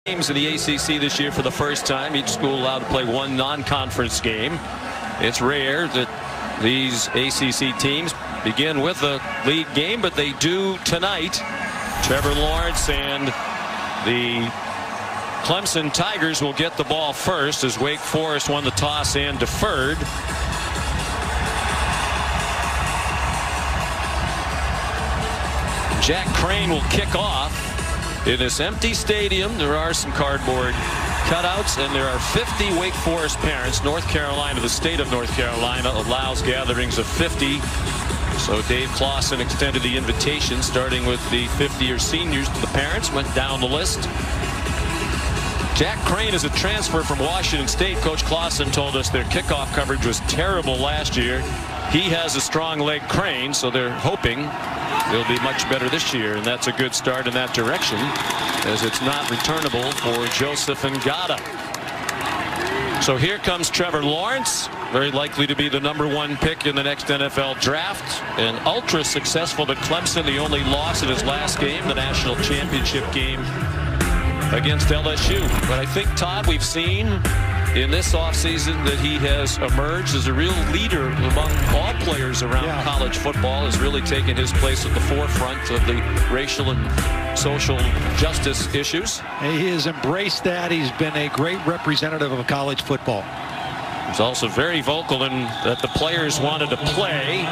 Games in the ACC this year for the first time. Each school allowed to play one non-conference game. It's rare that these ACC teams begin with a league game, but they do tonight. Trevor Lawrence and the Clemson Tigers will get the ball first as Wake Forest won the toss and deferred. Jack Crane will kick off. In this empty stadium, there are some cardboard cutouts, and there are 50 Wake Forest parents. North Carolina, the state of North Carolina, allows gatherings of 50. So Dave Clawson extended the invitation, starting with the 50-year seniors to the parents, went down the list. Jack Crane is a transfer from Washington State. Coach Clawson told us their kickoff coverage was terrible last year. He has a strong leg, Crane, so they're hoping they'll be much better this year, and that's a good start in that direction, as it's not returnable for Joseph Ngata. So here comes Trevor Lawrence, very likely to be the #1 pick in the next NFL draft, and ultra successful at Clemson. The only loss in his last game, the national championship game against LSU. But I think, Todd, we've seen in this offseason that he has emerged as a real leader among all players around college football, has really taken his place at the forefront of the racial and social justice issues. He has embraced that. He's been a great representative of college football. He's also very vocal in that the players wanted to play.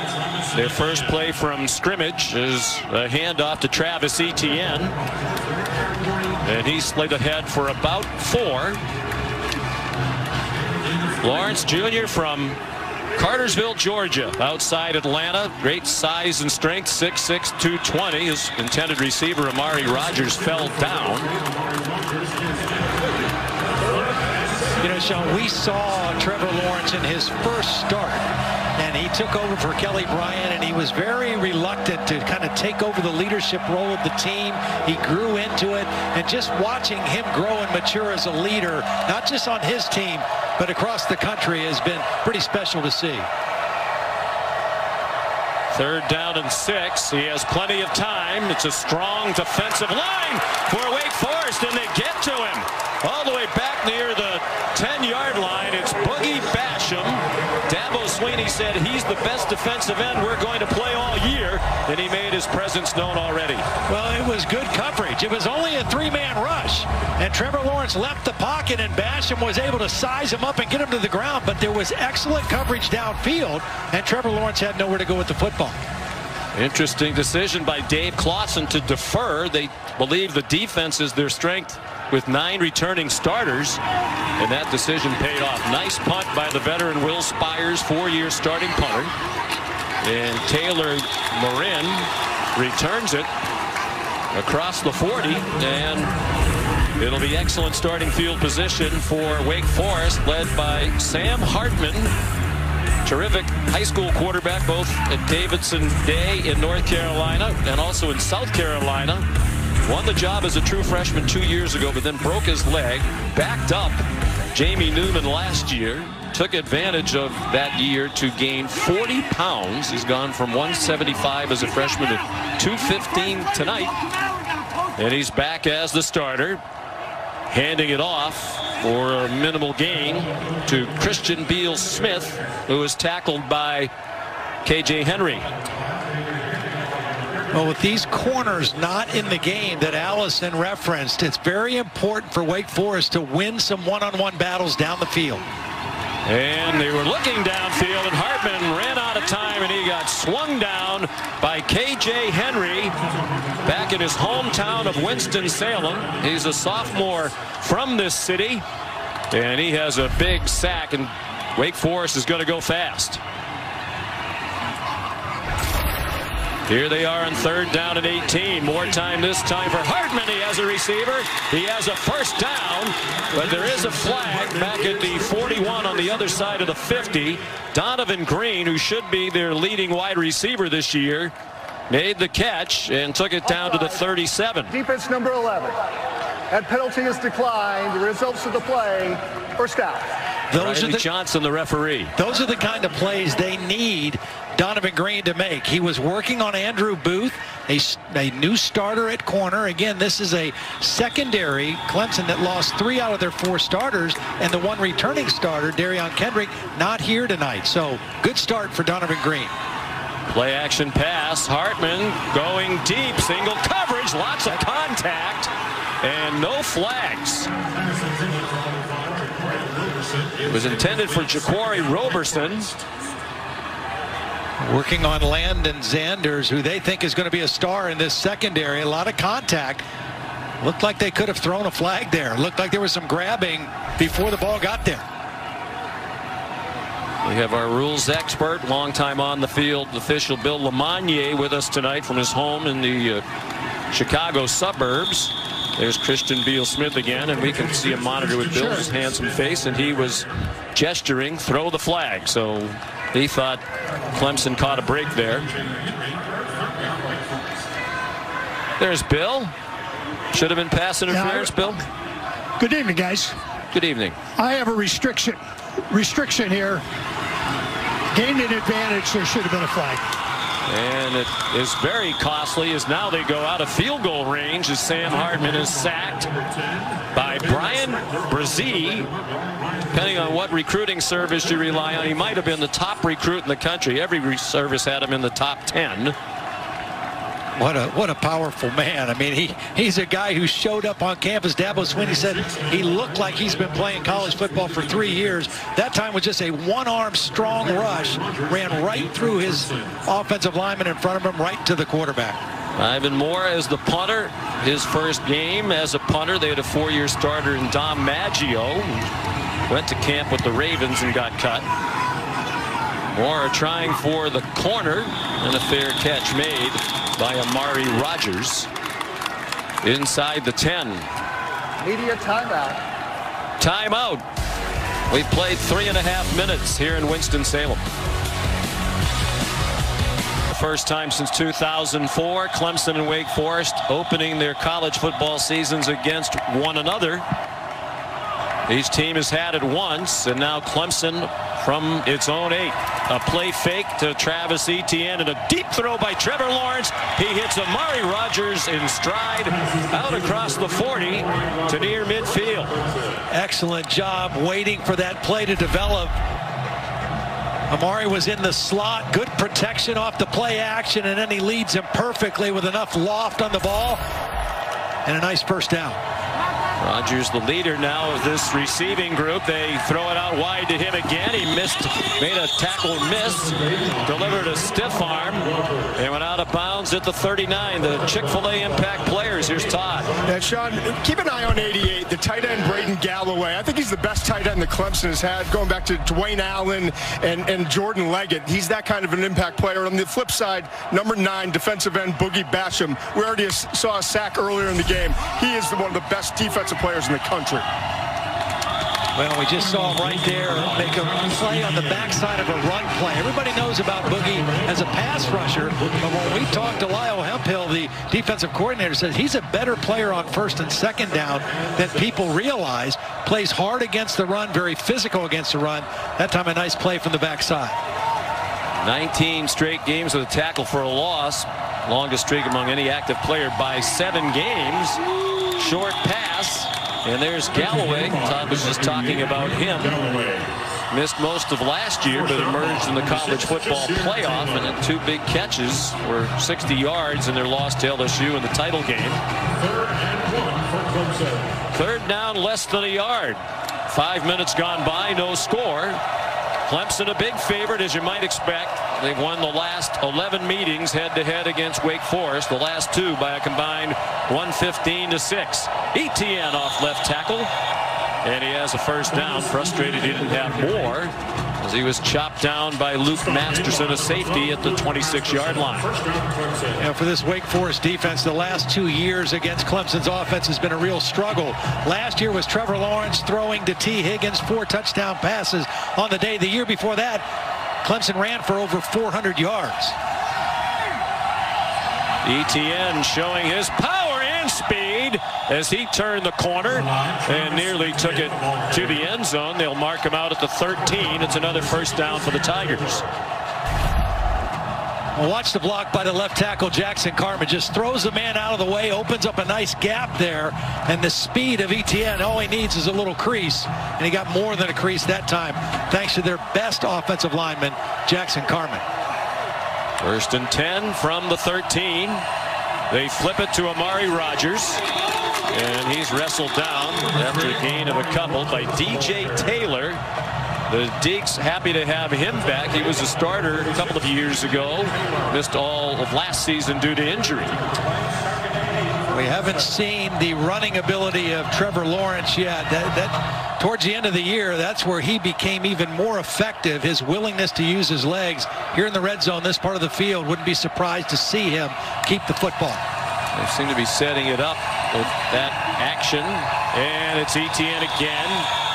Their first play from scrimmage is a handoff to Travis Etienne, and he slid ahead for about 4. Lawrence Jr. from Cartersville, Georgia, outside Atlanta. Great size and strength, 6'6", 220. His intended receiver, Amari Rogers, fell down. You know, Sean, we saw Trevor Lawrence in his first start, and he took over for Kelly Bryant, and he was very reluctant to kind of take over the leadership role of the team. He grew into it, and just watching him grow and mature as a leader, not just on his team, but across the country, has been pretty special to see. 3rd down and 6. He has plenty of time. It's a strong defensive line for Wake Forest, and they get to him all the way back near the 10-yard line. It's Boogie Basham. Dabo Sweeney said he's the best defensive end we're going to play all year, and he made his presence known already. Well, it was good coverage. It was only a 3-man rush, and Trevor Lawrence left the pocket, and Basham was able to size him up and get him to the ground, but there was excellent coverage downfield, and Trevor Lawrence had nowhere to go with the football. Interesting decision by Dave Clawson to defer. They believe the defense is their strength with 9 returning starters, and that decision paid off. Nice punt by the veteran Will Spires, 4-year starting punter, and Taylor Marin returns it across the 40, and it'll be excellent starting field position for Wake Forest, led by Sam Hartman, terrific high school quarterback both at Davidson Day in North Carolina and also in South Carolina. Won the job as a true freshman 2 years ago, but then broke his leg, backed up Jamie Newman last year, took advantage of that year to gain 40 pounds. He's gone from 175 as a freshman to 215 tonight, and he's back as the starter, handing it off for a minimal gain to Christian Beal-Smith, who was tackled by KJ Henry. Well, with these corners not in the game that Allison referenced, it's very important for Wake Forest to win some one-on-one battles down the field. And they were looking downfield, and Hartman ran out of time, and he got swung down by KJ Henry back in his hometown of Winston-Salem. He's a sophomore from this city, and he has a big sack, and Wake Forest is going to go fast. Here they are on 3rd down and 18. More time this time for Hartman. He has a receiver. He has a first down, but there is a flag back at the 41 on the other side of the 50. Donovan Green, who should be their leading wide receiver this year, made the catch and took it down to the 37. Defense number 11. That penalty is declined. The results of the play, first down. Riley Johnson, the referee. Those are the kind of plays they need Donovan Green to make. He was working on Andrew Booth, a new starter at corner. Again, this is a secondary Clemson that lost 3 out of their 4 starters, and the one returning starter, Darion Kendrick, not here tonight. So good start for Donovan Green. Play action pass. Hartman going deep. Single coverage. Lots of contact. And no flags. It was intended for Jaquari Roberson. Working on Landon Zanders, who they think is going to be a star in this secondary. A lot of contact. Looked like they could have thrown a flag there. Looked like there was some grabbing before the ball got there. We have our rules expert, longtime on the field official Bill Lamagnier with us tonight from his home in the Chicago suburbs. There's Christian Beal-Smith again, and we can see a monitor with Bill's handsome face, and he was gesturing, throw the flag. So he thought Clemson caught a break there. There's Bill. Should have been pass interference, Bill. Good evening, guys. Good evening. I have a restriction here. Gained an advantage. There should have been a flag. And it is very costly as now they go out of field goal range as Sam Hartman is sacked by Brian Brzee. Depending on what recruiting service you rely on, he might have been the top recruit in the country. Every service had him in the top 10. What a powerful man. I mean, he's a guy who showed up on campus. Dabo Swinney said he looked like he's been playing college football for 3 years. That time was just a one-arm strong rush. Ran right through his offensive lineman in front of him, right to the quarterback. Ivan Moore as the punter. His first game as a punter. They had a 4-year starter in Dom Maggio. Went to camp with the Ravens and got cut. Moore trying for the corner, and a fair catch made by Amari Rogers inside the 10. Media timeout. Timeout. We've played 3.5 minutes here in Winston-Salem. The first time since 2004, Clemson and Wake Forest opening their college football seasons against one another. Each team has had it once, and now Clemson from its own 8. A play fake to Travis Etienne and a deep throw by Trevor Lawrence. He hits Amari Rogers in stride out across the 40 to near midfield. Excellent job waiting for that play to develop. Amari was in the slot. Good protection off the play action, and then he leads him perfectly with enough loft on the ball and a nice first down. Rogers the leader now of this receiving group. They throw it out wide to him again. He missed, made a tackle miss, delivered a stiff arm, and went out of bounds at the 39. The Chick-fil-A impact players. Here's Todd. Yeah, Sean, keep an eye on 88, the tight end Braden Galloway. I think he's the best tight end that Clemson has had, going back to Dwayne Allen and Jordan Leggett. He's that kind of an impact player. On the flip side, number 9, defensive end Boogie Basham. We already saw a sack earlier in the game. He is one of the best defensive players in the country. Well, we just saw him right there make a play on the backside of a run play. Everybody knows about Boogie as a pass rusher, but when we talked to Lyle Hemphill, the defensive coordinator, says he's a better player on first and second down than people realize. Plays hard against the run, very physical against the run. That time a nice play from the backside. 19 straight games with a tackle for a loss. Longest streak among any active player by 7 games. Short pass. And there's Galloway. Todd was just talking about him. Missed most of last year, but emerged in the college football playoff and had 2 big catches were 60 yards in their loss to LSU in the title game. Third down, less than a yard. 5 minutes gone by, no score. Clemson a big favorite, as you might expect. They've won the last 11 meetings head-to-head against Wake Forest, the last 2 by a combined 115-6. Etienne off left tackle, and he has a first down. Frustrated he didn't have more, as he was chopped down by Luke Masterson, a safety, at the 26-yard line. For this Wake Forest defense, the last 2 years against Clemson's offense has been a real struggle. Last year was Trevor Lawrence throwing to T. Higgins, 4 touchdown passes on the day. The year before that, Clemson ran for over 400 yards. Etienne showing his power in and speed as he turned the corner and nearly took it to the end zone. They'll mark him out at the 13. It's another first down for the Tigers. Well, watch the block by the left tackle. Jackson Carman just throws the man out of the way, opens up a nice gap there, and the speed of Etienne, all he needs is a little crease, and he got more than a crease that time thanks to their best offensive lineman, Jackson Carman. 1st and 10 from the 13. They flip it to Amari Rogers, and he's wrestled down after a gain of a couple by DJ Taylor. The Deeks happy to have him back. He was a starter a couple of years ago. Missed all of last season due to injury. We haven't seen the running ability of Trevor Lawrence yet. That towards the end of the year, that's where he became even more effective. His willingness to use his legs here in the red zone, this part of the field, wouldn't be surprised to see him keep the football. They seem to be setting it up with that action, and it's Etienne again,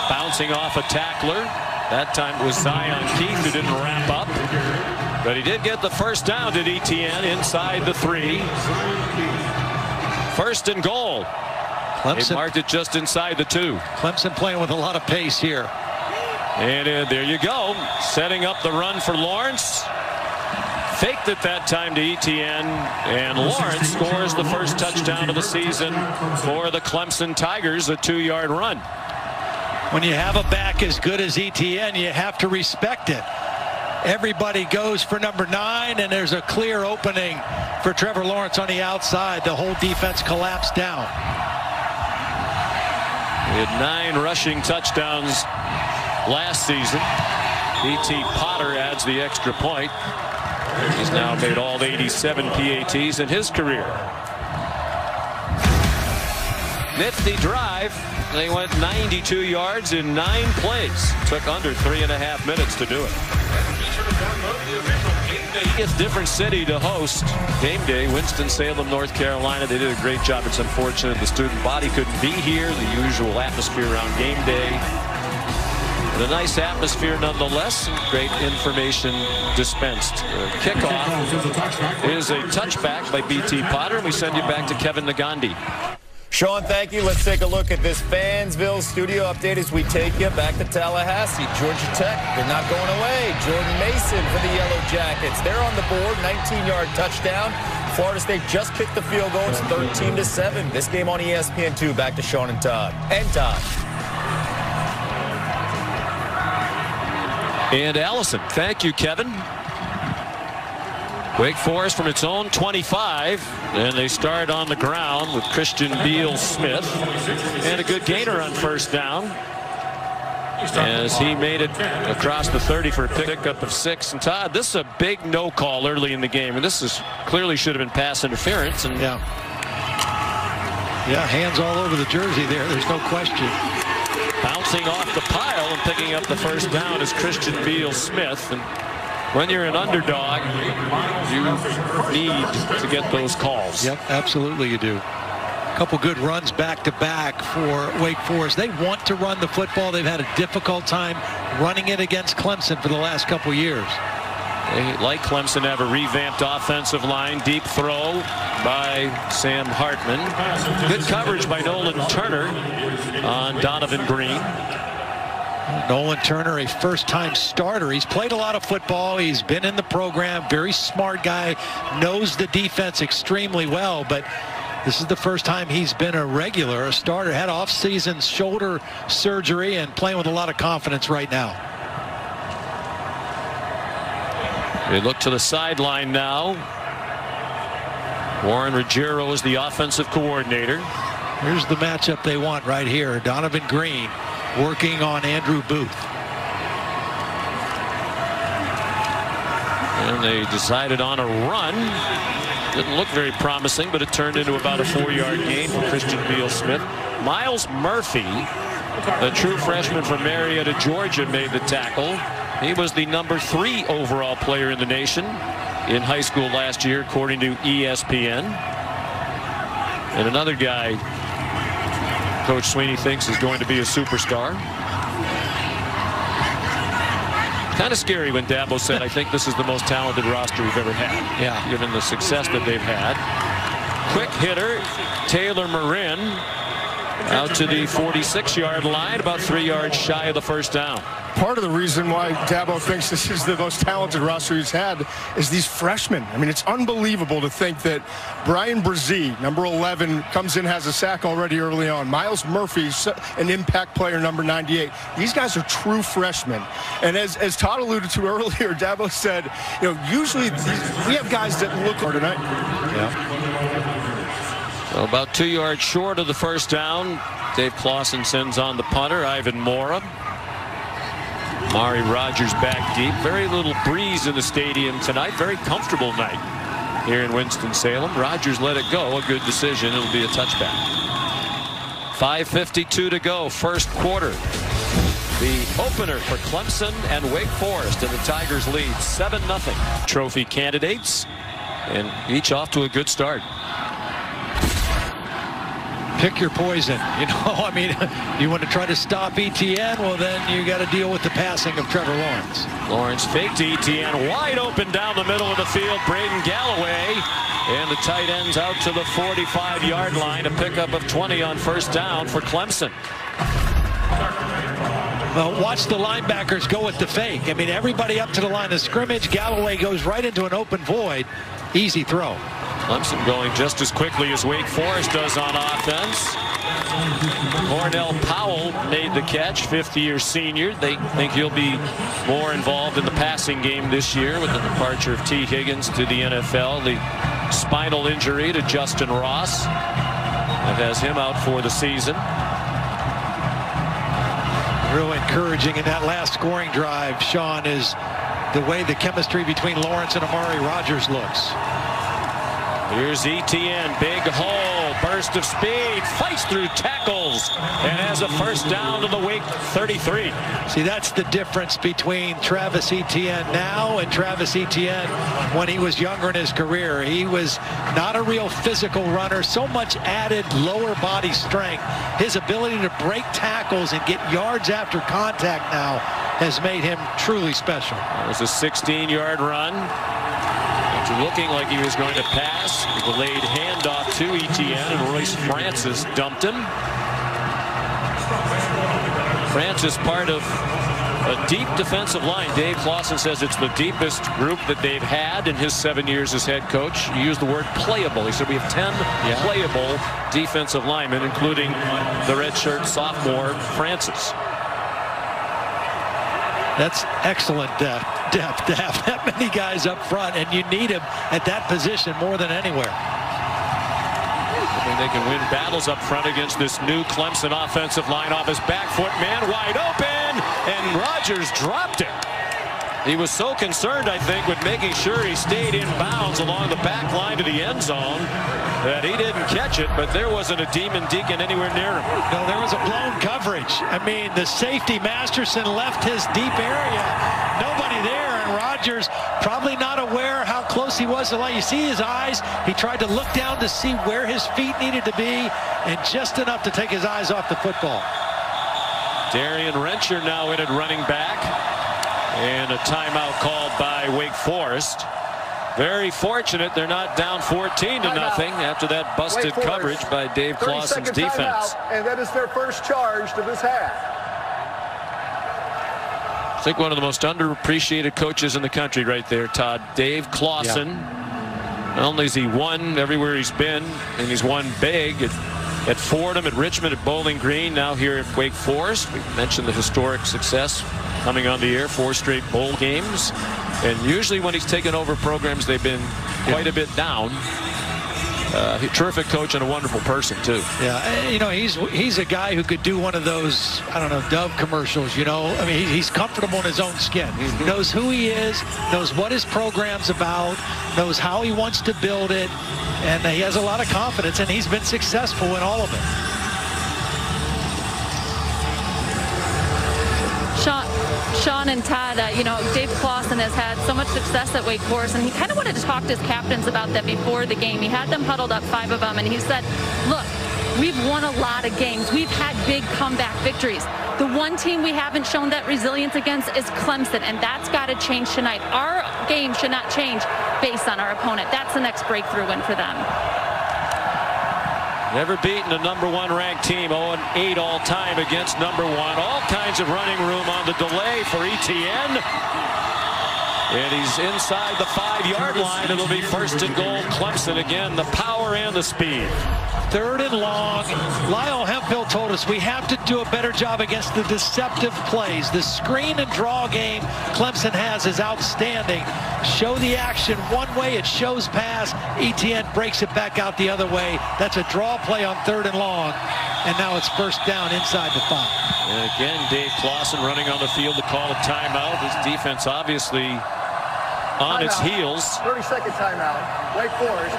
bouncing off a tackler. That time it was Zion Keith who didn't wrap up. But he did get the first down to Etienne inside the 3. 1st and goal. Clemson, they marked it just inside the 2. Clemson playing with a lot of pace here. And there you go. Setting up the run for Lawrence. Faked it that time to Etienne. And Lawrence scores the first touchdown of the season for the Clemson Tigers, a 2-yard run. When you have a back as good as Etienne, you have to respect it. Everybody goes for number 9, and there's a clear opening for Trevor Lawrence on the outside. The whole defense collapsed down. He had 9 rushing touchdowns last season. E.T. Potter adds the extra point. He's now made all 87 PATs in his career. Nifty drive. They went 92 yards in 9 plays. Took under 3.5 minutes to do it. It's a different city to host game day. Winston-Salem, North Carolina. They did a great job. It's unfortunate the student body couldn't be here. The usual atmosphere around game day. But a nice atmosphere nonetheless. Great information dispensed. Kickoff is a touchback by B.T. Potter. And we send you back to Kevin Nagandi. Sean, thank you. Let's take a look at this Fansville studio update as we take you back to Tallahassee. Georgia Tech, they're not going away. Jordan Mason for the Yellow Jackets. They're on the board, 19-yard touchdown. Florida State just kicked the field goal. It's 13-7. This game on ESPN2. Back to Sean and Todd. And Todd. And Allison. Thank you, Kevin. Wake Forest from its own 25, and they start on the ground with Christian Beal-Smith, and a good gainer on first down as he made it across the 30 for a pickup of 6. And Todd, this is a big no call early in the game, and this is clearly should have been pass interference. And yeah, hands all over the jersey there. There's no question. Bouncing off the pile and picking up the first down is Christian Beal-Smith. And when you're an underdog, you need to get those calls. Yep, absolutely you do. A couple good runs back-to-back for Wake Forest. They want to run the football. They've had a difficult time running it against Clemson for the last couple years. They, like Clemson, have a revamped offensive line. Deep throw by Sam Hartman. Good coverage by Nolan Turner on Donovan Green. Nolan Turner, a first-time starter. He's played a lot of football. He's been in the program. Very smart guy. Knows the defense extremely well. But this is the first time he's been a regular, a starter. Had off-season shoulder surgery and playing with a lot of confidence right now. They look to the sideline now. Warren Ruggiero is the offensive coordinator. Here's the matchup they want right here. Donovan Green working on Andrew Booth. And they decided on a run. Didn't look very promising, but it turned into about a 4-yard gain for Christian Beal-Smith. Miles Murphy, a true freshman from Marietta, Georgia, made the tackle. He was the number 3 overall player in the nation in high school last year, according to ESPN. And another guy Coach Sweeney thinks is going to be a superstar. Kind of scary when Dabo said, I think this is the most talented roster we've ever had. Yeah. Given the success that they've had. quick hitter, Taylor Marin, out to the 46-yard line, about 3 yards shy of the first down. Part of the reason why Dabo thinks this is the most talented roster he's had is these freshmen. I mean, it's unbelievable to think that Brian Brzee, number 11, comes in, has a sack already early on. Miles Murphy's an impact player, number 98. These guys are true freshmen. And as Todd alluded to earlier, Dabo said, you know, usually we have guys that look hard tonight. Yeah. So about 2 yards short of the first down. Dave Clawson sends on the punter, Ivan Mora. Mari Rogers back deep. Very little breeze in the stadium tonight. Very comfortable night here in Winston-Salem. Rogers let it go. A good decision. It'll be a touchback. 5:52 to go. First quarter. The opener for Clemson and Wake Forest, and the Tigers lead 7-0. Trophy candidates, and each off to a good start. Pick your poison. You know, I mean, you want to try to stop Etienne, well, then you got to deal with the passing of Trevor Lawrence. Lawrence faked Etienne, wide open down the middle of the field. Braden Galloway, and the tight end's out to the 45-yard line. A pickup of 20 on first down for Clemson. Well, watch the linebackers go with the fake. I mean, everybody up to the line of scrimmage. Galloway goes right into an open void. Easy throw. Clemson going just as quickly as Wake Forest does on offense. Cornell Powell made the catch, fifth-year senior. They think he'll be more involved in the passing game this year with the departure of T. Higgins to the NFL. The spinal injury to Justin Ross that has him out for the season. Real encouraging in that last scoring drive, Sean, is the way the chemistry between Lawrence and Amari Rogers looks. Here's Etienne, big hole, burst of speed, fights through tackles, and has a first down to the Wake 33. See, that's the difference between Travis Etienne now and Travis Etienne when he was younger in his career. He was not a real physical runner, so much added lower body strength. His ability to break tackles and get yards after contact now has made him truly special. It was a 16-yard run. Looking like he was going to pass. A delayed handoff to Etienne, and Royce Francis dumped him. Francis part of a deep defensive line. Dave Clawson says it's the deepest group that they've had in his 7 years as head coach. He used the word playable. He said we have 10 playable defensive linemen, including the redshirt sophomore Francis. That's excellent depth to have that many guys up front, and you need him at that position more than anywhere. I think they can win battles up front against this new Clemson offensive line. Off his back foot, man wide open, and Rogers dropped it. He was so concerned, I think, with making sure he stayed in bounds along the back line to the end zone that he didn't catch it, but there wasn't a Demon Deacon anywhere near him. No, there was a blown coverage. I mean, the safety, Masterson, left his deep area. Nobody there, and Rogers probably not aware how close he was to the line. You see his eyes. He tried to look down to see where his feet needed to be, and just enough to take his eyes off the football. Darian Rencher now in at running back. And a timeout called by Wake Forest. Very fortunate they're not down 14-0 after that busted coverage by Dave Clawson's defense. And that is their first charge to this half. I think one of the most underappreciated coaches in the country right there, Todd. Dave Clawson. Yeah. Not only has he won everywhere he's been, and he's won big at Fordham, at Richmond, at Bowling Green, now here at Wake Forest. We mentioned the historic success coming on the air, 4 straight bowl games. And usually when he's taken over programs, they've been quite a bit down. Terrific coach and a wonderful person, too. Yeah, you know, he's a guy who could do one of those, I don't know, Dove commercials, you know. I mean, he's comfortable in his own skin. Knows who he is, knows what his program's about, knows how he wants to build it, and he has a lot of confidence, and he's been successful in all of it. Sean and Todd, you know, Dave Clawson has had so much success at Wake Forest, and he kind of wanted to talk to his captains about that before the game. He had them huddled up, 5 of them, and he said, look, we've won a lot of games. We've had big comeback victories. The one team we haven't shown that resilience against is Clemson, and that's got to change tonight. Our game should not change based on our opponent. That's the next breakthrough win for them. Never beaten a #1 ranked team. 0-8 all time against #1. All kinds of running room on the delay for Etienne. And he's inside the 5-yard line. It'll be 1st and goal. Clemson again, the power and the speed. 3rd and long. Lyle Hemphill told us we have to do a better job against the deceptive plays. The screen and draw game Clemson has is outstanding. Show the action one way, it shows pass. Etienne breaks it back out the other way. That's a draw play on 3rd and long. And now it's 1st down inside the 5. And again, Dave Clawson running on the field to call a timeout. His defense obviously on its heels. 30-second timeout. Wake Forest.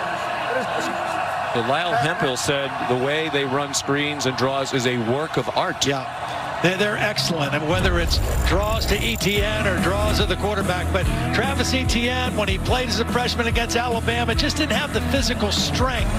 Lyle Hemphill said the way they run screens and draws is a work of art. Yeah, they're excellent. And whether it's draws to Etienne or draws to the quarterback. But Travis Etienne, when he played as a freshman against Alabama, just didn't have the physical strength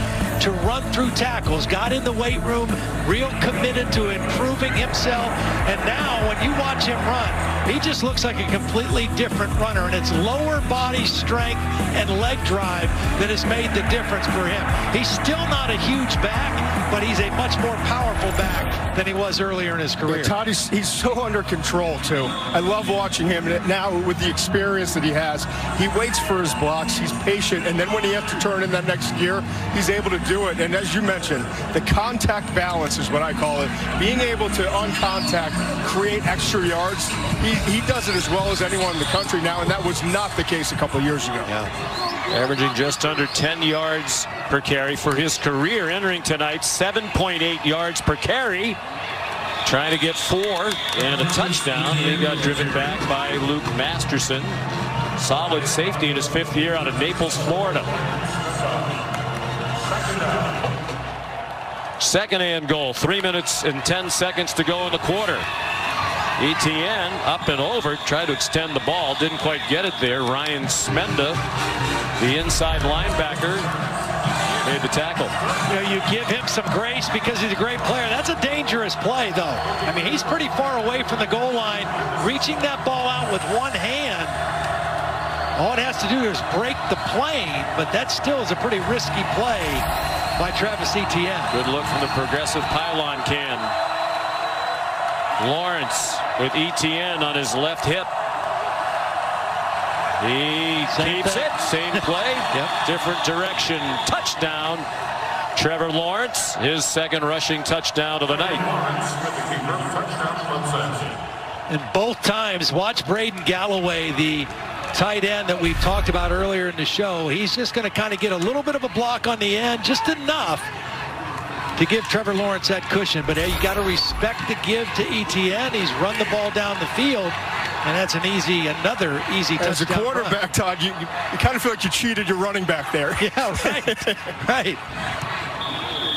to run through tackles. Got in the weight room, real committed to improving himself. And now when you watch him run, he just looks like a completely different runner. And it's lower body strength and leg drive that has made the difference for him. He's still not a huge back, but he's a much more powerful back than he was earlier in his career. Yeah, Todd, he's so under control, too. I love watching him. And now, with the experience that he has, he waits for his blocks. He's patient. And then when he has to turn in that next gear, he's able to do it. And as you mentioned, the contact balance is what I call it. Being able to, on contact, create extra yards. He does it as well as anyone in the country now, and that was not the case a couple of years ago. Yeah. Averaging just under 10 yards per carry for his career. Entering tonight, 7.8 yards per carry. Trying to get 4 and a touchdown. He got driven back by Luke Masterson. Solid safety in his 5th year out of Naples, Florida. 2nd and goal. 3 minutes and 10 seconds to go in the quarter. Etienne up and over, tried to extend the ball, didn't quite get it there. Ryan Smenda, the inside linebacker, made the tackle. You know, you give him some grace because he's a great player. That's a dangerous play, though. I mean, he's pretty far away from the goal line, reaching that ball out with one hand. All it has to do is break the plane, but that still is a pretty risky play by Travis Etienne. Good look from the progressive pylon can. Lawrence with Etienne on his left hip. He keeps it. Same play. Different direction. Touchdown. Trevor Lawrence, his 2nd rushing touchdown of the night. And both times, watch Braden Galloway, the tight end that we've talked about earlier in the show. He's just going to kind of get a little bit of a block on the end, just enough to give Trevor Lawrence that cushion. But hey, you got to respect the give to Etienne. He's run the ball down the field, and that's another easy touchdown. As a quarterback, run. Todd, you kind of feel like you cheated your running back there. Yeah, right. Right.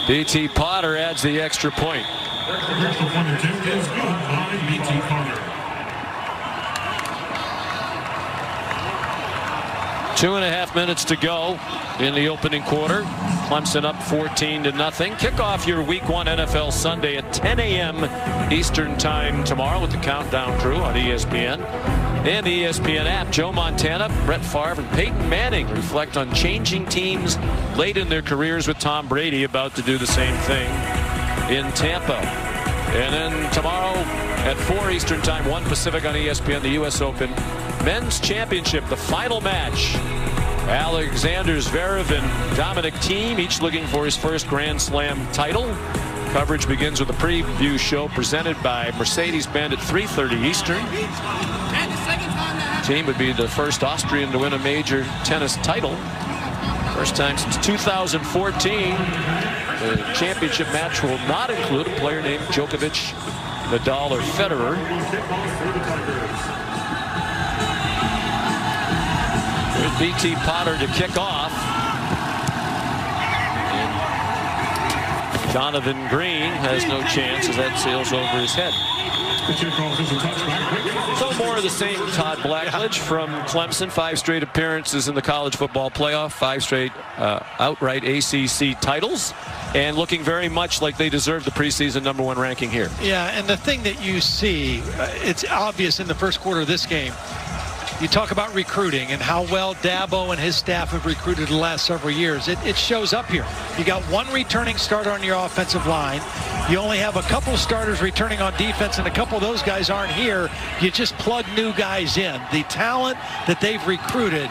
B.T. Potter adds the extra point. The extra point or 2 is good by B.T. Potter. 2.5 minutes to go in the opening quarter. Clemson up 14-0. Kick off your Week 1 NFL Sunday at 10 a.m. Eastern Time tomorrow with the Countdown Crew on ESPN and the ESPN app. Joe Montana, Brett Favre, and Peyton Manning reflect on changing teams late in their careers, with Tom Brady about to do the same thing in Tampa. And then tomorrow at 4 Eastern Time, 1 Pacific on ESPN, the U.S. Open Men's Championship, the final match. Alexander Zverev and Dominic Thiem, each looking for his first Grand Slam title. Coverage begins with a preview show presented by Mercedes-Benz at 3:30 Eastern. Thiem would be the first Austrian to win a major tennis title. First time since 2014. The championship match will not include a player named Djokovic, Nadal, or Federer. There's B.T. Potter to kick off. And Jonathan Green has no chance as that sails over his head. So more of the same. Todd Blackledge from Clemson, 5 straight appearances in the college football playoff, 5 straight outright ACC titles, and looking very much like they deserve the preseason #1 ranking here. Yeah, and the thing that you see, it's obvious in the first quarter of this game, you talk about recruiting and how well Dabo and his staff have recruited the last several years. It shows up here. You got one returning starter on your offensive line. You only have a couple starters returning on defense, and a couple of those guys aren't here. You just plug new guys in. The talent that they've recruited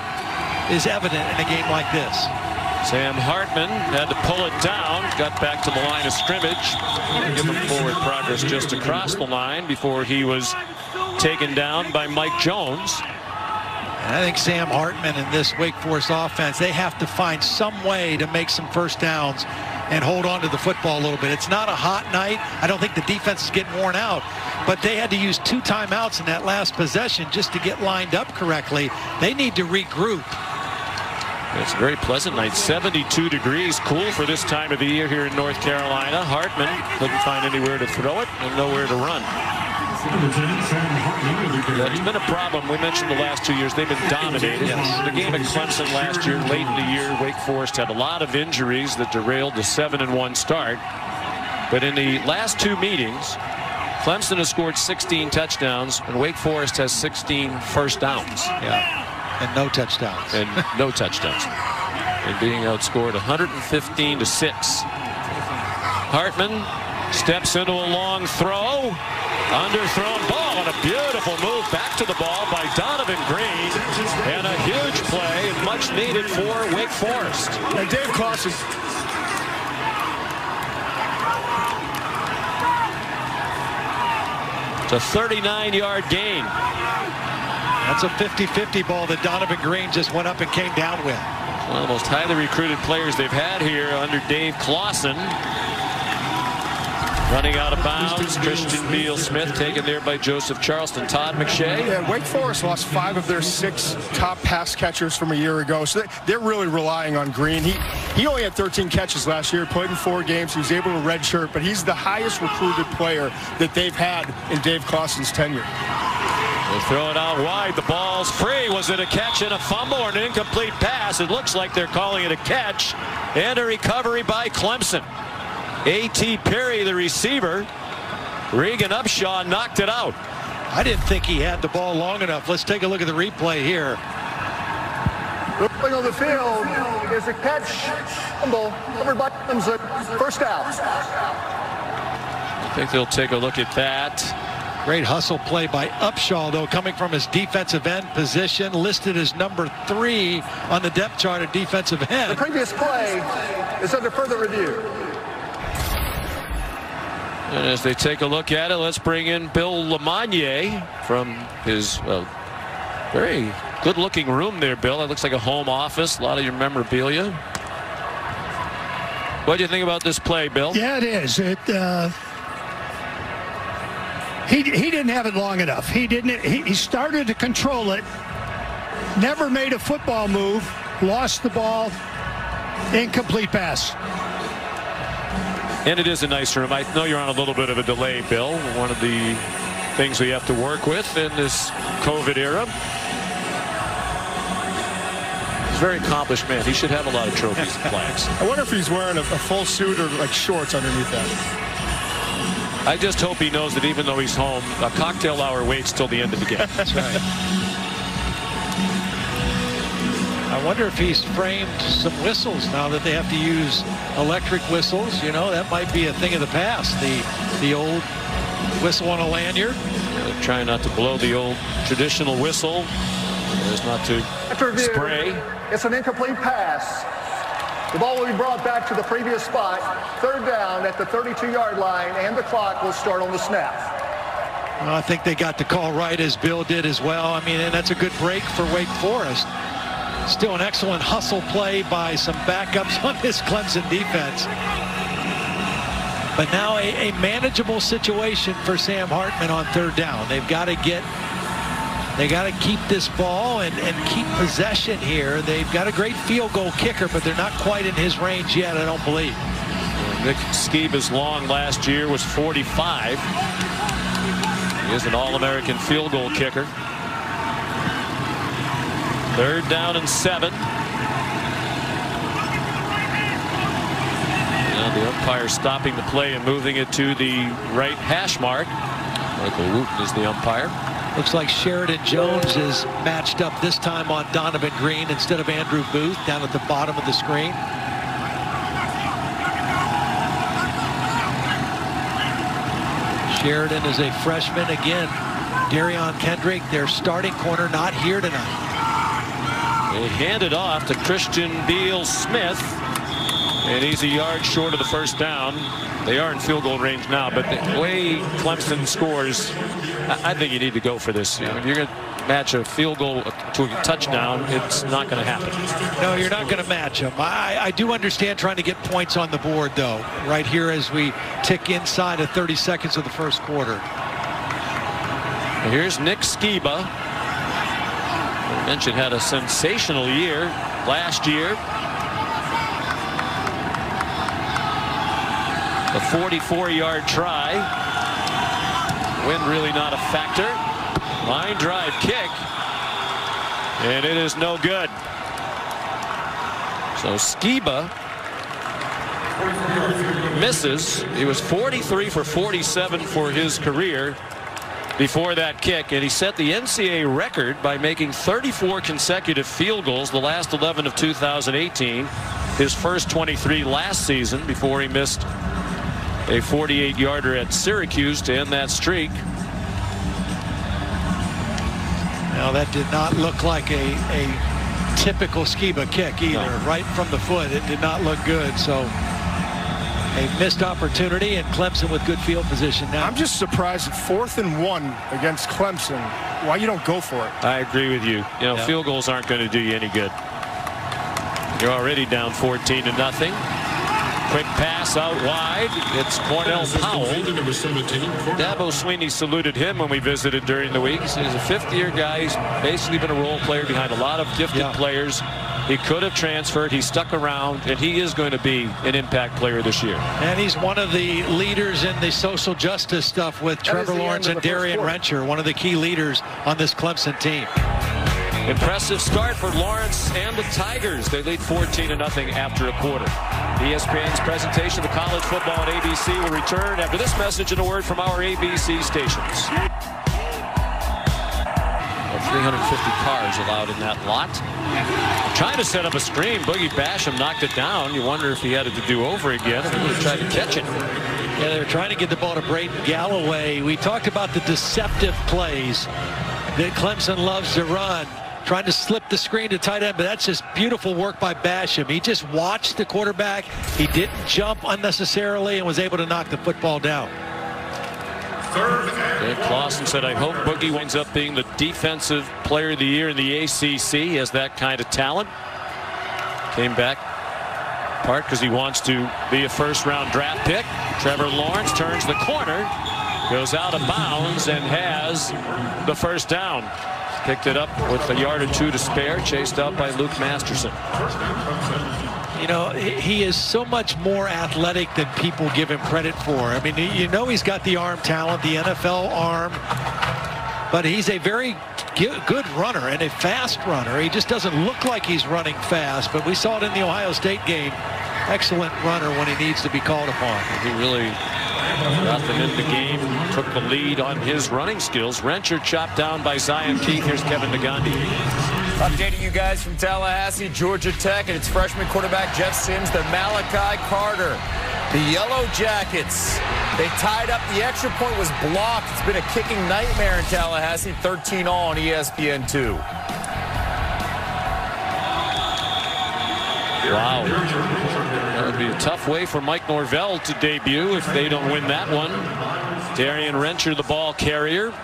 is evident in a game like this. Sam Hartman had to pull it down, got back to the line of scrimmage, give him forward progress just across the line before he was taken down by Mike Jones. And I think Sam Hartman and this Wake Forest offense, they have to find some way to make some first downs and hold on to the football a little bit. It's not a hot night. I don't think the defense is getting worn out, but they had to use 2 timeouts in that last possession just to get lined up correctly. They need to regroup. It's a very pleasant night. 72 degrees, cool for this time of the year here in North Carolina. Hartman couldn't find anywhere to throw it and nowhere to run. That's been a problem. We mentioned the last 2 years they've been dominated. The game at Clemson last year, late in the year, Wake Forest had a lot of injuries that derailed the 7-1 start. But in the last 2 meetings, Clemson has scored 16 touchdowns and Wake Forest has 16 first downs. And no touchdowns. And no touchdowns. And being outscored 115-6. Hartman steps into a long throw. Underthrown ball and a beautiful move back to the ball by Donovan Green. And a huge play, much needed for Wake Forest. And Dave Clawson. It's a 39-yard gain. That's a 50-50 ball that Donovan Green just went up and came down with. One of the most highly recruited players they've had here under Dave Clawson. Running out of bounds, Christian Beal-Smith taken there by Joseph Charleston. Todd McShay. Yeah, Wake Forest lost 5 of their 6 top pass catchers from a year ago, so they're really relying on Green. He only had 13 catches last year, played in 4 games. He was able to redshirt, but he's the highest recruited player that they've had in Dave Clawson's tenure. They throw it out wide. The ball's free. Was it a catch and a fumble or an incomplete pass? It looks like they're calling it a catch and a recovery by Clemson. A.T. Perry, the receiver. Regan Upshaw knocked it out. I didn't think he had the ball long enough. Let's take a look at the replay here. Looking on the field is a catch. Fumble covered by Clemson. First down. I think they'll take a look at that. Great hustle play by Upshaw, though, coming from his defensive end position, listed as number 3 on the depth chart at defensive end. The previous play is under further review. And as they take a look at it, let's bring in Bill Lamagnier from his very good-looking room there, Bill. It looks like a home office, a lot of your memorabilia. What do you think about this play, Bill? Yeah, it is. He didn't have it long enough. He started to control it, never made a football move, lost the ball, incomplete pass. And it is a nice room. I know you're on a little bit of a delay, Bill. One of the things we have to work with in this COVID era. He's a very accomplished man. He should have a lot of trophies and flags. I wonder if he's wearing a full suit or like shorts underneath that. I just hope he knows that even though he's home, a cocktail hour waits till the end of the game. That's right. I wonder if he's framed some whistles now that they have to use electric whistles. You know, that might be a thing of the past. The old whistle on a lanyard. Trying not to blow the old traditional whistle. There's not to spray. It's an incomplete pass. The ball will be brought back to the previous spot. 3rd down at the 32-yard line, and the clock will start on the snap. Well, I think they got the call right, as Bill did as well. I mean, and that's a good break for Wake Forest. Still an excellent hustle play by some backups on this Clemson defense. But now a manageable situation for Sam Hartman on 3rd down. They've got to keep this ball and keep possession here. They've got a great field goal kicker, but they're not quite in his range yet, I don't believe. Nick Skiba's long last year was 45. He is an All-American field goal kicker. 3rd down and 7. Now the umpire stopping the play and moving it to the right hash mark. Michael Wooten is the umpire. Looks like Sheridan Jones is matched up this time on Donovan Green instead of Andrew Booth down at the bottom of the screen. Sheridan is a freshman again. Darion Kendrick, their starting corner, not here tonight. They hand it off to Christian Beal-Smith, and he's a yard short of the first down. They are in field goal range now, but the way Clemson scores, I think you need to go for this. When you're going to match a field goal to a touchdown, it's not going to happen. No, you're not going to match them. I do understand trying to get points on the board, though, right here as we tick inside of 30 seconds of the first quarter. Here's Nick Skiba. I mentioned had a sensational year last year. A 44-yard try. Wind really not a factor. Line drive kick. And it is no good. So Skiba misses. He was 43 for 47 for his career before that kick, and he set the NCAA record by making 34 consecutive field goals, the last 11 of 2018, his first 23 last season before he missed a 48-yarder at Syracuse to end that streak. Now that did not look like a typical Skiba kick either. No. Right from the foot, it did not look good. So a missed opportunity, and Clemson with good field position now. I'm just surprised at 4th and 1 against Clemson, why you don't go for it. I agree with you. You know, field goals aren't going to do you any good. You're already down 14-0. Quick pass out wide. It's Cornell Powell. Dabo Sweeney saluted him when we visited during the week. He's a fifth-year guy. He's basically been a role player behind a lot of gifted players. He could have transferred. He stuck around, and he is going to be an impact player this year. And he's one of the leaders in the social justice stuff with Trevor Lawrence and Darian Rencher, one of the key leaders on this Clemson team. Impressive start for Lawrence and the Tigers. They lead 14-0 after a quarter. ESPN's presentation of the college football on ABC will return after this message and a word from our ABC stations. 350 cars allowed in that lot. Trying to set up a screen. Boogie Basham knocked it down. You wonder if he had it to do over again. He would have tried to catch it. Yeah, they were trying to get the ball to Braden Galloway. We talked about the deceptive plays that Clemson loves to run. Trying to slip the screen to tight end, but that's just beautiful work by Basham. He just watched the quarterback. He didn't jump unnecessarily and was able to knock the football down. Dave Clawson said, I hope Boogie winds up being the defensive player of the year in the ACC. He has that kind of talent. Came back part because he wants to be a first-round draft pick. Trevor Lawrence turns the corner, goes out of bounds, and has the first down. Picked it up with a yard or two to spare, chased out by Luke Masterson. You know, he is so much more athletic than people give him credit for. I mean, you know, he's got the arm talent, the NFL arm, but he's a very good runner and a fast runner. He just doesn't look like he's running fast, but we saw it in the Ohio State game. Excellent runner when he needs to be called upon. He really got them in the game, took the lead on his running skills. Rencher chopped down by Zion Keith. Here's Kevin Nagandi. Updating you guys from Tallahassee, Georgia Tech, and its freshman quarterback Jeff Sims, the Malachi Carter. The Yellow Jackets, they tied up. The extra point was blocked. It's been a kicking nightmare in Tallahassee. 13 all on ESPN2. Wow. That would be a tough way for Mike Norvell to debut if they don't win that one. Darian Rencher, the ball carrier.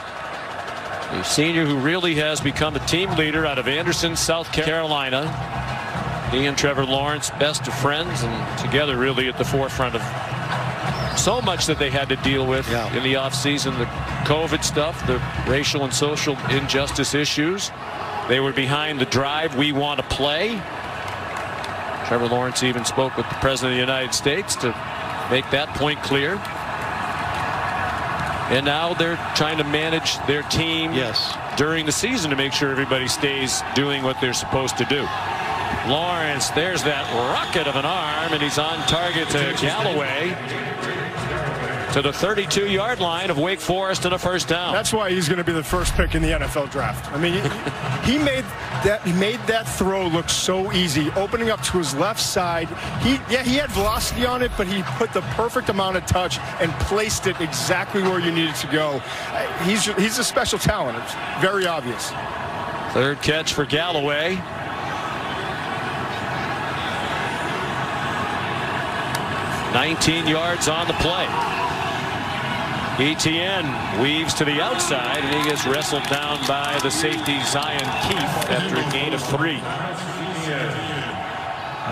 A senior who really has become a team leader out of Anderson, South Carolina. He and Trevor Lawrence, best of friends, and together really at the forefront of so much that they had to deal with in the offseason. The COVID stuff, the racial and social injustice issues. They were behind the drive, we want to play. Trevor Lawrence even spoke with the President of the United States to make that point clear. And now they're trying to manage their team during the season to make sure everybody stays doing what they're supposed to do. Lawrence, there's that rocket of an arm, and he's on target to Galloway. to the 32-yard line of Wake Forest and a first down. That's why he's going to be the first pick in the NFL draft. I mean, he made that throw look so easy, opening up to his left side. He had velocity on it, but he put the perfect amount of touch and placed it exactly where you needed to go. He's a special talent. It's very obvious. Third catch for Galloway. "19 yards on the play." Etienne weaves to the outside, and he gets wrestled down by the safety Zion Keefe after a gain of 3.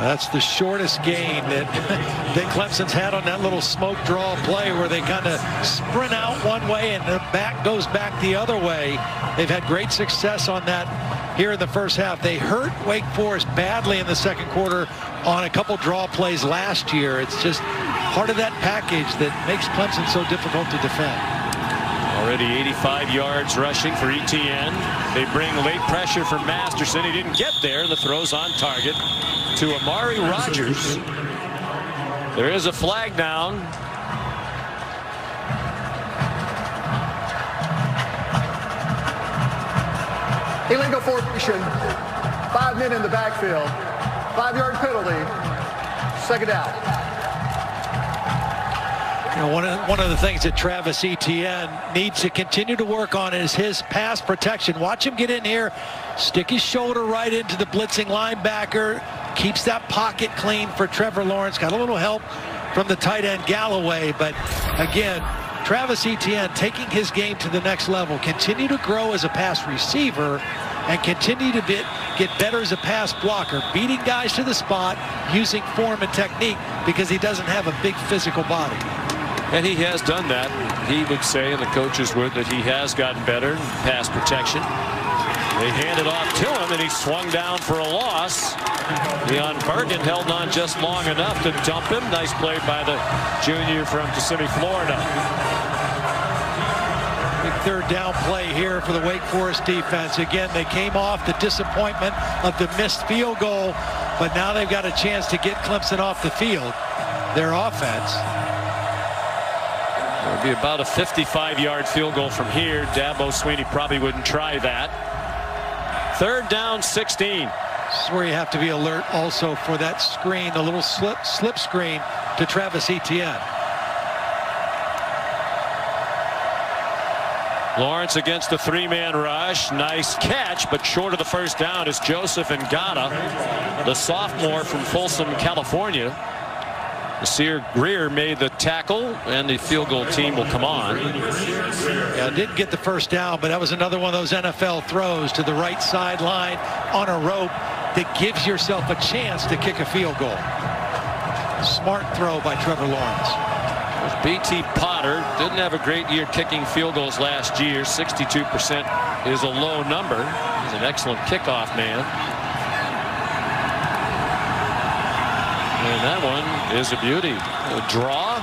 That's the shortest gain that Clemson's had on that little smoke draw play where they kind of sprint out one way and the back goes back the other way. They've had great success on that here in the first half. They hurt Wake Forest badly in the second quarter on a couple draw plays last year. It's just part of that package that makes Clemson so difficult to defend. Already 85 yards rushing for Etienne. They bring late pressure from Masterson. He didn't get there, and the throw's on target to Amari Rogers. There is a flag down. Illegal formation. 5 men in the backfield. 5-yard penalty. Second down. You know, one of the things that Travis Etienne needs to continue to work on is his pass protection. Watch him get in here, stick his shoulder right into the blitzing linebacker, keeps that pocket clean for Trevor Lawrence. Got a little help from the tight end Galloway, but again, Travis Etienne taking his game to the next level, continue to grow as a pass receiver and continue to get better as a pass blocker, beating guys to the spot, using form and technique because he doesn't have a big physical body. And he has done that. He would say, and the coaches would, that he has gotten better in pass protection. They handed off to him, and he swung down for a loss. Leon Bergen held on just long enough to dump him. Nice play by the junior from Kissimmee, Florida. Big third down play here for the Wake Forest defense. Again, they came off the disappointment of the missed field goal, but now they've got a chance to get Clemson off the field. Their offense. It would be about a 55-yard field goal from here. Dabo Swinney probably wouldn't try that. Third down, 16. This is where you have to be alert also for that screen, the little slip screen to Travis Etienne. Lawrence against the 3-man rush. Nice catch, but short of the first down is Joseph Ngata, the sophomore from Folsom, California. Nasir Greer made the tackle, and the field goal team will come on. Yeah, didn't get the first down, but that was another one of those NFL throws to the right sideline on a rope that gives yourself a chance to kick a field goal. Smart throw by Trevor Lawrence. B.T. Potter didn't have a great year kicking field goals last year. 62% is a low number. He's an excellent kickoff man. And that one is a beauty. A draw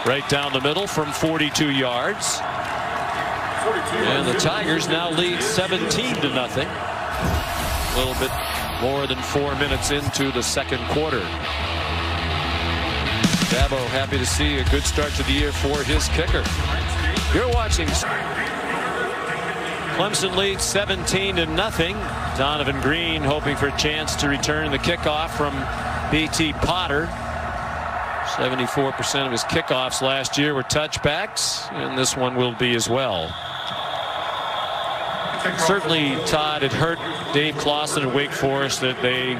right down the middle from 42 yards. And the Tigers now lead 17-0. A little bit more than 4 minutes into the second quarter. Dabo happy to see a good start to the year for his kicker. You're watching. Clemson leads 17-0. Donovan Green hoping for a chance to return the kickoff from B.T. Potter. 74% of his kickoffs last year were touchbacks, and this one will be as well. Certainly, Todd, it hurt Dave Clawson at Wake Forest that they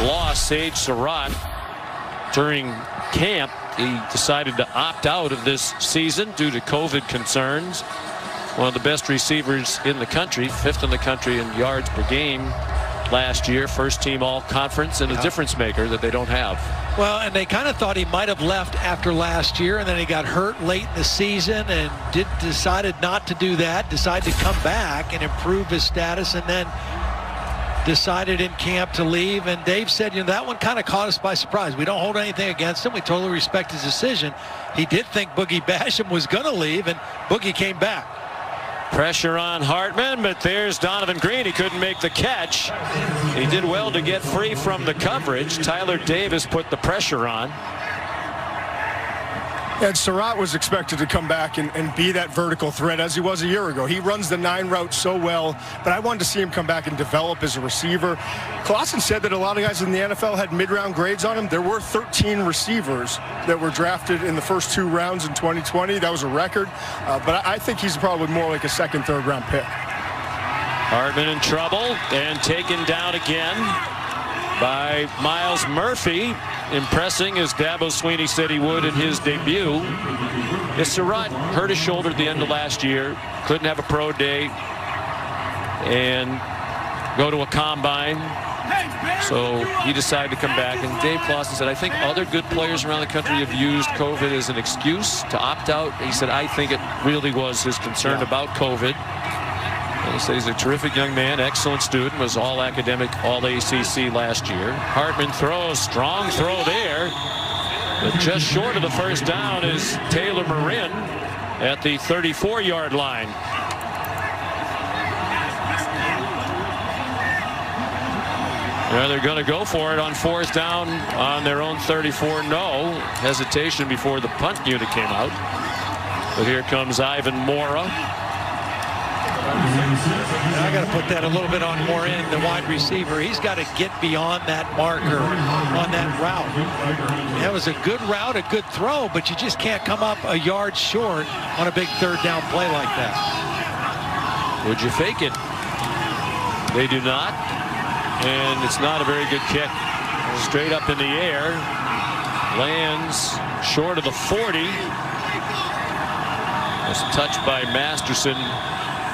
lost Sage Surratt during camp. He decided to opt out of this season due to COVID concerns. One of the best receivers in the country, 5th in the country in yards per game last year, first team all conference, and a difference maker that they don't have. Well, and they kind of thought he might have left after last year, and then he got hurt late in the season and decided not to do that, decided to come back and improve his status, and then decided in camp to leave. And Dave said, you know, that one kind of caught us by surprise. We don't hold anything against him. We totally respect his decision. He did think Boogie Basham was going to leave, and Boogie came back. Pressure on Hartman, but there's Donovan Green. He couldn't make the catch. He did well to get free from the coverage. Tyler Davis put the pressure on. And Surratt was expected to come back and be that vertical threat as he was a year ago. He runs the 9 route so well, but I wanted to see him come back and develop as a receiver. Clausen said that a lot of guys in the NFL had mid-round grades on him. There were 13 receivers that were drafted in the first 2 rounds in 2020. That was a record, but I think he's probably more like a second, third round pick. Hartman in trouble and taken down again by Miles Murphy, impressing as Dabo Swinney said he would in his debut. Surratt hurt his shoulder at the end of last year, couldn't have a pro day and go to a combine, so he decided to come back. And Dave Clausen said, I think other good players around the country have used COVID as an excuse to opt out. He said, I think it really was his concern about COVID. He said he's a terrific young man, excellent student, was all academic, all ACC last year. Hartman throws, strong throw there, but just short of the first down is Taylor Marin at the 34-yard line. Well, they're going to go for it on 4th down on their own 34. No hesitation before the punt unit came out. But here comes Ivan Mora. I got to put that a little bit on Morin, the wide receiver. He's got to get beyond that marker on that route. That was a good route, a good throw, but you just can't come up a yard short on a big 3rd down play like that. Would you fake it? They do not, and it's not a very good kick. Straight up in the air, lands short of the 40. Was touched by Masterson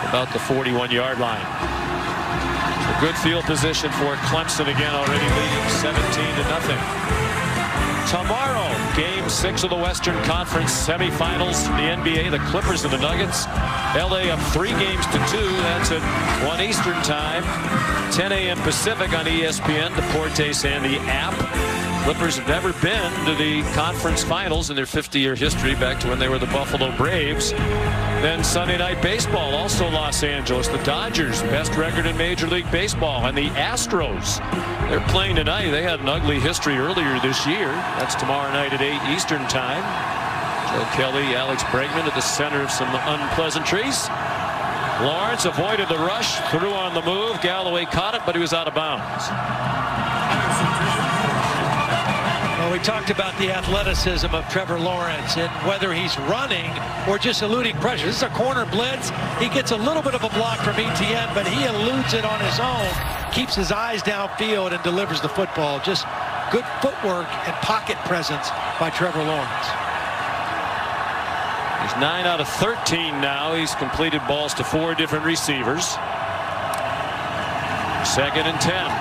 about the 41-yard line. A good field position for Clemson again, already leading 17-0. Tomorrow, game 6 of the Western Conference semifinals in the NBA. The Clippers and the Nuggets. LA up 3 games to 2. That's at 1 Eastern time. 10 a.m. Pacific on ESPN, Deportes and the app. Clippers have never been to the conference finals in their 50-year history, back to when they were the Buffalo Braves. Then Sunday Night Baseball, also Los Angeles. The Dodgers, best record in Major League Baseball. And the Astros, they're playing tonight. They had an ugly history earlier this year. That's tomorrow night at 8 Eastern time. Joe Kelly, Alex Bregman at the center of some unpleasantries. Lawrence avoided the rush, threw on the move. Galloway caught it, but he was out of bounds. Well, we talked about the athleticism of Trevor Lawrence and whether he's running or just eluding pressure. This is a corner blitz. He gets a little bit of a block from ETN, but he eludes it on his own, keeps his eyes downfield and delivers the football. Just good footwork and pocket presence by Trevor Lawrence. He's 9 out of 13 now. He's completed balls to 4 different receivers. 2nd and 10.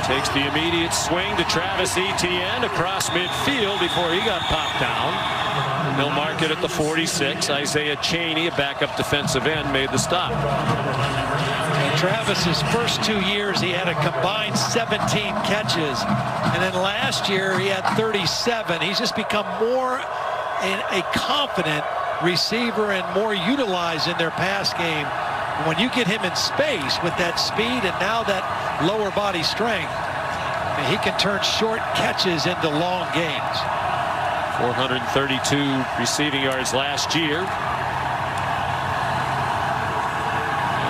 Takes the immediate swing to Travis Etienne across midfield before he got popped down. They'll mark it at the 46. Isaiah Cheney, a backup defensive end, made the stop. Travis's first 2 years, he had a combined 17 catches. And then last year, he had 37. He's just become more a confident receiver and more utilized in their pass game. When you get him in space with that speed and now that lower body strength, he can turn short catches into long gains. 432 receiving yards last year.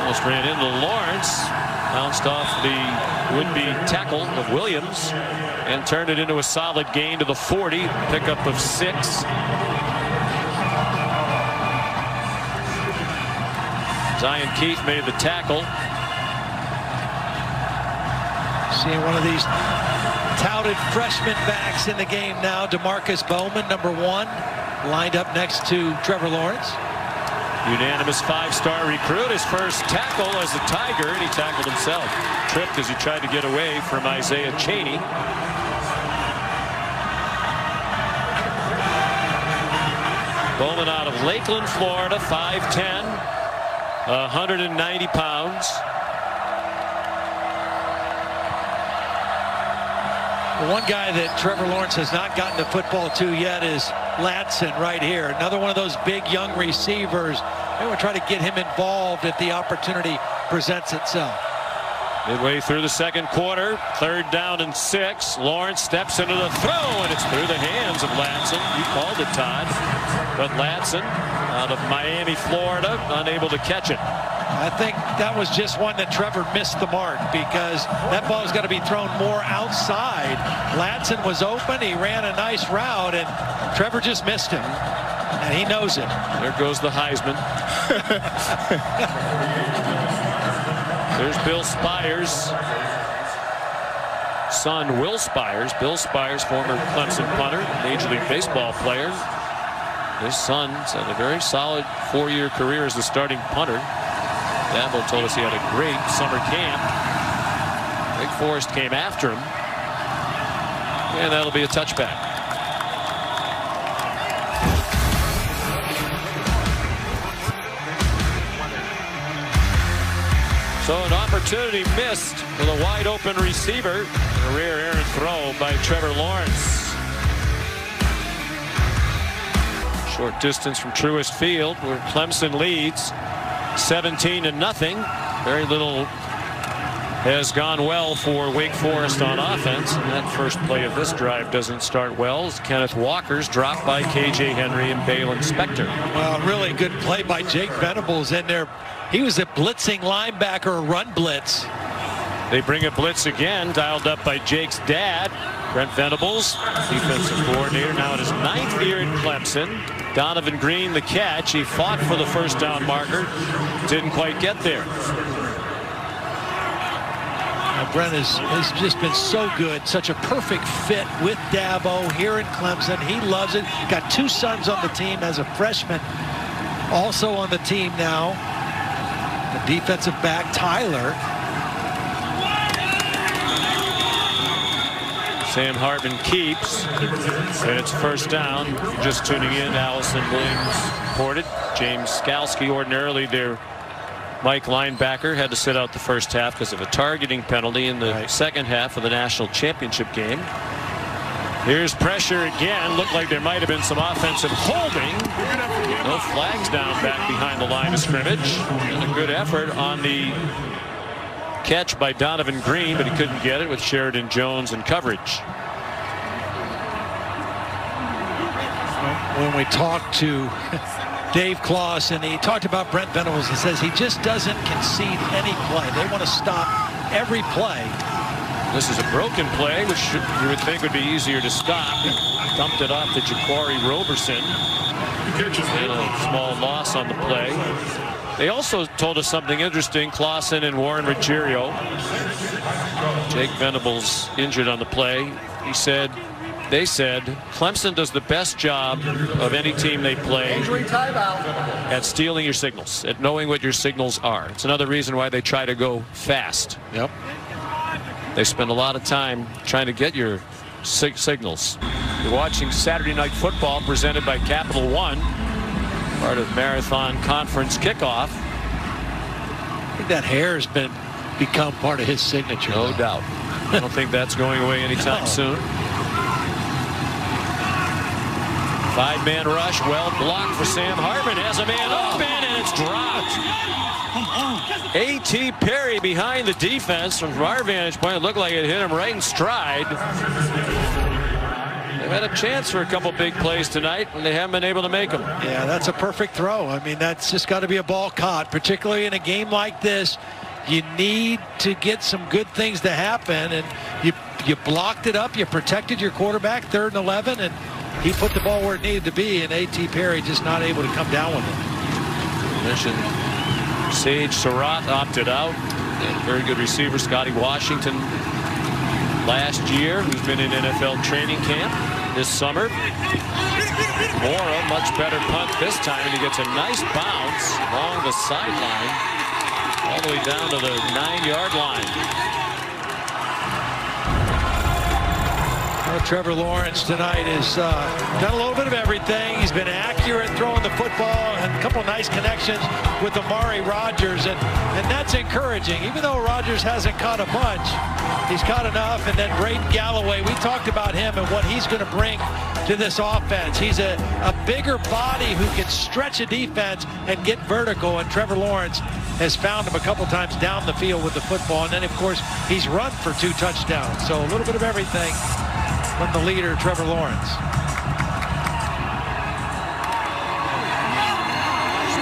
Almost ran into Lawrence. Bounced off the would-be tackle of Williams and turned it into a solid gain to the 40. Pickup of 6. Zion Keith made the tackle. Seeing one of these touted freshman backs in the game now. DeMarcus Bowman, number 1, lined up next to Trevor Lawrence. Unanimous 5-star recruit. His first tackle as a Tiger, and he tackled himself. Tripped as he tried to get away from Isaiah Cheney. Bowman out of Lakeland, Florida, 5'10", 190 pounds. The one guy that Trevor Lawrence has not gotten the football to yet is Latson right here. Another one of those big young receivers. They will try to get him involved if the opportunity presents itself. Midway through the second quarter, 3rd down and 6. Lawrence steps into the throw, and it's through the hands of Latson. You called it, Todd. But Latson, out of Miami, Florida, unable to catch it. I think that was just one that Trevor missed the mark, because that ball's got to be thrown more outside. Latson was open. He ran a nice route, and Trevor just missed him. And he knows it. There goes the Heisman. There's Bill Spires' son, Will Spires. Bill Spires, former Clemson punter, Major League Baseball player. His son's had a very solid 4-year career as the starting punter. Dabo told us he had a great summer camp. Wake Forest came after him. And that'll be a touchback. So an opportunity missed with a wide open receiver. A rare errant throw by Trevor Lawrence. Short distance from Truist Field, where Clemson leads 17-0. Very little has gone well for Wake Forest on offense. And that first play of this drive doesn't start well, as Kenneth Walker's dropped by K.J. Henry and Balin Spector. Well, really good play by Jake Venables in there. He was a blitzing linebacker, a run blitz. They bring a blitz again, dialed up by Jake's dad, Brent Venables, defensive coordinator, now in his 9th year in Clemson. Donovan Green, the catch. He fought for the first down marker, didn't quite get there. Brent has just been so good, such a perfect fit with Dabo here in Clemson. He loves it. Got 2 sons on the team as a freshman, also on the team now. The defensive back, Tyler. Sam Hartman keeps, and it's first down. Just tuning in, Allison Williams reported. James Skalski, ordinarily their Mike linebacker, had to sit out the first half because of a targeting penalty in the second half of the national championship game. Here's pressure again. Looked like there might have been some offensive holding. No flags down back behind the line of scrimmage. And a good effort on the catch by Donovan Green, but he couldn't get it with Sheridan Jones in coverage. When we talked to Dave Claus, and he talked about Brent Venables, he says he just doesn't concede any play. They want to stop every play. This is a broken play, which you would think would be easier to stop. Dumped it off to Ja'Cory Roberson. And a small loss on the play. They also told us something interesting, Clausen and Warren Ruggiero. Jake Venables injured on the play. They said Clemson does the best job of any team they play at stealing your signals, at knowing what your signals are. It's another reason why they try to go fast. Yep. They spend a lot of time trying to get your signals. You're watching Saturday Night Football presented by Capital One, part of Marathon Conference Kickoff. I think that hair has become part of his signature. No doubt. I don't think that's going away anytime soon. 5-man rush, well blocked for Sam Hartman. Has a man open, and it's dropped. A.T. Perry behind the defense. From our vantage point, it looked like it hit him right in stride. They've had a chance for a couple big plays tonight, and they haven't been able to make them. Yeah, that's a perfect throw. I mean, that's just got to be a ball caught, particularly in a game like this. You need to get some good things to happen, and you blocked it up. You protected your quarterback, 3rd and 11, and he put the ball where it needed to be, and A.T. Perry just not able to come down with it. Mentioned Sage Surratt opted out. And very good receiver Scotty Washington last year, who's been in NFL training camp this summer. Mora, much better punt this time, and he gets a nice bounce along the sideline all the way down to the 9-yard line. Trevor Lawrence tonight has done a little bit of everything. He's been accurate throwing the football, and a couple of nice connections with Amari Rodgers, and that's encouraging. Even though Rodgers hasn't caught a bunch, he's caught enough. And then Braden Galloway, we talked about him and what he's going to bring to this offense. He's a bigger body who can stretch a defense and get vertical, and Trevor Lawrence has found him a couple times down the field with the football. And then, of course, he's run for 2 touchdowns. So a little bit of everything from the leader, Trevor Lawrence.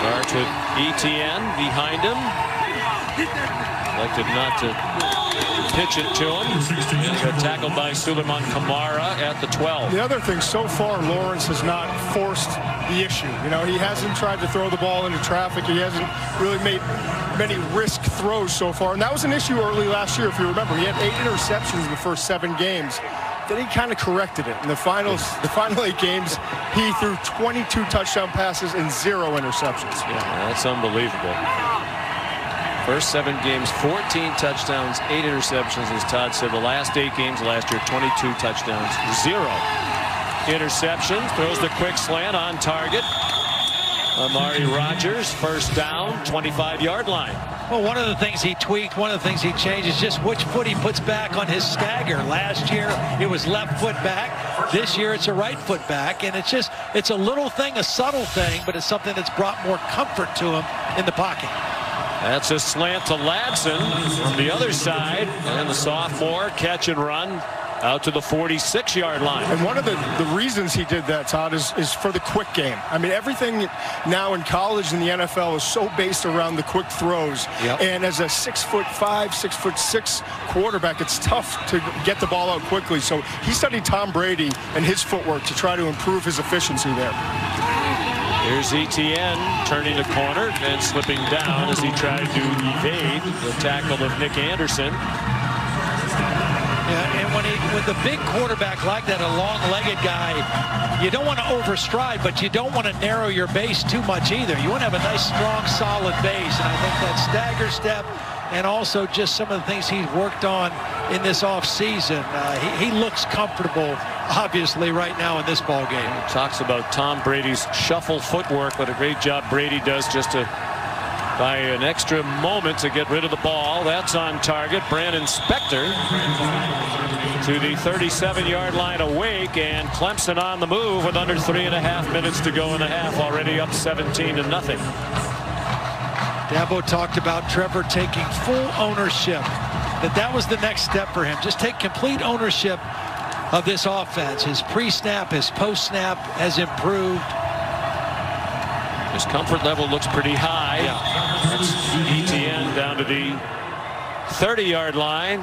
Starts with Etienne behind him. Elected not to pitch it to him. And got tackled by Suleiman Kamara at the 12. The other thing, so far, Lawrence has not forced the issue. You know, he hasn't tried to throw the ball into traffic. He hasn't really made many risk throws so far. And that was an issue early last year, if you remember. He had 8 interceptions in the first 7 games. Then he kind of corrected it. In the final 8 games, he threw 22 touchdown passes and 0 interceptions. Yeah, that's unbelievable. First 7 games, 14 touchdowns, 8 interceptions, as Todd said. The last 8 games last year, 22 touchdowns, 0 interceptions. Throws the quick slant on target. Amari Rodgers, first down, 25-yard line. Well, one of the things he tweaked, one of the things he changed is just which foot he puts back on his stagger. Last year, it was left foot back. This year, it's a right foot back. And it's a little thing, a subtle thing, but it's something that's brought more comfort to him in the pocket. That's a slant to Ladson from the other side. And the sophomore catch and run out to the 46-yard line. And one of the reasons he did that, Todd, is for the quick game. I mean, everything now in college and the NFL is so based around the quick throws. Yep. And as a 6'5", 6'6" quarterback, it's tough to get the ball out quickly. So he studied Tom Brady and his footwork to try to improve his efficiency there. Here's Etienne turning the corner and slipping down as he tried to evade the tackle of Nick Anderson. Yeah, and with a big quarterback like that, a long-legged guy, you don't want to overstride, but you don't want to narrow your base too much either. You want to have a nice, strong, solid base, and I think that stagger step and also just some of the things he's worked on in this offseason, he looks comfortable, obviously, right now in this ball game. He talks about Tom Brady's shuffle footwork, what a great job Brady does just to by an extra moment to get rid of the ball. That's on target. Brandon Spector to the 37-yard line awake, and Clemson on the move with under 3.5 minutes to go in the half, already up 17-0. Dabo talked about Trevor taking full ownership, that was the next step for him. Just take complete ownership of this offense. His pre-snap, his post-snap has improved. His comfort level looks pretty high. Yeah. That's Etienne down to the 30-yard line.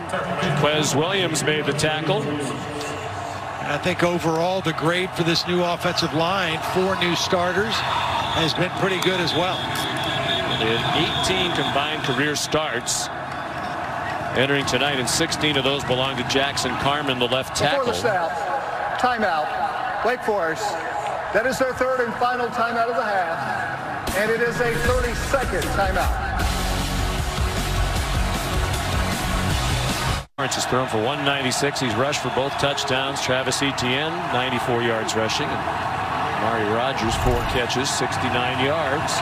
Quez Williams made the tackle. And I think overall the grade for this new offensive line, 4 new starters, has been pretty good as well. They had 18 combined career starts entering tonight, and 16 of those belong to Jackson Carman, the left tackle. Before the snap, timeout, Wake Forest. That is their 3rd and final timeout of the half, and it is a 30-second timeout. Lawrence has thrown for 196. He's rushed for both touchdowns. Travis Etienne, 94 yards rushing. And Amari Rodgers, 4 catches, 69 yards.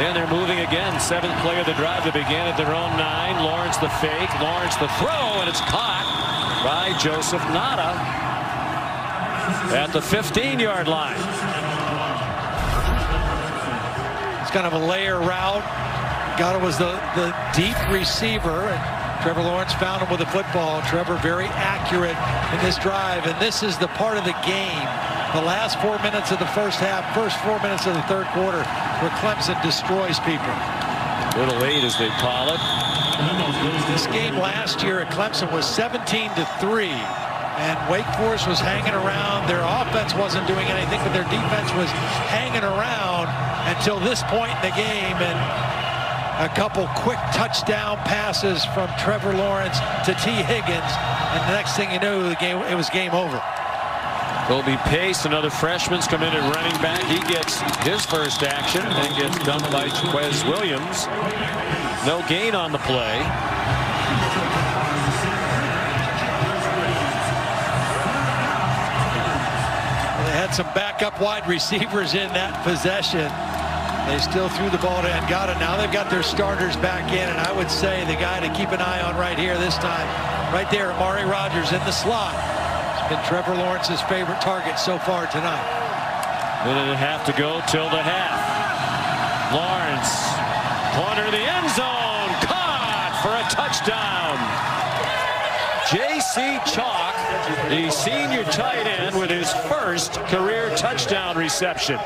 Then they're moving again. 7th play of the drive. They began at their own 9. Lawrence the fake. Lawrence the throw, and it's caught by Joseph Nada at the 15-yard line. It's kind of a layer route. Gata was the deep receiver, and Trevor Lawrence found him with the football. Trevor very accurate in this drive, and this is the part of the game, the last 4 minutes of the first half, first 4 minutes of the third quarter, where Clemson destroys people. Little 8, as they call it. This game last year at Clemson was 17-3. And Wake Forest was hanging around. Their offense wasn't doing anything, but their defense was hanging around until this point in the game. And a couple quick touchdown passes from Trevor Lawrence to T. Higgins. And the next thing you knew, it was game over. Kobe Pace, another freshman's come in at running back. He gets his first action and gets dumped by Quez Williams. No gain on the play. Had some backup wide receivers in that possession. They still threw the ball to Ngata. Now they've got their starters back in, and I would say the guy to keep an eye on right here this time, right there, Amari Rodgers in the slot. It's been Trevor Lawrence's favorite target so far tonight. Minute and a half to go till the half. Lawrence Corner of the end zone. Caught for a touchdown. J.C. Chalk, the senior tight end, with his first career touchdown reception.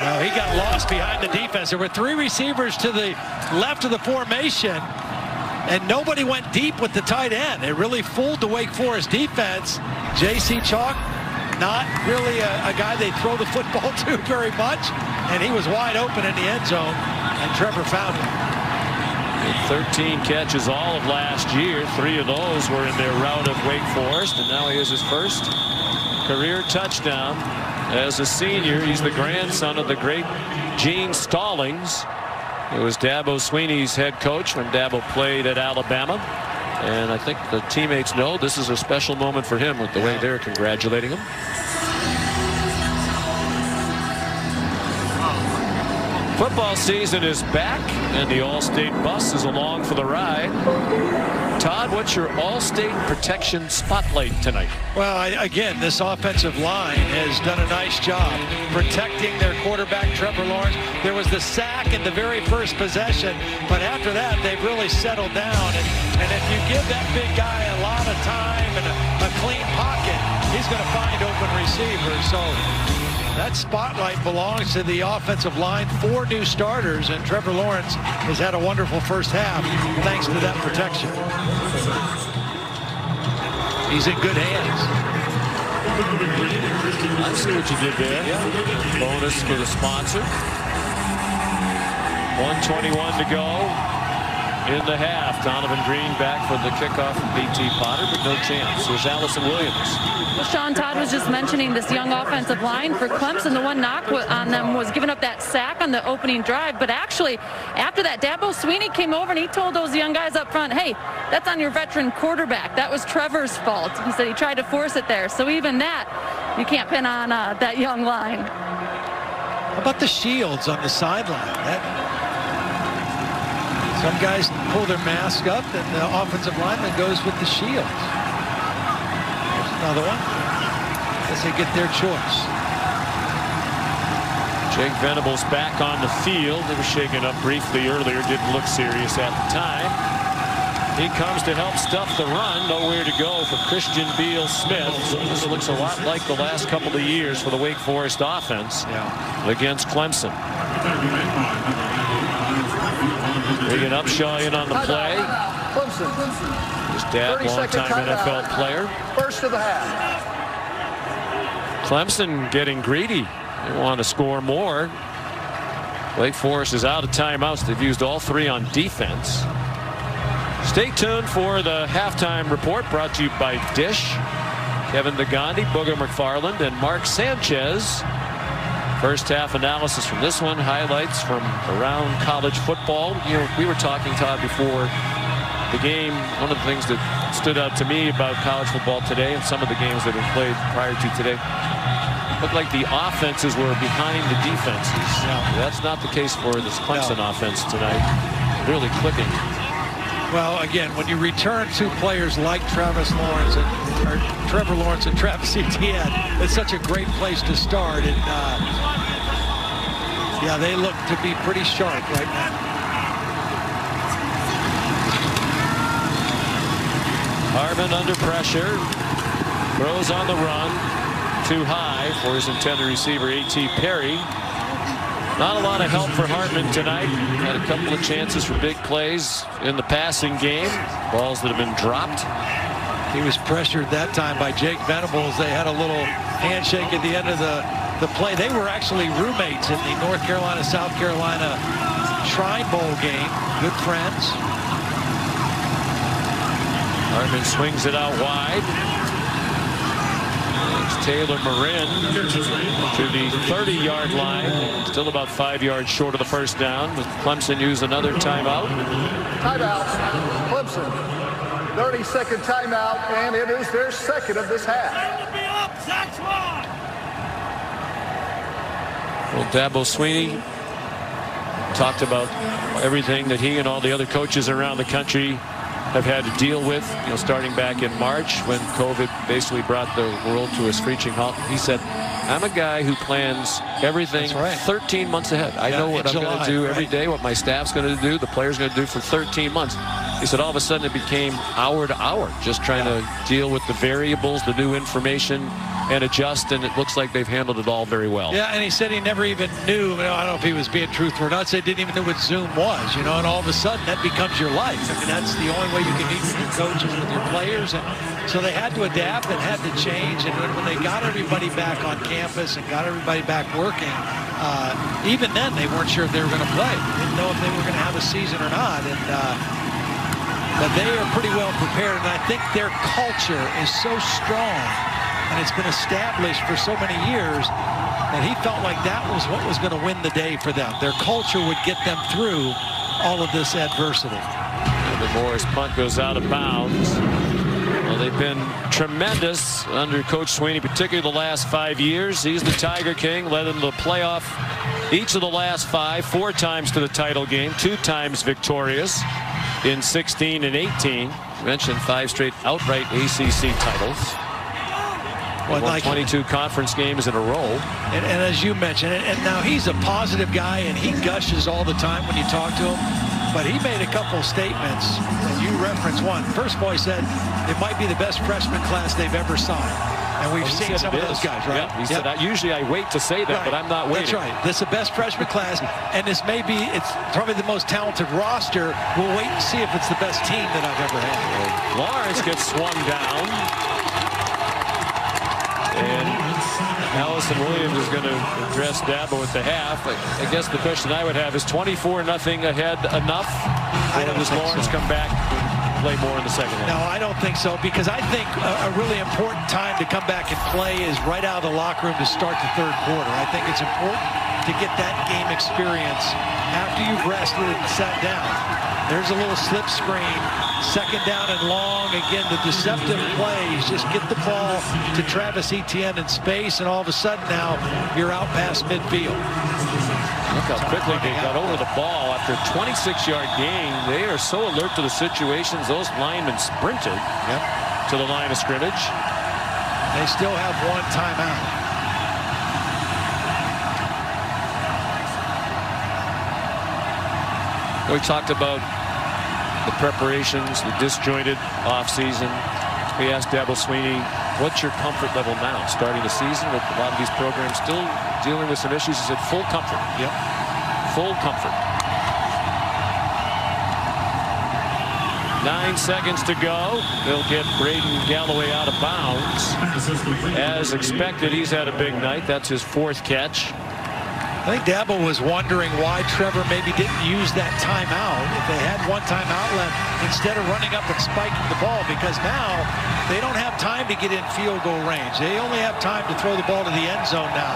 Well, he got lost behind the defense. There were 3 receivers to the left of the formation, and nobody went deep with the tight end. It really fooled the Wake Forest defense. J.C. Chalk, not really a guy they throw the football to very much, and he was wide open in the end zone, and Trevor found him. 13 catches all of last year. 3 of those were in their rout of Wake Forest, and now he has his first career touchdown as a senior. He's the grandson of the great Gene Stallings, who was Dabo Sweeney's head coach when Dabo played at Alabama. And I think the teammates know this is a special moment for him with the way they're congratulating him. Football season is back, and the All-State bus is along for the ride. Todd, what's your All-State protection spotlight tonight? Well, again, this offensive line has done a nice job protecting their quarterback, Trevor Lawrence. There was the sack in the very first possession, but after that, they've really settled down. And if you give that big guy a lot of time and a clean pocket, he's going to find open receivers. So that spotlight belongs to the offensive line. 4 new starters, and Trevor Lawrence has had a wonderful first half thanks to that protection. He's in good hands. I see what you did there. Yeah. Bonus for the sponsor. 1:21 to go in the half. Donovan Green back for the kickoff from B.T. Potter, but no chance. Here's Allison Williams. Well, Sean, Todd was just mentioning this young offensive line for Clemson. The one knock on them was giving up that sack on the opening drive. But actually, after that, Dabo Sweeney came over and he told those young guys up front, hey, that's on your veteran quarterback. That was Trevor's fault. He said he tried to force it there. So even that, you can't pin on that young line. How about the shields on the sideline? Some guys pull their mask up, and the offensive lineman goes with the shields. There's another one. I guess they get their choice. Jake Venables back on the field. They were shaken up briefly earlier. Didn't look serious at the time. He comes to help stuff the run. Nowhere to go for Christian Beal-Smith. So this looks a lot like the last couple of years for the Wake Forest offense against Clemson. Bringing Upshaw in on the play. Clemson. His dad, longtime NFL player. First of the half. Clemson getting greedy. They want to score more. Wake Forest is out of timeouts. They've used all 3 on defense. Stay tuned for the halftime report brought to you by Dish. Kevin DeGandhi, Booger McFarland, and Mark Sanchez. First half analysis from this one, highlights from around college football. You know, we were talking, Todd, before the game. One of the things that stood out to me about college football today and some of the games that have been played prior to today, looked like the offenses were behind the defenses. That's not the case for this Clemson offense tonight. Really clicking. Well, again, when you return 2 players like Trevor Lawrence and Travis Etienne, it's such a great place to start. And yeah, they look to be pretty sharp right now. Harmon under pressure, throws on the run, too high for his intended receiver, A.T. Perry. Not a lot of help for Hartman tonight. Had a couple of chances for big plays in the passing game. Balls that have been dropped. He was pressured that time by Jake Venables. They had a little handshake at the end of the play. They were actually roommates in the North Carolina-South Carolina Shrine Bowl game. Good friends. Hartman swings it out wide. Taylor Marin to the 30-yard line. Still about 5 yards short of the first down. With Clemson use another timeout. Timeout. Clemson. 30-second timeout, and it is their second of this half. Well, Dabo Sweeney talked about everything that he and all the other coaches around the country have had to deal with, starting back in March when COVID basically brought the world to a screeching halt. He said I'm a guy who plans everything 13 months ahead. I know what I'm going to do every day, what my staff's going to do, the player's going to do for 13 months. He said all of a sudden it became hour to hour, just trying to deal with the variables, the new information, and adjust, and it looks like they've handled it all very well. Yeah, and he said he never even knew, I don't know if he was being truthful or not, said he didn't even know what Zoom was, and all of a sudden that becomes your life. I mean, that's the only way you can meet with your coaches, with your players, and so they had to adapt and had to change, and when they got everybody back on campus and got everybody back working, even then they weren't sure if they were going to play. They didn't know if they were going to have a season or not, but they are pretty well prepared, and I think their culture is so strong and it's been established for so many years that he felt like that was what was going to win the day for them. Their culture would get them through all of this adversity. The Morris punt goes out of bounds. Well, they've been tremendous under Coach Sweeney, particularly the last 5 years. He's the Tiger King, led them to the playoff each of the last 5, 4 times to the title game, 2 times victorious in 16 and 18. You mentioned 5 straight outright ACC titles. Won 22 conference games in a row. And as you mentioned, and now he's a positive guy, and he gushes all the time when you talk to him. But he made a couple statements, and you referenced one. First of all, he said it might be the best freshman class they've ever signed. And we've seen some of those guys, right? He said, usually I wait to say that, but I'm not waiting. That's right. This is the best freshman class, and this may be, it's probably the most talented roster. We'll wait and see if it's the best team that I've ever had. Lawrence gets swung down. And Allison Williams is going to address Dabo at the half. I guess the question I would have is 24-0 ahead enough? I don't does Lawrence come back and play more in the second half? No, I don't think so, because I think a really important time to come back and play is right out of the locker room to start the third quarter. I think it's important to get that game experience after you've rested and sat down. There's a little slip screen, second down and long. Again, the deceptive plays, just get the ball to Travis Etienne in space, and all of a sudden now you're out past midfield. Look how quickly they got over the ball after a 26-yard gain. They are so alert to the situations. Those linemen sprinted to the line of scrimmage. They still have 1 timeout. We talked about the preparations, the disjointed offseason. We asked Dabo Sweeney, what's your comfort level now, starting the season with a lot of these programs still dealing with some issues? He said full comfort. Yep. Full comfort. 9 seconds to go. They'll get Braden Galloway out of bounds. As expected, he's had a big night. That's his 4th catch. I think Dabo was wondering why Trevor maybe didn't use that timeout if they had 1 timeout left instead of running up and spiking the ball, because now they don't have time to get in field goal range. They only have time to throw the ball to the end zone now.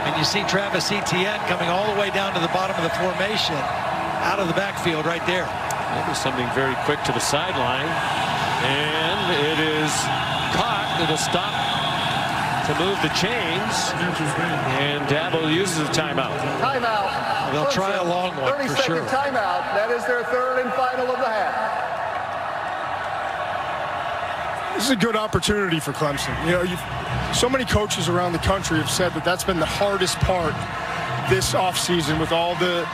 And you see Travis Etienne coming all the way down to the bottom of the formation out of the backfield right there. That was something very quick to the sideline. And it is caught. It'll stop to move the chains, and Dabo uses a timeout. Timeout. They'll try a long one for sure. 30-second timeout. That is their 3rd and final of the half. This is a good opportunity for Clemson. So many coaches around the country have said that that's been the hardest part this offseason with all the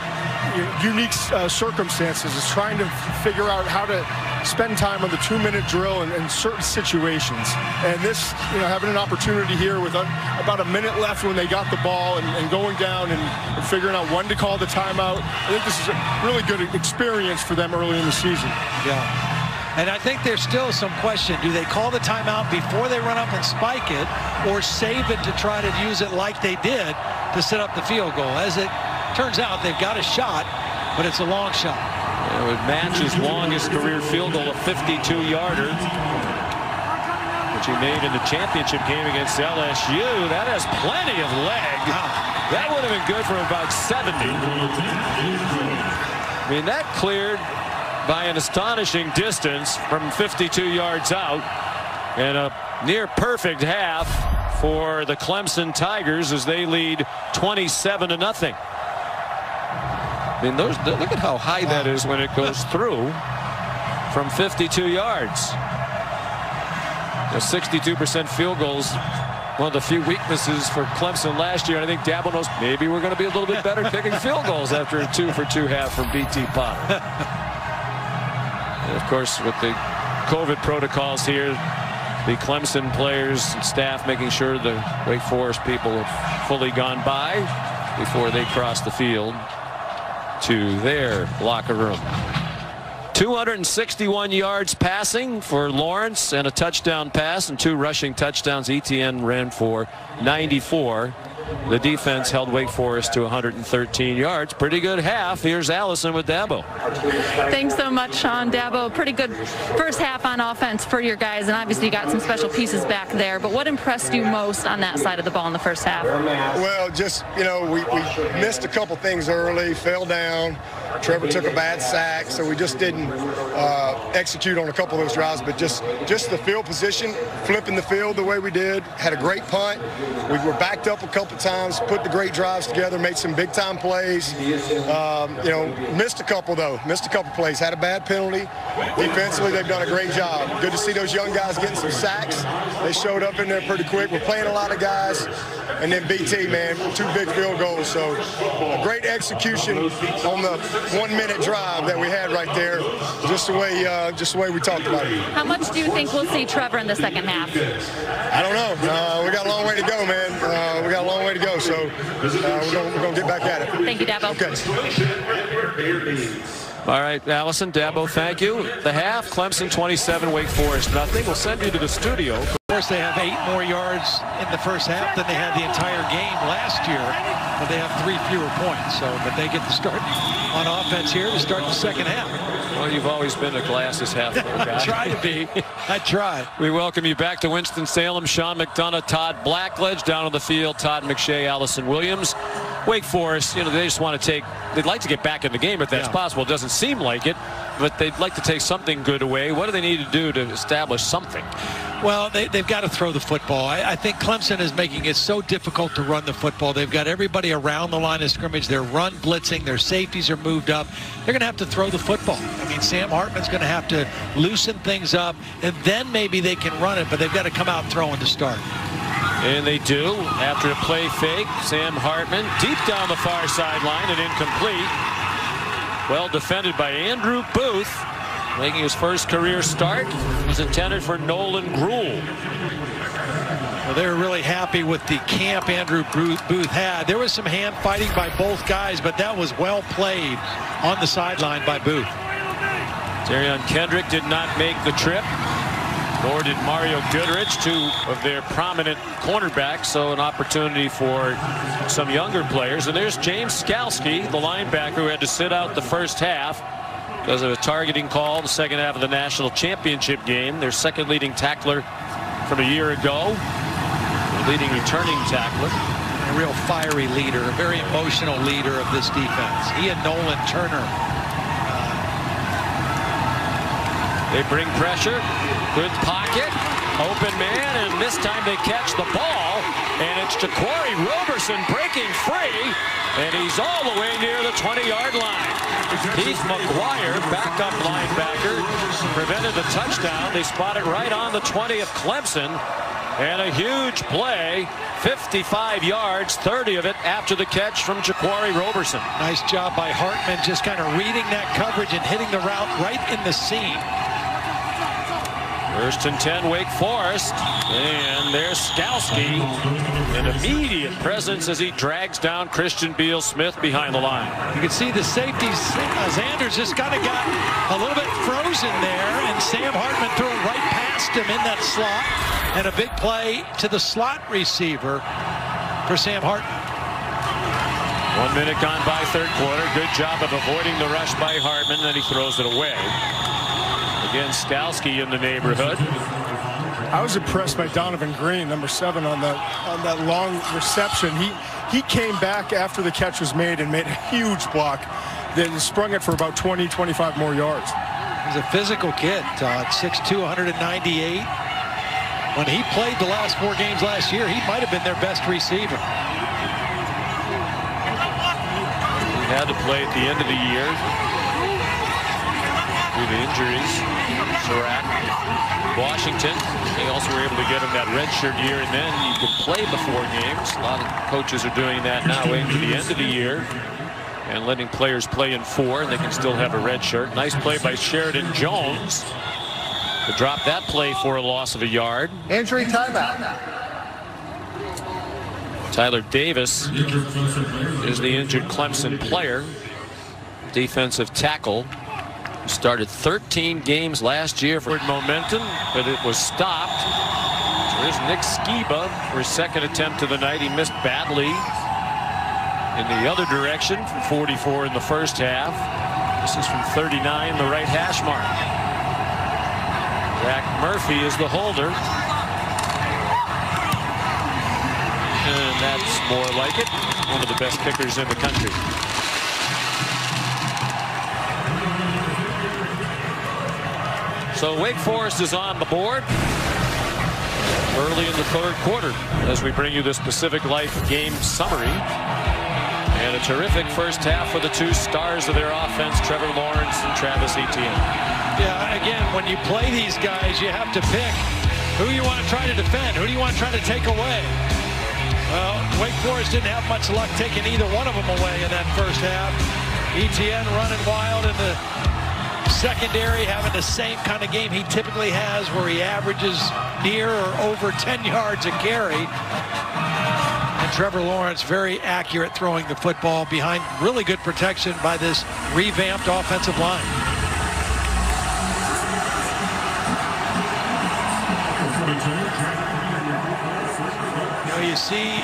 unique circumstances, is trying to figure out how to spend time on the 2-minute drill in certain situations. And this, having an opportunity here with about a minute left when they got the ball and going down and figuring out when to call the timeout, I think this is a really good experience for them early in the season. Yeah. And I think there's still some question. Do they call the timeout before they run up and spike it, or save it to try to use it like they did to set up the field goal? As it turns out, they've got a shot, but it's a long shot. It would match his longest career field goal, a 52-yarder, which he made in the championship game against LSU. That has plenty of leg. That would have been good from about 70. I mean, that cleared by an astonishing distance from 52 yards out, and a near perfect half for the Clemson Tigers as they lead 27-0. I mean, look at how high that is when it goes through from 52 yards. 62% field goals one of the few weaknesses for Clemson last year. I think Dabo knows maybe we're going to be a little bit better kicking field goals after a 2-for-2 half from BT Potter. And of course, with the COVID protocols here, the Clemson players and staff making sure the Wake Forest people have fully gone by before they cross the field to their locker room. 261 yards passing for Lawrence and a touchdown pass and 2 rushing touchdowns. Etienne ran for 94. The defense held Wake Forest to 113 yards. Pretty good half. Here's Allison with Dabo. Thanks so much, Sean. Dabo, pretty good first half on offense for your guys, and obviously you got some special pieces back there. But what impressed you most on that side of the ball in the first half? Well, just, you know, we missed a couple things early, fell down. Trevor took a bad sack, so we just didn't execute on a couple of those drives. But just the field position, flipping the field the way we did, had a great punt. We were backed up a couple times, put the great drives together, made some big-time plays. You know, missed a couple plays, had a bad penalty. Defensively, they've done a great job. Good to see those young guys getting some sacks. They showed up in there pretty quick. We're playing a lot of guys. And then BT, man, 2 big field goals. So a great execution on the 1-minute drive that we had right there, just the way we talked about it. How much do you think we'll see Trevor in the second half? I don't know. We got a long way to go, man. We got a long way to go, so we're going to get back at it. Thank you, Dabo. Okay. All right, Allison, Dabo, thank you. The half, Clemson 27, Wake Forest nothing. We'll send you to the studio. Of course, they have 8 more yards in the first half than they had the entire game last year, but they have 3 fewer points. So, but they get to start on offense here to start the second half. Well, you've always been a glasses half full guy. I try to be. I try. We welcome you back to Winston-Salem. Sean McDonough, Todd Blackledge down on the field. Todd McShay, Allison Williams. Wake Forest, you know, they just want to they'd like to get back in the game if that's possible. It doesn't seem like it, but they'd like to take something good away. What do they need to do to establish something? Well, they've got to throw the football. I think Clemson is making it so difficult to run the football. They've got everybody around the line of scrimmage. They're run blitzing. Their safeties are moved up. They're going to have to throw the football. I mean, Sam Hartman's going to have to loosen things up, and then maybe they can run it, but they've got to come out throwing to start. And they do. After a play fake, Sam Hartman deep down the far sideline and incomplete. Well defended by Andrew Booth, making his first career start. It was intended for Nolan Gruel. Well, they were really happy with the camp Andrew Booth had. There was some hand fighting by both guys, but that was well played on the sideline by Booth. Darion Kendrick did not make the trip, nor did Mario Goodrich, 2 of their prominent cornerbacks, so an opportunity for some younger players. And there's James Skalski, the linebacker, who had to sit out the first half because of a targeting call in the second half of the national championship game. Their second leading tackler from a year ago, their leading returning tackler. A real fiery leader, a very emotional leader of this defense. He and Nolan Turner. They bring pressure, good pocket, open man, and this time they catch the ball, and it's Jaquari Roberson breaking free, and he's all the way near the 20-yard line. Keith McGuire, backup linebacker, prevented the touchdown. They spot it right on the 20 of Clemson, and a huge play, 55 yards, 30 of it after the catch from Jaquari Roberson. Nice job by Hartman, just kind of reading that coverage and hitting the route right in the seam. First and 10, Wake Forest, and there's Skalski, an immediate presence as he drags down Christian Beal-Smith behind the line. You can see the safeties. Xanders just kind of got a little bit frozen there, and Sam Hartman threw it right past him in that slot, and a big play to the slot receiver for Sam Hartman. 1 minute gone by, third quarter. Good job of avoiding the rush by Hartman, then he throws it away. Again, Skalski in the neighborhood. I was impressed by Donovan Green, number 7, on that long reception. He came back after the catch was made and made a huge block, then sprung it for about 20, 25 more yards. He's a physical kid, Todd, 6'2", 198. When he played the last 4 games last year, he might have been their best receiver. He had to play at the end of the year. due to injuries. Surratt, Washington. They also were able to get him that redshirt year, and then you could play before games. A lot of coaches are doing that now, waiting to the end of the year and letting players play in 4, and they can still have a red shirt. Nice play by Sheridan Jones to drop that play for a loss of a yard. Injury timeout. Tyler Davis is the injured Clemson player, defensive tackle. Started 13 games last year for momentum, but it was stopped. So here's Nick Skiba for his second attempt of the night. He missed badly in the other direction from 44 in the first half. This is from 39, the right hash mark. Zach Murphy is the holder. And that's more like it. One of the best kickers in the country. So Wake Forest is on the board early in the third quarter as we bring you this Pacific Life game summary. And a terrific first half for the 2 stars of their offense, Trevor Lawrence and Travis Etienne. Yeah, again, when you play these guys, you have to pick who you want to try to defend, who do you want to try to take away. Well, Wake Forest didn't have much luck taking either one of them away in that first half. Etienne running wild in the secondary, having the same kind of game he typically has, where he averages near or over 10 yards a carry. And Trevor Lawrence very accurate throwing the football behind really good protection by this revamped offensive line. You know, you see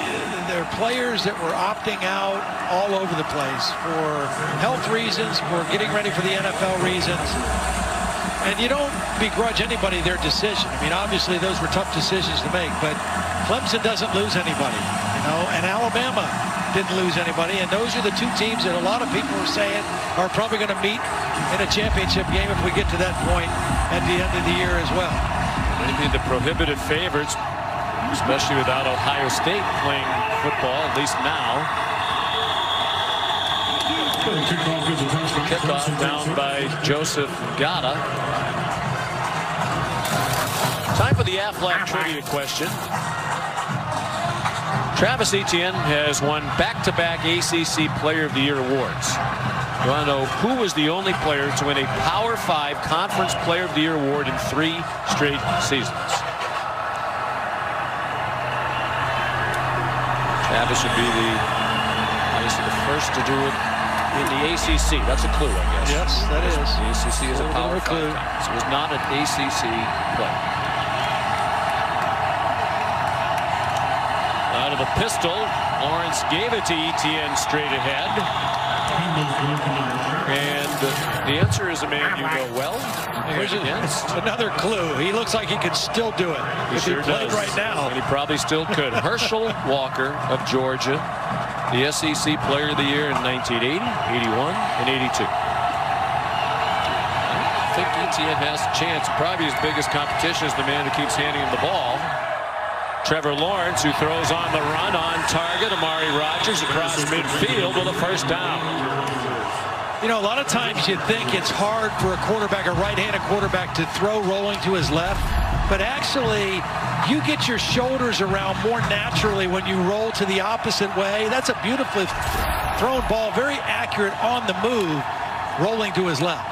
there are players that were opting out all over the place for health reasons, for getting ready for the NFL reasons. And you don't begrudge anybody their decision. I mean, obviously those were tough decisions to make, but Clemson doesn't lose anybody, you know, and Alabama didn't lose anybody. And those are the 2 teams that a lot of people are saying are probably going to meet in a championship game if we get to that point at the end of the year as well. Maybe the prohibitive favorites, especially without Ohio State playing football, at least now. Kickoff down by Joseph Gata. Time for the Aflac trivia question. Travis Etienne has won back-to-back ACC Player of the Year awards. You want to know who was the only player to win a Power 5 Conference Player of the Year award in 3 straight seasons? Travis would be obviously the first to do it in the ACC. That's a clue, I guess. Yes, that is. The ACC is a Power 5 conference. It was not an ACC player. Out of the pistol, Lawrence gave it to Etienne straight ahead. And the answer is a man you know well. Here's another clue. He looks like he could still do it if he played right now. And he probably still could. Herschel Walker of Georgia, the SEC Player of the Year in 1980, 81, and 82. I think Etienne has a chance. Probably his biggest competition is the man who keeps handing him the ball. Trevor Lawrence, who throws on the run, on target. Amari Rodgers across midfield with a first down. You know, a lot of times you think it's hard for a quarterback, a right-handed quarterback, to throw rolling to his left. But actually, you get your shoulders around more naturally when you roll to the opposite way. That's a beautifully thrown ball, very accurate on the move, rolling to his left.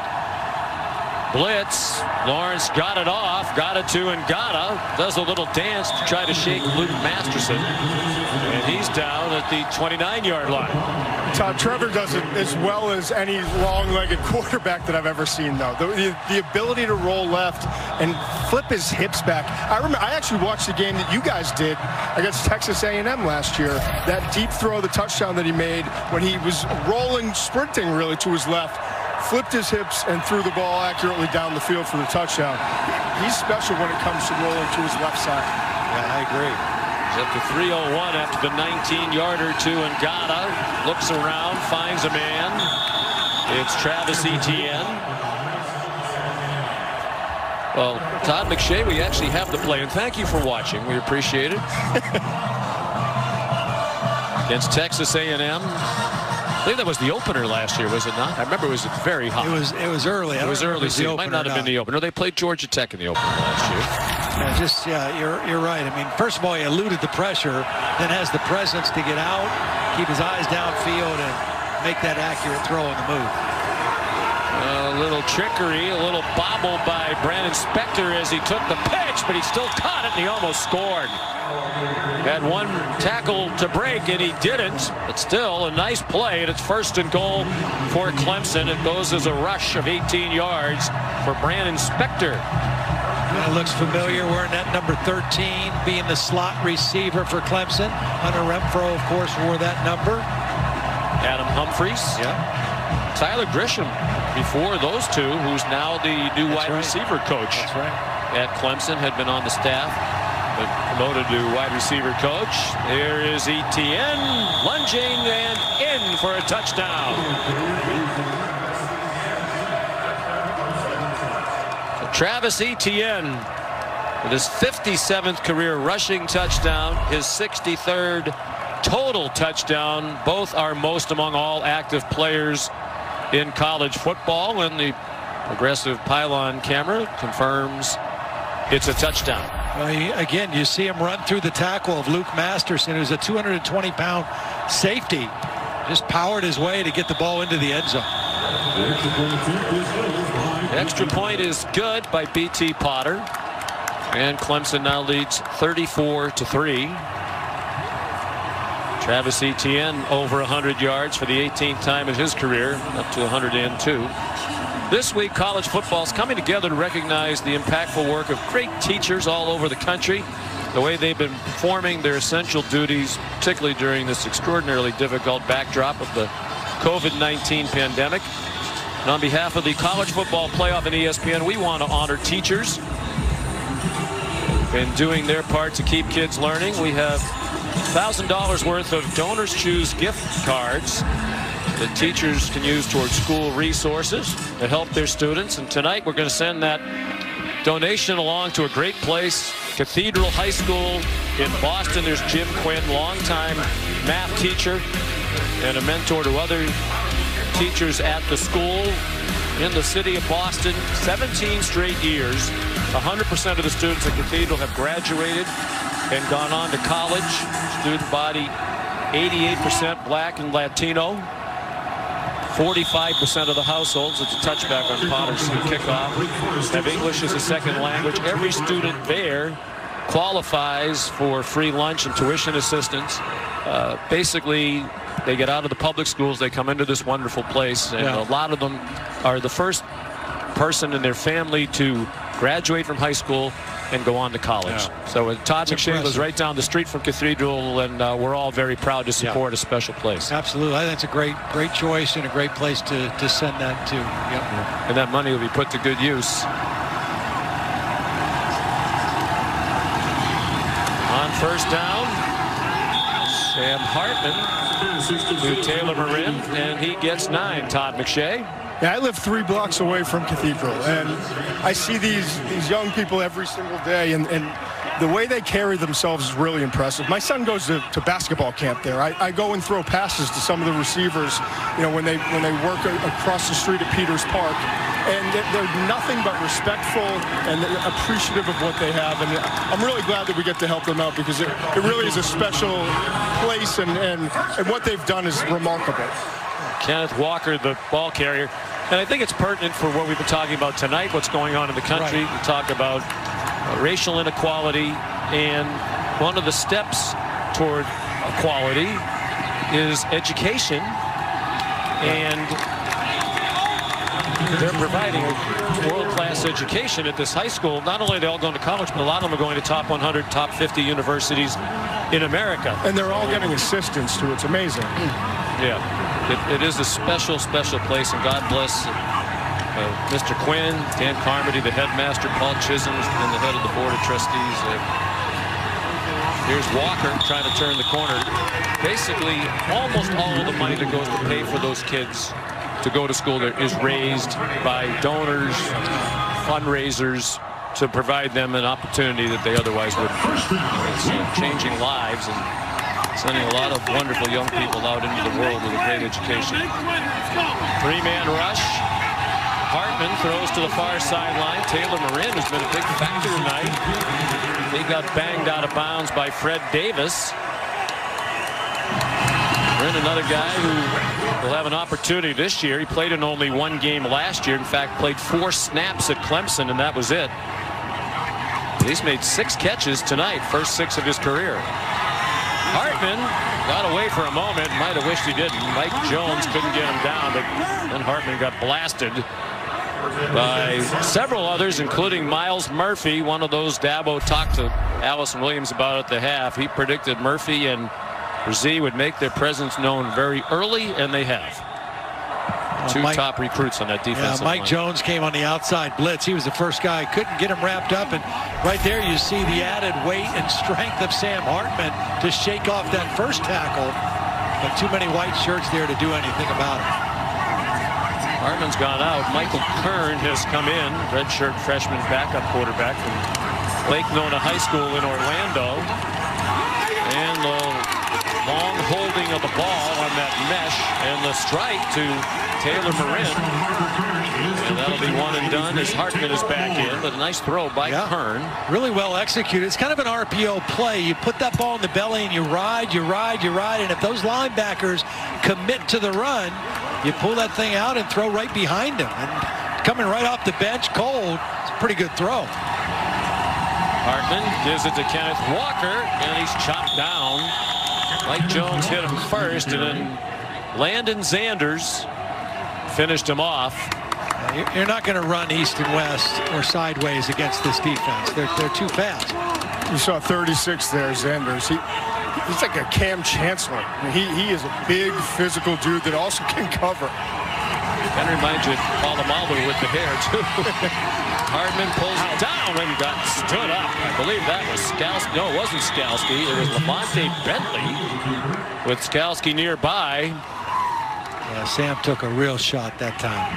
Blitz. Lawrence got it off, got it to Ngata, does a little dance to try to shake Luke Masterson, and he's down at the 29-yard line. Todd, Trevor does it as well as any long-legged quarterback that I've ever seen, though. The ability to roll left and flip his hips back. I actually watched the game that you guys did against Texas A&M last year. That deep throw, the touchdown that he made when he was rolling, sprinting really to his left, flipped his hips and threw the ball accurately down the field for the touchdown. He's special when it comes to rolling to his left side. Yeah, I agree. He's up to 301 after the 19-yarder to Ngata. Looks around, finds a man. It's Travis Etienne. Well, Todd McShay, we actually have the play, and thank you for watching. We appreciate it. Against Texas A&M. I think that was the opener last year, was it not? I remember it was very hot. It was early. It was early. It might not have been the opener. They played Georgia Tech in the opener last year. You're right. I mean, first of all, he eluded the pressure, then has the presence to get out, keep his eyes downfield, and make that accurate throw on the move. A little trickery, a little bobble by Brandon Spector as he took the pitch, but he still caught it and he almost scored. Had one tackle to break and he didn't, but still a nice play, and it's 1st and goal for Clemson. It goes as a rush of 18 yards for Brandon Spector. It looks familiar, wearing that number 13, being the slot receiver for Clemson. Hunter Renfro, of course, wore that number. Adam Humphries. Yeah. Tyler Grisham before those two, who's now the new wide receiver coach. That's right. At Clemson, had been on the staff, but promoted to wide receiver coach. There is Etienne lunging and in for a touchdown. So Travis Etienne with his 57th career rushing touchdown, his 63rd total touchdown. Both are most among all active players in college football, and the progressive pylon camera confirms it's a touchdown. Well, again, you see him run through the tackle of Luke Masterson, who's a 220-pound safety. Just powered his way to get the ball into the end zone. Extra point is good by B.T. Potter, and Clemson now leads 34-3. Travis Etienne over 100 yards for the 18th time in his career, up to 102. This week, college football is coming together to recognize the impactful work of great teachers all over the country, the way they've been performing their essential duties, particularly during this extraordinarily difficult backdrop of the COVID-19 pandemic. And on behalf of the College Football Playoff and ESPN, we want to honor teachers who've been doing their part to keep kids learning. We have $1,000 worth of Donors Choose gift cards that teachers can use towards school resources to help their students. And tonight we're going to send that donation along to a great place, Cathedral High School in Boston. There's Jim Quinn, longtime math teacher and a mentor to other teachers at the school in the city of Boston. 17 straight years. 100% of the students at Cathedral have graduated and gone on to college. Student body 88% black and Latino. 45% of the households, it's a touchback on Potter's kickoff, have English as a second language. Every student there qualifies for free lunch and tuition assistance. Basically, they get out of the public schools, they come into this wonderful place, and a lot of them are the first person in their family to graduate from high school and go on to college. So Todd McShay was right down the street from Cathedral, and we're all very proud to support a special place. Absolutely. I think it's a great choice and a great place to send that to. And that money will be put to good use. On first down, Sam Hartman to Taylor Marin, and he gets 9, Todd McShay. Yeah, I live 3 blocks away from Cathedral, and I see these young people every single day, and the way they carry themselves is really impressive. My son goes to basketball camp there. I go and throw passes to some of the receivers, you know, when they work across the street at Peters Park, and they're nothing but respectful and appreciative of what they have, and I'm really glad that we get to help them out, because it really is a special place, and what they've done is remarkable. Kenneth Walker, the ball carrier. And I think it's pertinent for what we've been talking about tonight, what's going on in the country. We talk about racial inequality, and one of the steps toward equality is education. And they're providing a world-class education at this high school. Not only are they all going to college, but a lot of them are going to top 100, top 50 universities in America. And they're all getting assistance, too. It's amazing. Yeah. It is a special, special place, and God bless Mr. Quinn, Dan Carmody, the headmaster, Paul Chisholm, and the head of the Board of Trustees. Here's Walker trying to turn the corner. Basically, almost all of the money that goes to pay for those kids to go to school there is raised by donors, fundraisers, to provide them an opportunity that they otherwise wouldn't. It's changing lives, and Sending a lot of wonderful young people out into the world with a great education. Three-man rush. Hartman throws to the far sideline. Taylor Marin has been a big factor tonight. He got banged out of bounds by Fred Davis. Marin, another guy who will have an opportunity this year. He played in only one game last year. In fact, played 4 snaps at Clemson, and that was it. He's made 6 catches tonight, first 6 of his career. Hartman got away for a moment. Might have wished he didn't. Mike Jones couldn't get him down, but then Hartman got blasted by several others, including Miles Murphy, one of those Dabo talked to Allison Williams about at the half. He predicted Murphy and Brzee would make their presence known very early, and they have. Two top recruits on that defensive line. Mike Jones came on the outside blitz. He was the first guy. Couldn't get him wrapped up, and right there you see the added weight and strength of Sam Hartman to shake off that first tackle, but too many white shirts there to do anything about it. Hartman's gone out. Michael Kern has come in, redshirt freshman backup quarterback from Lake Nona High School in Orlando. And the long holding of the ball on that mesh and the strike to Taylor Marin. And that'll be one and done as Hartman is back in, but a nice throw by Kern. Really well executed. It's kind of an RPO play. You put that ball in the belly and you ride, and if those linebackers commit to the run, you pull that thing out and throw right behind him. And coming right off the bench cold, it's a pretty good throw. Hartman gives it to Kenneth Walker, and he's chopped down. Mike Jones hit him first, and then Landon Zanders finished him off. You're not going to run east and west or sideways against this defense. They're too fast. You saw 36 there, Zanders. He's like a Cam Chancellor. I mean, he is a big physical dude that also can cover. Kind of reminds you of Polamalu with the hair, too. Hartman pulls it down and got stood up. I believe that was Skalski. No, it wasn't Skalski. It was Lamonte Bentley with Skalski nearby. Yeah, Sam took a real shot that time.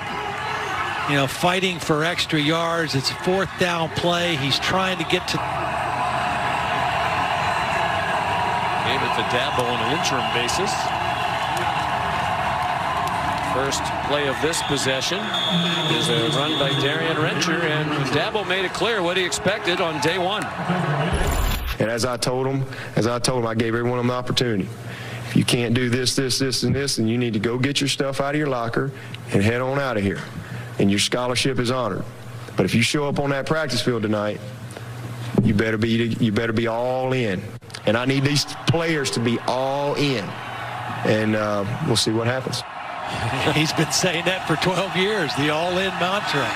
You know, fighting for extra yards. It's a 4th down play. He's trying to get to... Gave it to Dabo on an interim basis. First play of this possession is a run by Darian Rencher, and Dabo made it clear what he expected on day 1. And as I told him, I gave every one of them the opportunity. If you can't do this, and this, then you need to go get your stuff out of your locker and head on out of here. And your scholarship is honored. But if you show up on that practice field tonight, you better be all in. And I need these players to be all in. And we'll see what happens. He's been saying that for 12 years, the all-in mantra.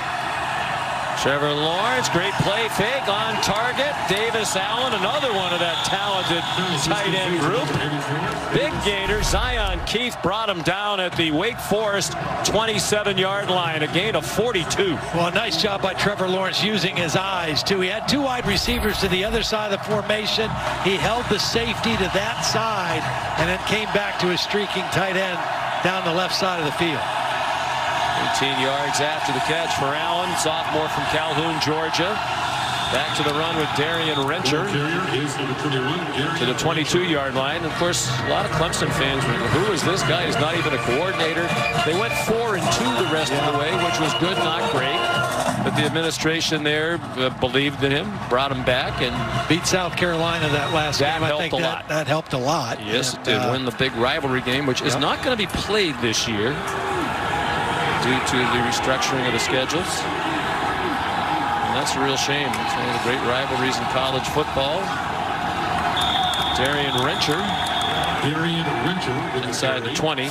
Trevor Lawrence, great play fake on target. Davis Allen, another one of that talented tight end group. Big gainer. Zion Keith brought him down at the Wake Forest 27-yard line, a gain of 42. Well, nice job by Trevor Lawrence using his eyes, too. He had 2 wide receivers to the other side of the formation. He held the safety to that side and then came back to his streaking tight end down the left side of the field. 18 yards after the catch for Allen, sophomore from Calhoun, Georgia. Back to the run with Darian Rencher to the 22-yard line. Of course, a lot of Clemson fans were, who is this guy? He's not even a coordinator. They went 4-2 the rest of the way, which was good, not great. But the administration there believed in him, brought him back, and beat South Carolina that last game. I think that helped a lot. Yes, it did. Win the big rivalry game, which is not going to be played this year due to the restructuring of the schedules. And that's a real shame. It's one of the great rivalries in college football. Darian Rencher inside the 20.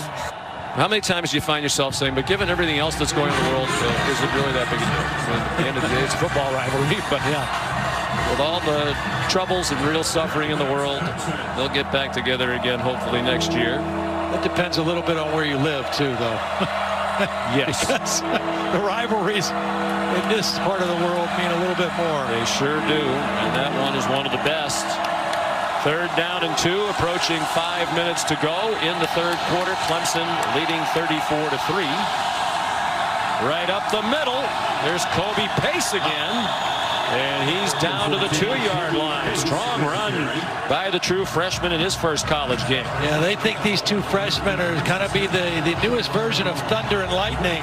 How many times do you find yourself saying, but given everything else that's going on in the world, is it really that big a deal? I mean, at the end of the day, it's a football rivalry, but with all the troubles and real suffering in the world, they'll get back together again, hopefully next year. That depends a little bit on where you live, too, though. Yes. Because the rivalries in this part of the world mean a little bit more. They sure do, and that one is one of the best. 3rd down and 2, approaching 5 minutes to go in the 3rd quarter. Clemson leading 34-3. Right up the middle. There's Kobe Pace again. And he's down to the 2-yard line. Strong run by the true freshman in his first college game. Yeah, they think these two freshmen are kind of be the newest version of thunder and lightning.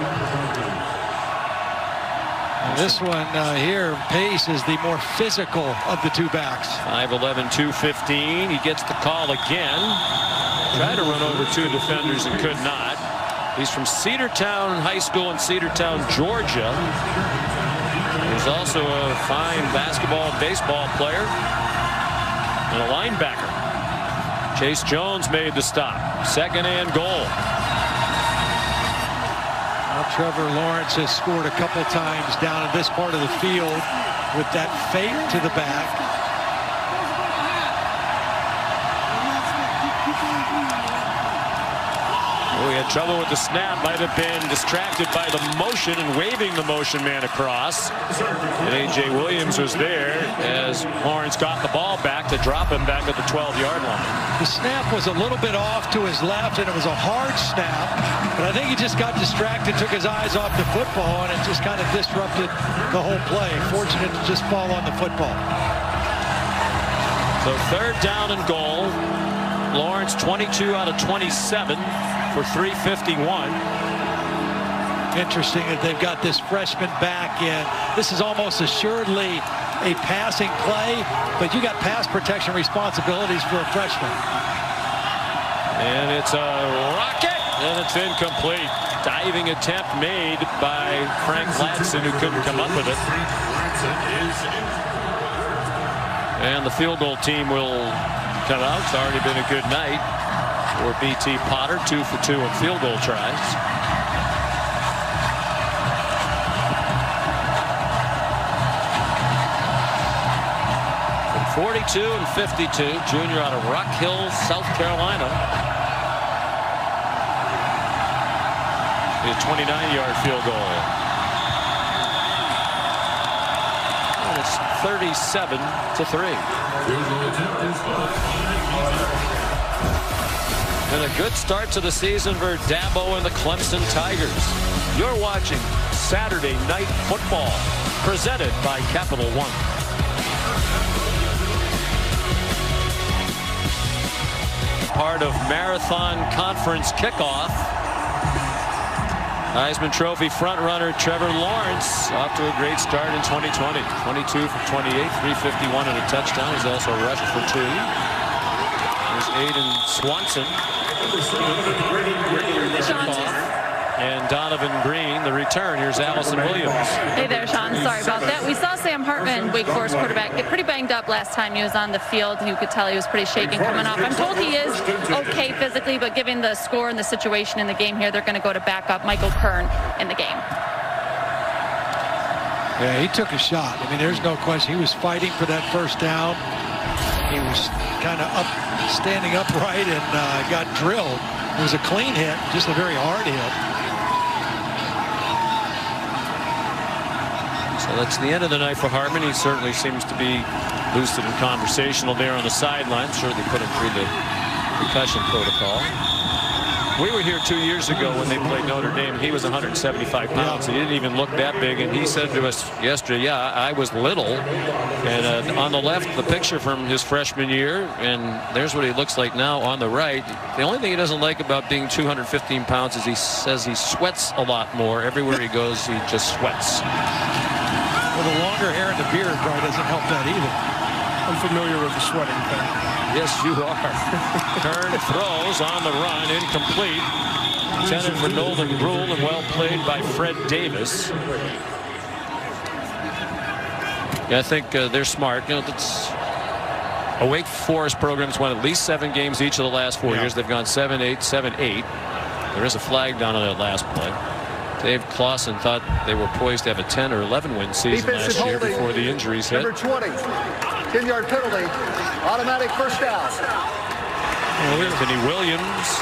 And this one here, Pace, is the more physical of the two backs. 5'11", 215. He gets the call again. Tried to run over two defenders and could not. He's from Cedartown High School in Cedartown, Georgia. He's also a fine basketball and baseball player and a linebacker. Chase Jones made the stop. 2nd and goal. Well, Trevor Lawrence has scored a couple times down in this part of the field with that fake to the back. We had trouble with the snap. Might have been distracted by the motion and waving the motion man across. And A.J. Williams was there as Lawrence got the ball back to drop him back at the 12-yard line. The snap was a little bit off to his left, and it was a hard snap. But I think he just got distracted, took his eyes off the football, and it just kind of disrupted the whole play. Fortunate to just fall on the football. So 3rd down and goal. Lawrence 22 out of 27 for 351. Interesting that they've got this freshman back in. This is almost assuredly a passing play, but you got pass protection responsibilities for a freshman. And it's a rocket, and it's incomplete. Diving attempt made by Frank Ladson, who couldn't come up with it. And the field goal team will come out. It's already been a good night for B.T. Potter, 2 for 2 on field goal tries. From 42 and 52, junior out of Rock Hill, South Carolina. A 29-yard field goal. And it's 37-3. And a good start to the season for Dabo and the Clemson Tigers. You're watching Saturday Night Football, presented by Capital One. Part of Marathon Conference kickoff. Heisman Trophy frontrunner Trevor Lawrence off to a great start in 2020. 22 for 28, 351 and a touchdown. He's also rushed for 2. There's Aiden Swanson. And Donovan Green, the return. Here's Allison Williams. Hey there, Sean. Sorry about that. We saw Sam Hartman, Wake Forest quarterback, get pretty banged up last time he was on the field. You could tell he was pretty shaken coming off. I'm told he is okay physically, but given the score and the situation in the game here, they're going to go to backup Michael Kern in the game. Yeah, he took a shot. I mean, there's no question. He was fighting for that first down. He was kind of standing upright and got drilled. It was a clean hit, just a very hard hit. So that's the end of the night for Hartman. He certainly seems to be lucid and conversational there on the sideline. Certainly put him through the concussion protocol. We were here 2 years ago when they played Notre Dame. He was 175 pounds. He didn't even look that big. And he said to us yesterday, yeah, I was little. And on the left, the picture from his freshman year. And there's what he looks like now on the right. The only thing he doesn't like about being 215 pounds is he says he sweats a lot more. Everywhere he goes, he just sweats. Well, the longer hair and the beard probably doesn't help that either. I'm familiar with the sweating thing. Yes, you are. Kern throws on the run, incomplete. Intended for Nolan Rule and well played by Fred Davis. Yeah, I think they're smart. You know, that's a Wake Forest program's won at least 7 games each of the last 4 years. They've gone 7-8, 7-8. There is a flag down on that last play. Dave Clausen thought they were poised to have a 10 or 11 win season last year before the injuries hit. Number 20, 10-yard penalty, automatic first down. Anthony Williams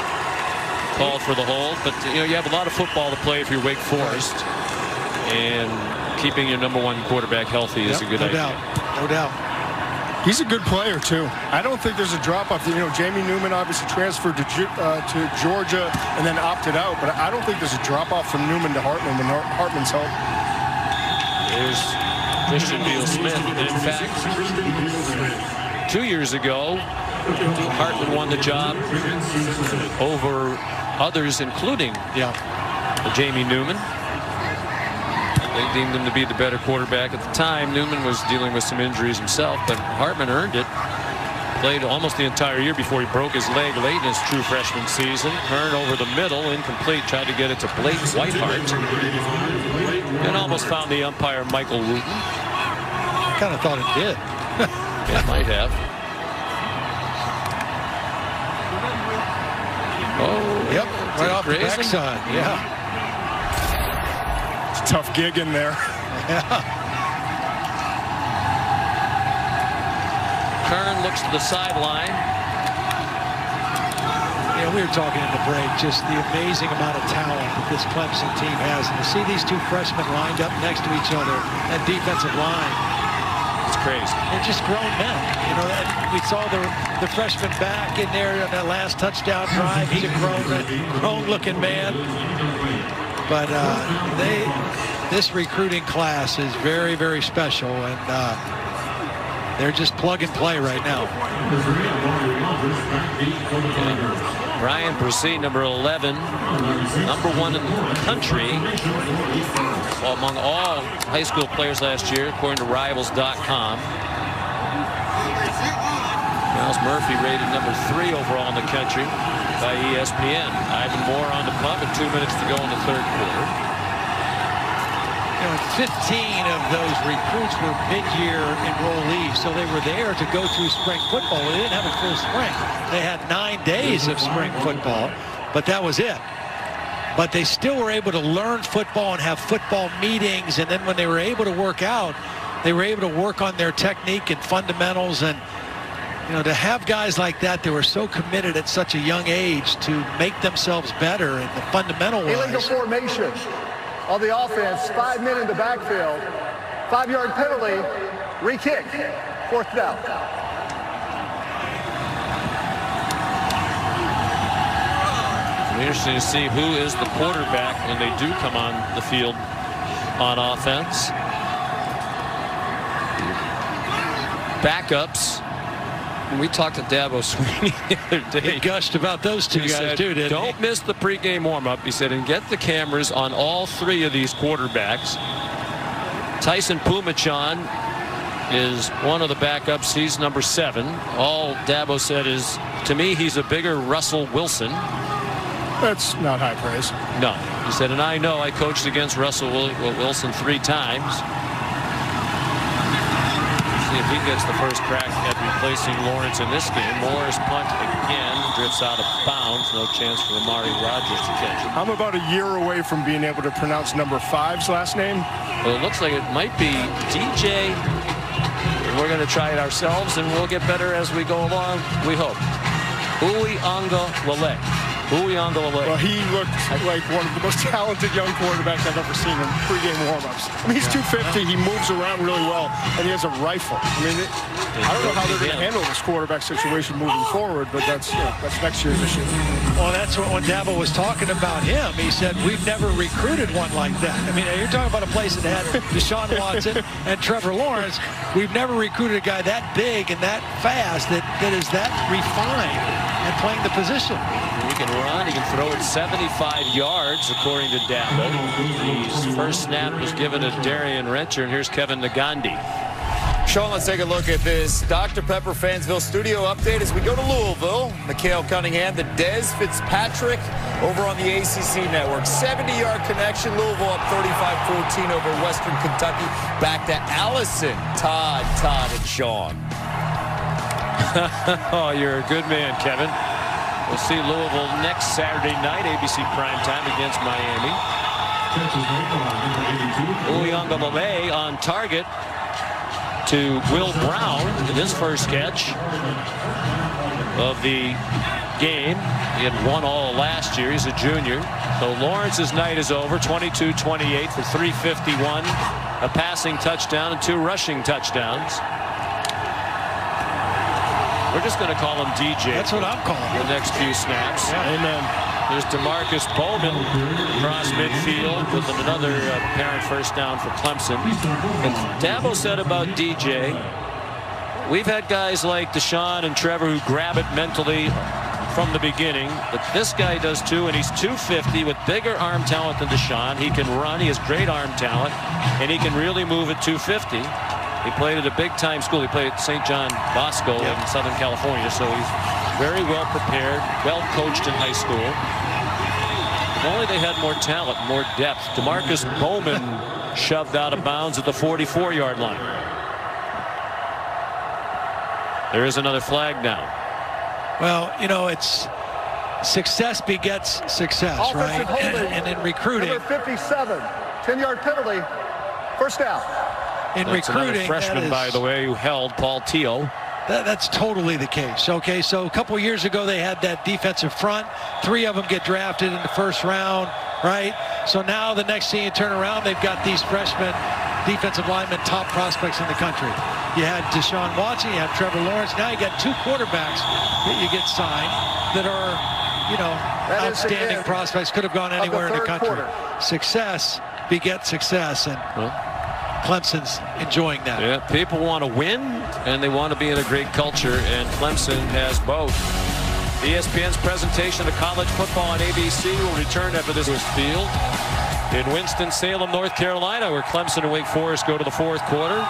called for the hold, but you know you have a lot of football to play if you're Wake Forest, and keeping your #1 quarterback healthy is a good idea. No doubt. He's a good player, too. I don't think there's a drop-off. You know, Jamie Newman obviously transferred to Georgia and then opted out, but I don't think there's a drop-off from Newman to Hartman when Hartman's help. There's Christian Beal-Smith. In fact, 2 years ago, Hartman won the job over others, including Jamie Newman. They deemed him to be the better quarterback at the time. Newman was dealing with some injuries himself, but Hartman earned it. Played almost the entire year before he broke his leg late in his true freshman season. Turn over the middle, incomplete. Tried to get it to Blake Whiteheart, and almost found the umpire Michael Wooten. Kind of thought it did. It might have. Oh, yep, right off the backside. Yeah. It's a tough gig in there. Yeah. Kern looks to the sideline. Yeah, we were talking in the break, just the amazing amount of talent that this Clemson team has. And to see these two freshmen lined up next to each other, that defensive line. It's crazy. They're just grown men. You know, we saw the freshman back in there on that last touchdown drive. He's a grown-looking man. But this recruiting class is very, very special. And they're just plug and play right now. Ryan Brzee, number 11, number 1 in the country among all high school players last year, according to Rivals.com. Miles Murphy rated number 3 overall in the country by ESPN. Ivan Moore on the punt with 2 minutes to go in the third quarter. You know, 15 of those recruits were mid-year enrollees, so they were there to go through spring football. They didn't have a full spring. They had 9 days of spring football, but that was it. But they still were able to learn football and have football meetings, and then when they were able to work out, they were able to work on their technique and fundamentals. And you know, to have guys like that were so committed at such a young age to make themselves better and the fundamental illegal formation. On the offense, 5 men in the backfield, 5-yard penalty, re-kick, 4th down. Interesting to see who is the quarterback when they do come on the field on offense. Backups. We talked to Dabo Sweeney the other day. He gushed about those two guys too, didn't he? Don't miss the pregame warm-up, he said, and get the cameras on all 3 of these quarterbacks. Tyson Pumachan is one of the backups. He's number 7. All Dabo said is, to me, he's a bigger Russell Wilson. That's not high praise. No. He said, and I know I coached against Russell Wilson 3 times. See if he gets the first crack at replacing Lawrence in this game. Moore's punt again drifts out of bounds. No chance for Amari Rogers to catch it. I'm about a year away from being able to pronounce number 5's last name. Well, it looks like it might be DJ. We're going to try it ourselves, and we'll get better as we go along, we hope. Uiagalelei. Well, he looked like one of the most talented young quarterbacks I've ever seen in pregame warm-ups. I mean, he's 250. He moves around really well, and he has a rifle. I mean, I don't know how they're going to handle this quarterback situation moving forward, but that's next year's issue. Well, that's what when Dabo was talking about him, he said, we've never recruited one like that. I mean, you're talking about a place that had Deshaun Watson and Trevor Lawrence. We've never recruited a guy that big and that fast that is that refined and playing the position. He can run. He can throw it 75 yards, according to Dabo. The first snap was given to Darian Rencher, and here's Kevin Nagandi. Sean, let's take a look at this Dr. Pepper Fansville studio update as we go to Louisville. Mikhail Cunningham, the Des Fitzpatrick over on the ACC network. 70-yard connection. Louisville up 35-14 over Western Kentucky. Back to Allison, Todd, and Sean. Oh, you're a good man, Kevin. We'll see Louisville next Saturday night, ABC primetime against Miami. Uiagalelei on target to Will Brown in his first catch of the game. He had 1 all last year. He's a junior. So Lawrence's night is over. 22-28 for 351. A passing touchdown and 2 rushing touchdowns. We're just going to call him DJ. That's what I'm calling him. The next few snaps. Yeah, amen. There's DeMarcus Bowman across midfield with another apparent first down for Clemson. And Dabo said about DJ, we've had guys like Deshaun and Trevor who grab it mentally from the beginning, but this guy does too, and he's 250 with bigger arm talent than Deshaun. He can run, he has great arm talent, and he can really move at 250. He played at a big-time school. He played at St. John Bosco in Southern California, so he's very well prepared, well coached in high school. If only they had more talent, more depth. DeMarcus Bowman shoved out of bounds at the 44-yard line. There is another flag now. Well, you know, it's success begets success, right? And in recruiting, number 57, 10-yard penalty, first down. In That's recruiting, freshman, by the way, who held Paul Teo. That's totally the case. Okay, so a couple years ago they had that defensive front. 3 of them get drafted in the first round, right? So now the next thing you turn around, they've got these freshmen defensive linemen, top prospects in the country. You had Deshaun Watson, you had Trevor Lawrence. Now you got 2 quarterbacks that you get signed that are, you know, outstanding prospects. Could have gone anywhere in the country. Success begets success, and Clemson's enjoying that. Yeah, people want to win and they want to be in a great culture, and Clemson has both. ESPN's presentation of college football on ABC will return after this field in Winston-Salem, North Carolina, where Clemson and Wake Forest go to the 4th quarter.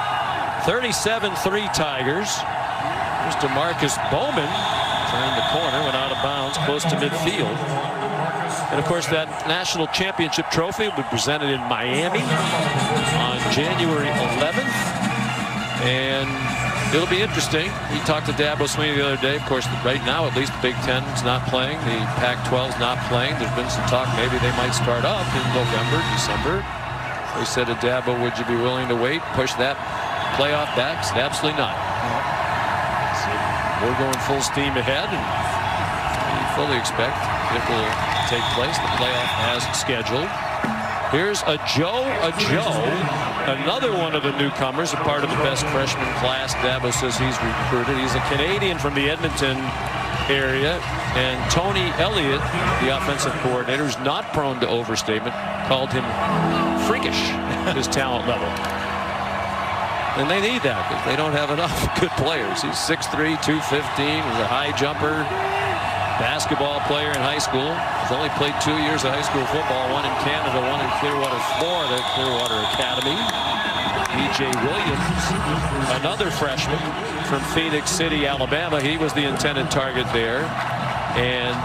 37-3 Tigers. There's DeMarcus Bowman. Turned the corner, went out of bounds, close to midfield. And of course, that national championship trophy will be presented in Miami on January 11th. And it'll be interesting. He talked to Dabo Swinney the other day. Of course, right now, at least the Big Ten is not playing. The Pac-12 is not playing. There's been some talk maybe they might start up in November, December. They said to Dabo, would you be willing to wait, push that playoff back? Said, absolutely not. So we're going full steam ahead, and we fully expect it will take place. The playoff as scheduled. Here's a Joe, another one of the newcomers, a part of the best freshman class Dabo says he's recruited. He's a Canadian from the Edmonton area, and Tony Elliott, the offensive coordinator, who's not prone to overstatement, called him freakish, his talent level. And they need that because they don't have enough good players. He's 6'3", 215, he's a high jumper, basketball player in high school. He's only played 2 years of high school football, 1 in Canada, 1 in Clearwater, Florida, Clearwater Academy. B.J. Williams, another freshman from Phoenix City, Alabama. He was the intended target there. And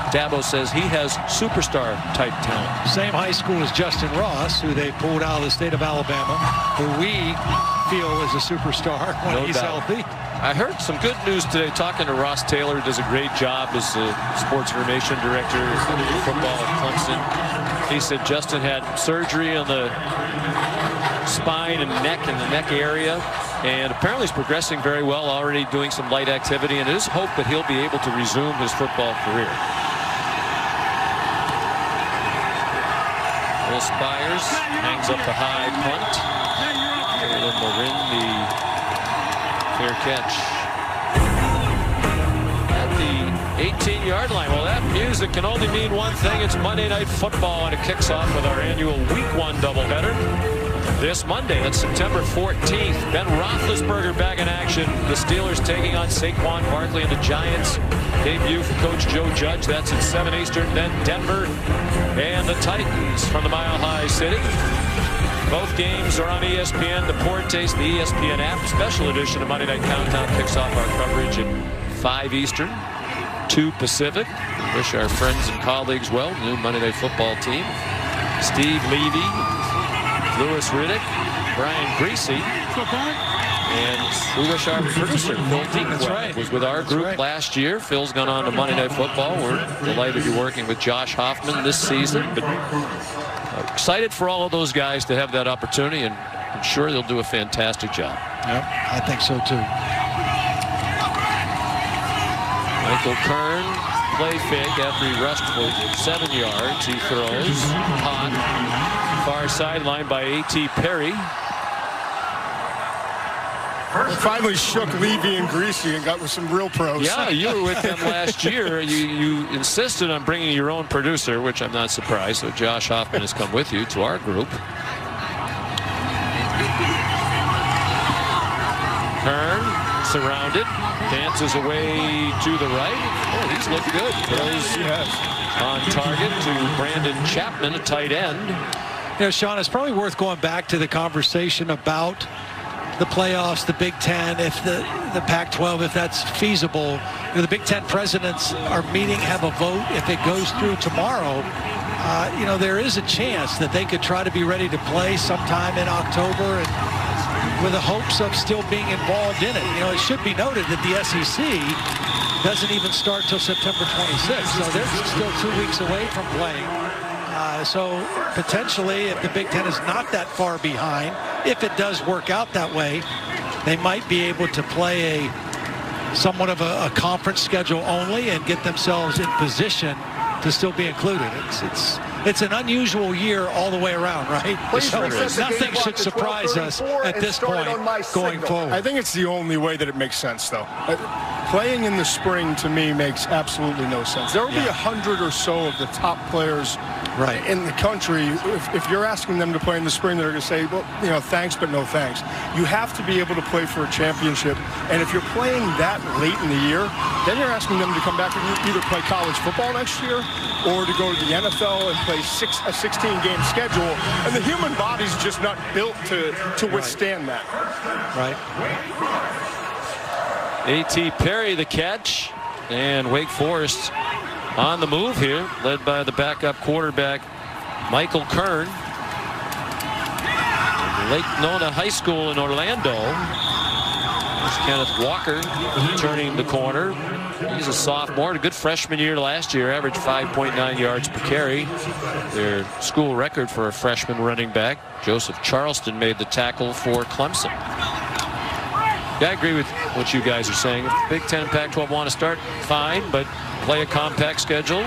Dabo says he has superstar type talent. Same high school as Justin Ross, who they pulled out of the state of Alabama, who we feel is a superstar when he's healthy. I heard some good news today talking to Ross Taylor, who does a great job as the sports information director of football at Clemson. He said Justin had surgery on the spine and neck area, and apparently he's progressing very well, already doing some light activity, and it is hope that he'll be able to resume his football career. Will Spires hangs up the high punt. Taylor Morin, the fair catch at the 18-yard line. Well, that music can only mean one thing. It's Monday Night Football, and it kicks off with our annual Week 1 doubleheader this Monday. That's September 14th. Ben Roethlisberger back in action. The Steelers taking on Saquon Barkley and the Giants. Debut for Coach Joe Judge. That's at 7 Eastern. Then Denver and the Titans from the Mile High City. Both games are on ESPN. Deportes, the ESPN app. Special edition of Monday Night Countdown kicks off our coverage at 5 Eastern, 2 Pacific. We wish our friends and colleagues well. New Monday Night Football team. Steve Levy, Louis Riddick, Brian Greasy, and we wish our producer, Phil Deaton, was with our group last year. Phil's gone on to Monday Night Football. We're delighted to be working with Josh Hoffman this season. But excited for all of those guys to have that opportunity, and I'm sure they'll do a fantastic job. Yep, I think so too. Michael Kern, play fake after he rushed for 7 yards. He throws hot, far sideline by A.T. Perry. Finally shook Levy and Greasy and got with some real pros. Yeah, you were with them last year. You insisted on bringing your own producer, which I'm not surprised. So Josh Hoffman has come with you to our group. Kern surrounded, dances away to the right. Oh, he's looked good. Throws on target to Brandon Chapman, a tight end. You know, Sean, it's probably worth going back to the conversation about the playoffs, the Big Ten, if the Pac-12, if that's feasible. You know, the Big Ten presidents are meeting, have a vote. If it goes through tomorrow, you know, there is a chance that they could try to be ready to play sometime in October, and with the hopes of still being involved in it. You know, it should be noted that the SEC doesn't even start till September 26th, so they're still 2 weeks away from playing. So potentially, if the Big Ten is not that far behind, if it does work out that way, they might be able to play a somewhat of a conference schedule only and get themselves in position to still be included. It's an unusual year all the way around, right? So nothing should surprise us at this point going forward. I think it's the only way that it makes sense, though. Playing in the spring, to me, makes absolutely no sense. There will be 100 or so of the top players in the country. If you're asking them to play in the spring, they're going to say, well, you know, thanks, but no thanks. You have to be able to play for a championship. And if you're playing that late in the year, then you're asking them to come back and either play college football next year or to go to the NFL and play a 16-game schedule. And the human body's just not built to withstand that. Right. A.T. Perry the catch, and Wake Forest on the move here, led by the backup quarterback Michael Kern. Lake Nona High School in Orlando. There's Kenneth Walker turning the corner. He's a sophomore, a good freshman year last year, averaged 5.9 yards per carry. Their school record for a freshman running back. Joseph Charleston made the tackle for Clemson. Yeah, I agree with what you guys are saying. If the Big Ten and Pac-12 want to start, fine, but play a compact schedule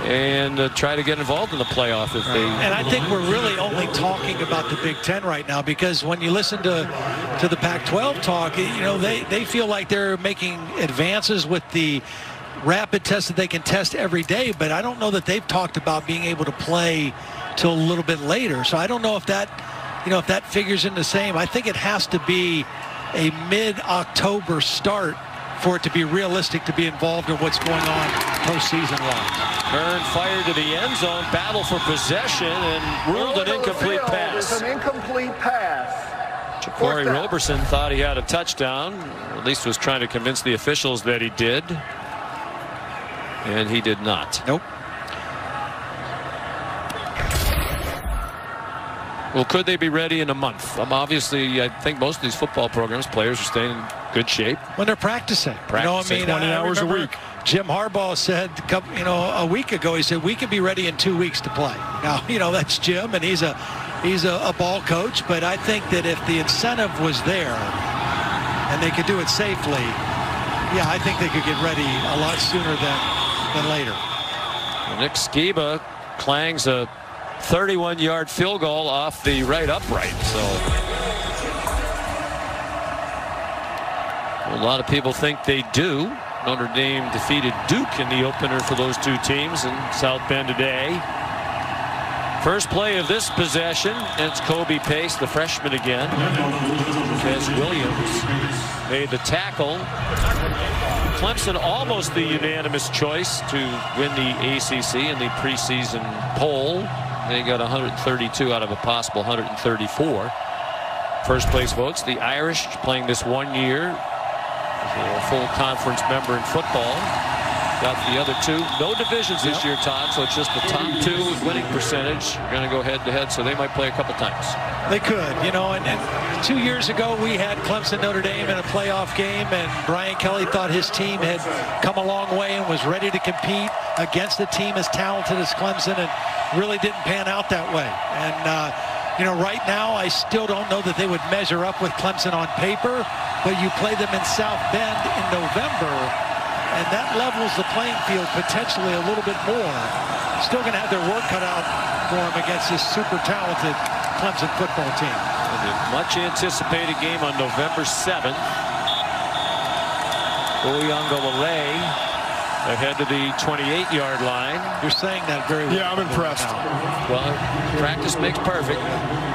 and try to get involved in the playoff if they... And I think we're really only talking about the Big Ten right now, because when you listen to the Pac-12 talk, you know, they feel like they're making advances with the rapid tests that they can test every day, but I don't know that they've talked about being able to play till a little bit later. So I don't know if that, you know, if that figures in the same. I think it has to be a mid-October start for it to be realistic to be involved in what's going on postseason-wise. Kern fired to the end zone, battle for possession, and ruled an incomplete pass. It's an incomplete pass. Corey Roberson thought he had a touchdown, or at least was trying to convince the officials that he did, and he did not. Nope. Well, could they be ready in a month? Obviously, I think most of these football programs, players are staying in good shape. When they're practicing. You know, I mean, 20 hours a week. Jim Harbaugh said, you know, a week ago, he said, we could be ready in 2 weeks to play. Now, you know, that's Jim, and he's a ball coach, but I think that if the incentive was there and they could do it safely, yeah, I think they could get ready a lot sooner than later. Nick Skiba clangs a 31-yard field goal off the right upright. So a lot of people think they do. Notre Dame defeated Duke in the opener for those two teams in South Bend today. First play of this possession, and it's Kobe Pace, the freshman again, as Williams made the tackle. Clemson almost the unanimous choice to win the ACC in the preseason poll. They got 132 out of a possible 134. First place votes. The Irish playing this 1 year. A full conference member in football. Got the other two. No divisions this year, Todd, so it's just the top two winning percentage. You're going to go head-to-head, so they might play a couple times. They could, you know, and 2 years ago we had Clemson Notre Dame in a playoff game, and Brian Kelly thought his team had come a long way and was ready to compete against a team as talented as Clemson, and really didn't pan out that way. And, you know, right now I still don't know that they would measure up with Clemson on paper, but you play them in South Bend in November, and that levels the playing field potentially a little bit more. Still going to have their work cut out for them against this super talented Clemson football team. And the much anticipated game on November 7th. Uyunglele ahead to the 28-yard line. You're saying that very well. Yeah, I'm impressed. Well, practice makes perfect.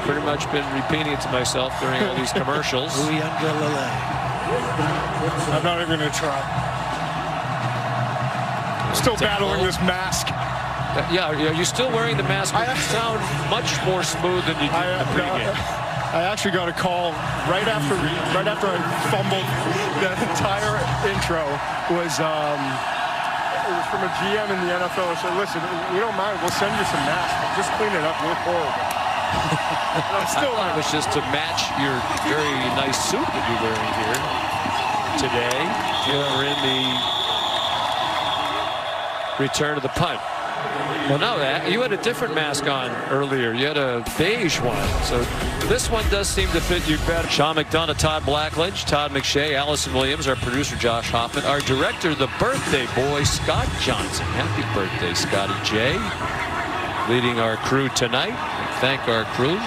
Pretty much been repeating it to myself during all these commercials. Uyunglele. I'm not even going to try. Still battling this mask. Yeah, are you still wearing the mask? You sound much more smooth than you did in the pregame. I actually got a call right after I fumbled. That entire intro was it was from a GM in the NFL. I said, "Listen, we don't mind. We'll send you some masks. Just clean it up. We're horrible." It was just to match your very nice suit that you're wearing here today. You're in the return of the punt. Well, no, you had a different mask on earlier. You had a beige one. So this one does seem to fit you better. Sean McDonough, Todd Blackledge, Todd McShay, Allison Williams, our producer Josh Hoffman, our director, the birthday boy, Scott Johnson. Happy birthday, Scotty J. Leading our crew tonight. Thank our crew.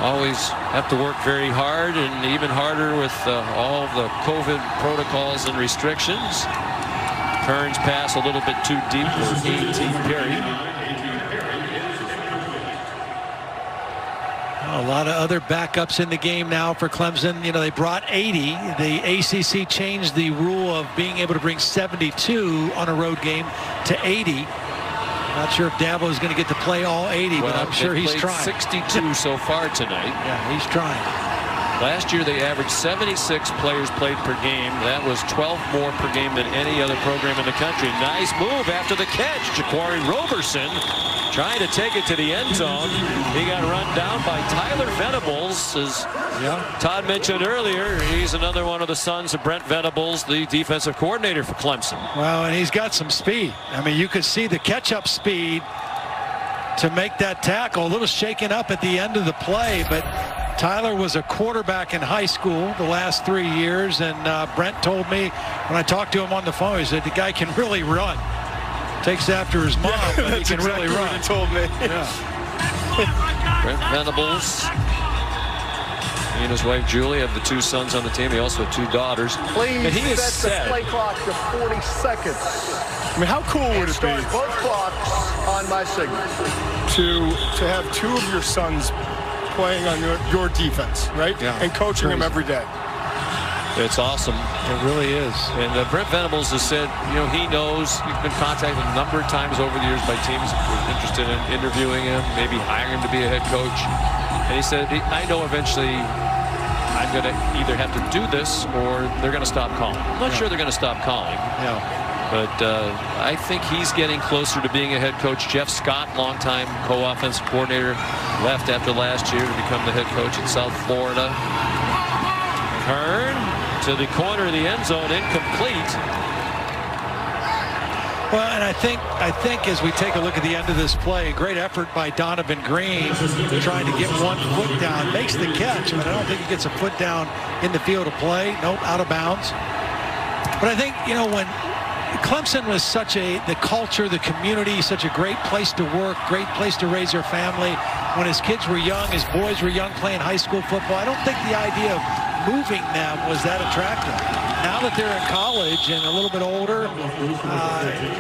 Always have to work very hard, and even harder with all the COVID protocols and restrictions. Kearns pass a little bit too deep for A.T. Perry. A lot of other backups in the game now for Clemson. You know, they brought 80. The ACC changed the rule of being able to bring 72 on a road game to 80. Not sure if Dabo is going to get to play all 80, but I'm sure he's trying. 62 so far tonight. Yeah, he's trying. Last year they averaged 76 players played per game. That was 12 more per game than any other program in the country. Nice move after the catch. Jaquari Roberson trying to take it to the end zone. He got run down by Tyler Venables. As Todd mentioned earlier, he's another one of the sons of Brent Venables, the defensive coordinator for Clemson. Well, and he's got some speed. I mean, you could see the catch-up speed to make that tackle. A little shaken up at the end of the play, but Tyler was a quarterback in high school the last 3 years, and Brent told me when I talked to him on the phone, he said the guy can really run. Takes after his mom, but he can really run. What he told me. Yeah. Brent Venables, he and his wife Julie have the 2 sons on the team. He also has 2 daughters. Please and he has set the play clock to 40 seconds. I mean, how cool would it be? Start both clocks on my signal. To have 2 of your sons playing on your defense, right? Yeah. And coaching them every day. It's awesome. It really is. And Brent Venables has said, you know, he knows he's been contacted a number of times over the years by teams who are interested in interviewing him, maybe hiring him to be a head coach. And he said, I know eventually I'm going to either have to do this or they're going to stop calling. I'm not sure they're going to stop calling. Yeah. But I think he's getting closer to being a head coach. Jeff Scott, longtime co-offensive coordinator, left after last year to become the head coach in South Florida. Kern to the corner of the end zone, incomplete. Well, and I think as we take a look at the end of this play, great effort by Donovan Green trying to get 1 foot down. Makes the catch, but I don't think he gets a foot down in the field of play. Nope, out of bounds. But I think, you know, when Clemson was the culture, the community, such a great place to work, great place to raise your family. When his kids were young, his boys were young playing high school football, I don't think the idea of moving them was that attractive. Now that they're in college and a little bit older,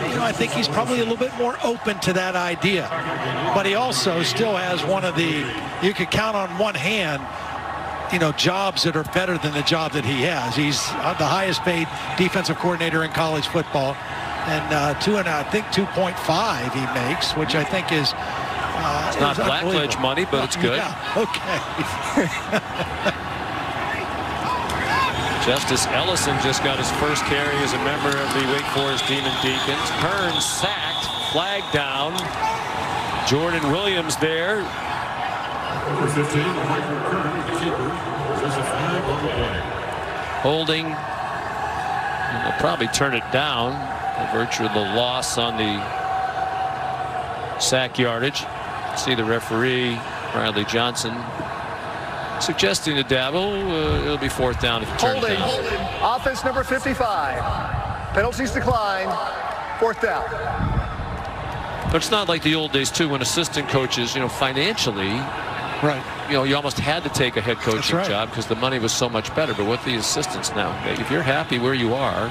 you know, I think he's probably a little bit more open to that idea. But he also still has one of the, you could count on one hand, you know, jobs that are better than the job that he has. He's the highest paid defensive coordinator in college football, and I think 2.5 he makes, which I think is it's not Blackledge money, but it's good. Yeah, okay. Justice Ellison just got his first carry as a member of the Wake Forest Demon Deacons. Kearns sacked, flag down. Jordan Williams there. Number 15, Michael Kern, the keeper. There's a flag on the play. Holding. And they'll probably turn it down by virtue of the loss on the sack yardage. See the referee, Riley Johnson, suggesting to Dabo it'll be 4th down if it turns down. Holding. Offense number 55. Penalties declined. 4th down. But it's not like the old days, too, when assistant coaches, you know, financially, Right. You know, you almost had to take a head coaching right. job because the money was so much better. But with the assistants now, if you're happy where you are,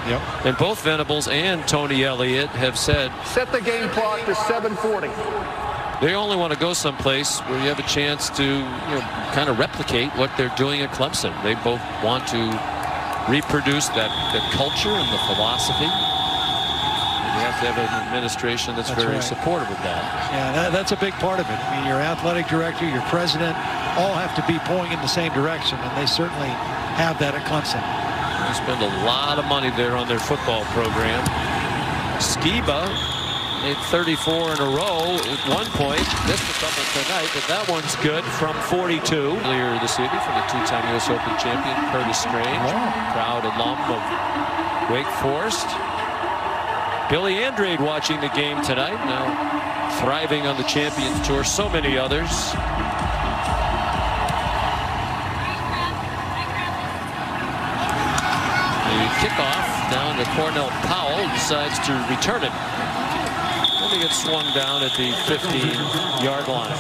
yep. And both Venables and Tony Elliott have said, set the game clock to 7:40. They only want to go someplace where you have a chance to, kind of replicate what they're doing at Clemson. They both want to reproduce that culture and the philosophy. And you have to have an administration that's very supportive of that. Yeah, that's a big part of it. I mean, your athletic director, your president, all have to be pulling in the same direction, and they certainly have that at Clemson. They spend a lot of money there on their football program. Skiba made 34 in a row at one point. Missed a couple tonight, but that one's good from 42. Earlier this evening from the two-time U.S. Open champion Curtis Strange, proud alum of Wake Forest. Billy Andrade watching the game tonight, now thriving on the Champions Tour. So many others. The kickoff down to Cornell Powell, decides to return it. He gets swung down at the 15-yard line.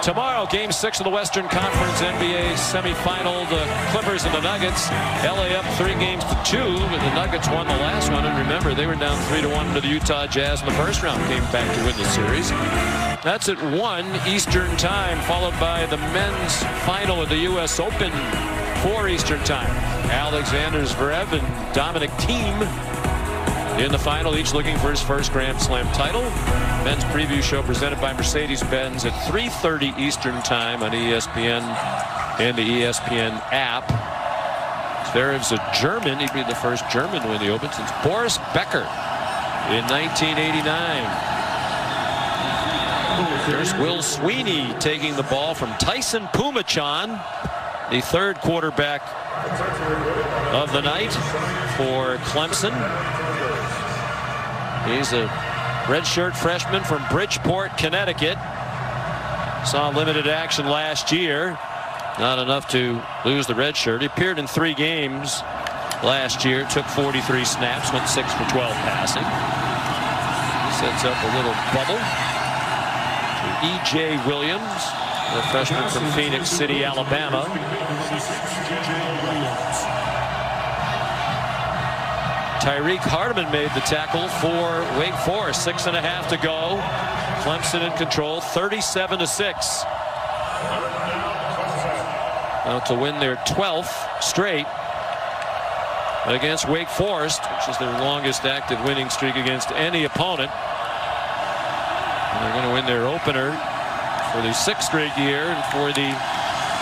Tomorrow, Game 6 of the Western Conference NBA semifinal. The Clippers and the Nuggets. LA up 3-2, but the Nuggets won the last one. And remember, they were down 3-1 to the Utah Jazz in the first round. Came back to win the series. That's at 1 Eastern time, followed by the men's final of the U.S. Open, 4 Eastern time. Alexander Zverev and Dominic Thiem in the final, each looking for his first Grand Slam title. Men's preview show presented by Mercedes-Benz at 3:30 Eastern time on ESPN and the ESPN app. Zverev's a German. He'd be the first German to win the Open since Boris Becker in 1989. There's Will Sweeney taking the ball from Tyson Pumachan, the third quarterback of the night for Clemson. He's a redshirt freshman from Bridgeport, Connecticut. Saw limited action last year. Not enough to lose the red shirt. He appeared in 3 games last year. Took 43 snaps. Went 6 for 12 passing. Sets up a little bubble. E.J. Williams, the freshman from Phoenix City, Alabama. Tyreek Hardeman made the tackle for Wake Forest. 6.5 to go. Clemson in control, 37-6. Now to win their 12th straight against Wake Forest, which is their longest active winning streak against any opponent. And they're going to win their opener for the 6th straight year and for the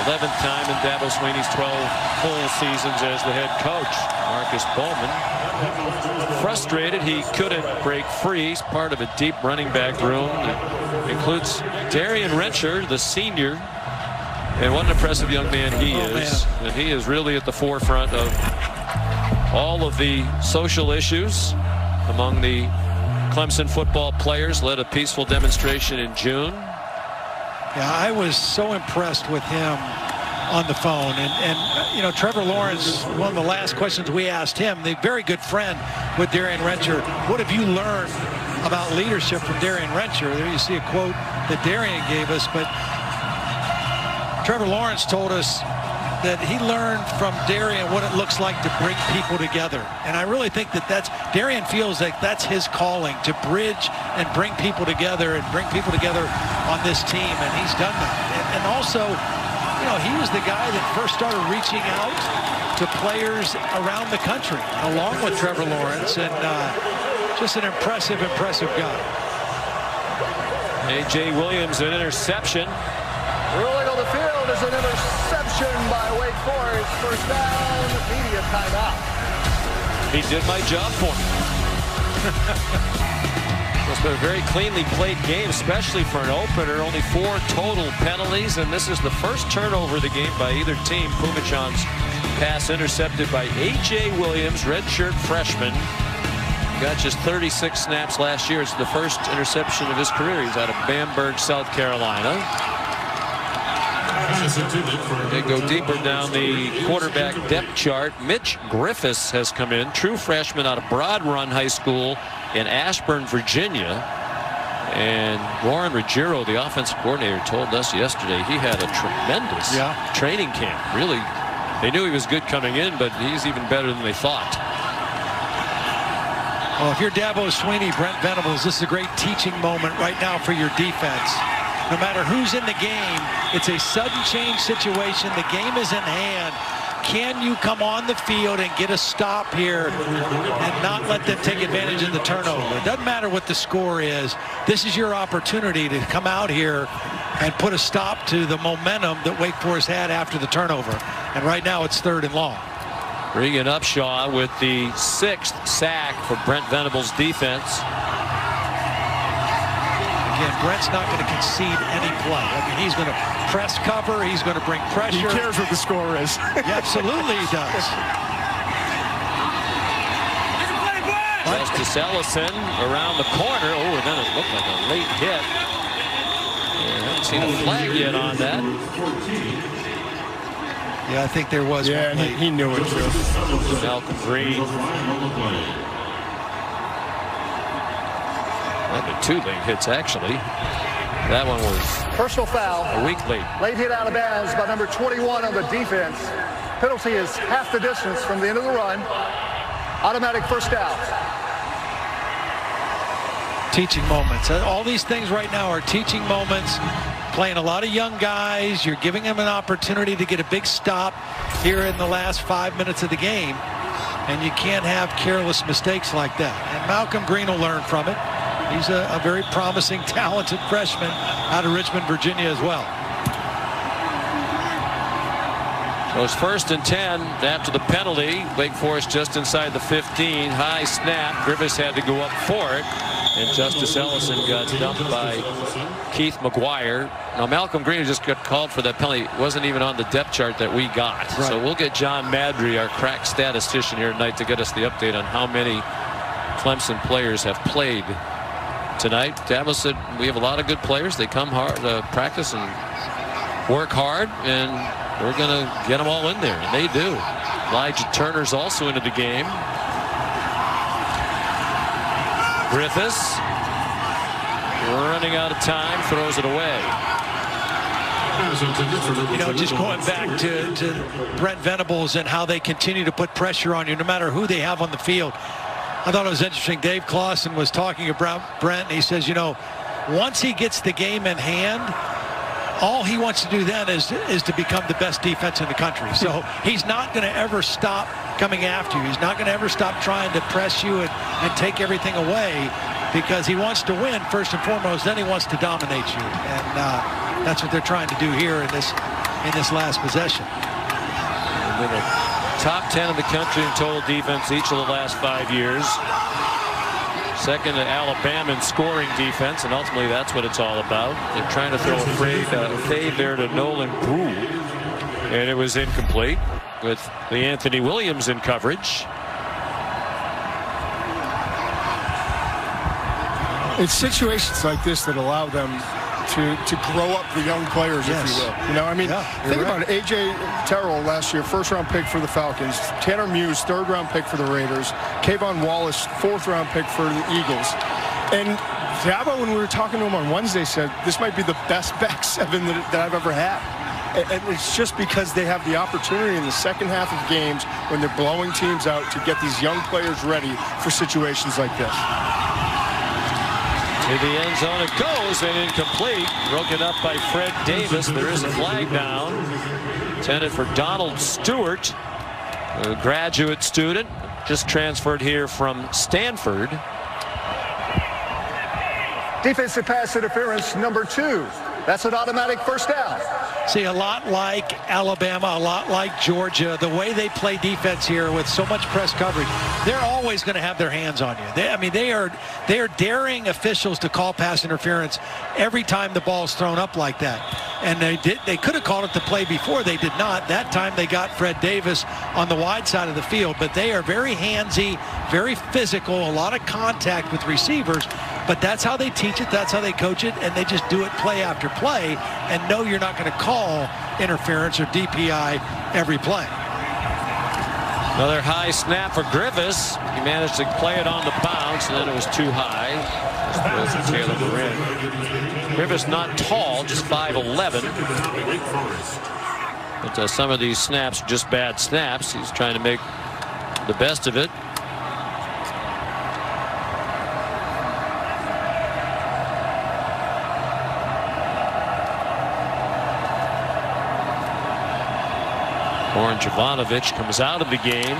11th time in Dabo Swinney's 12 full seasons as the head coach. Marcus Bowman, frustrated he couldn't break free. He's part of a deep running back room that includes Darian Rencher, the senior. And what an impressive young man he is. And he is really at the forefront of all of the social issues among the Clemson football players. Led a peaceful demonstration in June. Yeah, I was so impressed with him on the phone. And you know, Trevor Lawrence, one of the last questions we asked him, the very good friend with Darian Rencher, what have you learned about leadership from Darian Rencher? There you see a quote that Darian gave us, but Trevor Lawrence told us that he learned from Darian what it looks like to bring people together. And I really think that Darian feels like that's his calling, to bridge and bring people together on this team, and he's done that. And also, you know, he was the guy that first started reaching out to players around the country, along with Trevor Lawrence, and just an impressive guy. A.J. Williams, an interception. Rolling on the field is an interception by Wake Forest. First down, media timeout. He did my job for me. It's been a very cleanly played game, especially for an opener. Only 4 total penalties, and this is the first turnover of the game by either team. Pumachan's pass intercepted by A.J. Williams, redshirt freshman. Got just 36 snaps last year. It's the first interception of his career. He's out of Bamberg, South Carolina. They go deeper down the quarterback depth chart. Mitch Griffiths has come in, true freshman out of Broad Run High School in Ashburn, Virginia. And Warren Ruggiero, the offensive coordinator, told us yesterday he had a tremendous training camp. Really, they knew he was good coming in, but he's even better than they thought. Well, if you're Dabo Swinney, Brent Venables, this is a great teaching moment right now for your defense. No matter who's in the game, it's a sudden change situation. The game is in hand. Can you come on the field and get a stop here and not let them take advantage of the turnover? It doesn't matter what the score is. This is your opportunity to come out here and put a stop to the momentum that Wake Forest had after the turnover. And right now it's 3rd and long. Regan Upshaw with the 6th sack for Brent Venables' defense. Again, Brent's not going to concede any play. I mean, he's going to press cover. He's going to bring pressure. He cares what the score is. Yeah, absolutely he does. Justice Ellison around the corner. Oh, and then it looked like a late hit. I haven't seen a flag yet on that. Yeah, I think there was one late. He knew it too. Malcolm Green. That 2 late hits, actually. That one was personal foul. A week late. Late hit out of bounds by number 21 on the defense. Penalty is half the distance from the end of the run. Automatic first down. Teaching moments. All these things right now are teaching moments. Playing a lot of young guys. You're giving them an opportunity to get a big stop here in the last 5 minutes of the game. And you can't have careless mistakes like that. And Malcolm Green will learn from it. He's a very promising, talented freshman out of Richmond, Virginia as well. So it's 1st and 10 after the penalty. Wake Forest just inside the 15. High snap. Griffiths had to go up for it. And Justice Ellison got dumped by Keith McGuire. Now, Malcolm Green just got called for that penalty. It wasn't even on the depth chart that we got. Right. So we'll get John Madry, our crack statistician here tonight, to get us the update on how many Clemson players have played tonight. Dabo said we have a lot of good players. They come hard to practice and work hard, and we're going to get them all in there, and they do. Elijah Turner's also into the game. Griffiths running out of time, throws it away. You know, just going back to Brent Venables and how they continue to put pressure on you no matter who they have on the field. I thought it was interesting. Dave Clawson was talking about Brent, and he says, you know, once he gets the game in hand, all he wants to do then is to become the best defense in the country. So he's not going to ever stop coming after you. He's not going to ever stop trying to press you and take everything away, because he wants to win first and foremost. Then he wants to dominate you, and that's what they're trying to do here in this last possession. Top 10 in the country in total defense each of the last 5 years. Second to Alabama in scoring defense, and ultimately that's what it's all about. They're trying to throw a fade there to Nolan Brew, and it was incomplete with the Anthony Williams in coverage. It's situations like this that allow them to grow up the young players, if you will. You know, I mean, think about it. A.J. Terrell last year, 1st-round pick for the Falcons. Tanner Muse, 3rd-round pick for the Raiders. Kayvon Wallace, 4th-round pick for the Eagles. And Dabo, when we were talking to him on Wednesday, said this might be the best back 7 that I've ever had. And it's just because they have the opportunity in the second half of games when they're blowing teams out to get these young players ready for situations like this. To the end zone it goes, and incomplete. Broken up by Fred Davis. There is a flag down. Intended for Donald Stewart, a graduate student, just transferred here from Stanford. Defensive pass interference number 2. That's an automatic first down. See, a lot like Alabama, a lot like Georgia, the way they play defense here with so much press coverage, they're always going to have their hands on you. They are daring officials to call pass interference every time the ball's thrown up like that. And they could have called it the play before. They did not. That time they got Fred Davis on the wide side of the field. But they are very handsy, very physical, a lot of contact with receivers. But that's how they teach it. That's how they coach it. And they just do it play after play and know you're not going to call interference or DPI every play. Another high snap for Griffiths. He managed to play it on the bounce. Lawrence, and then it was too high. Taylor Moran. Rivas not tall, just 5'11". But some of these snaps are just bad snaps. He's trying to make the best of it. Goran Jovanovic comes out of the game.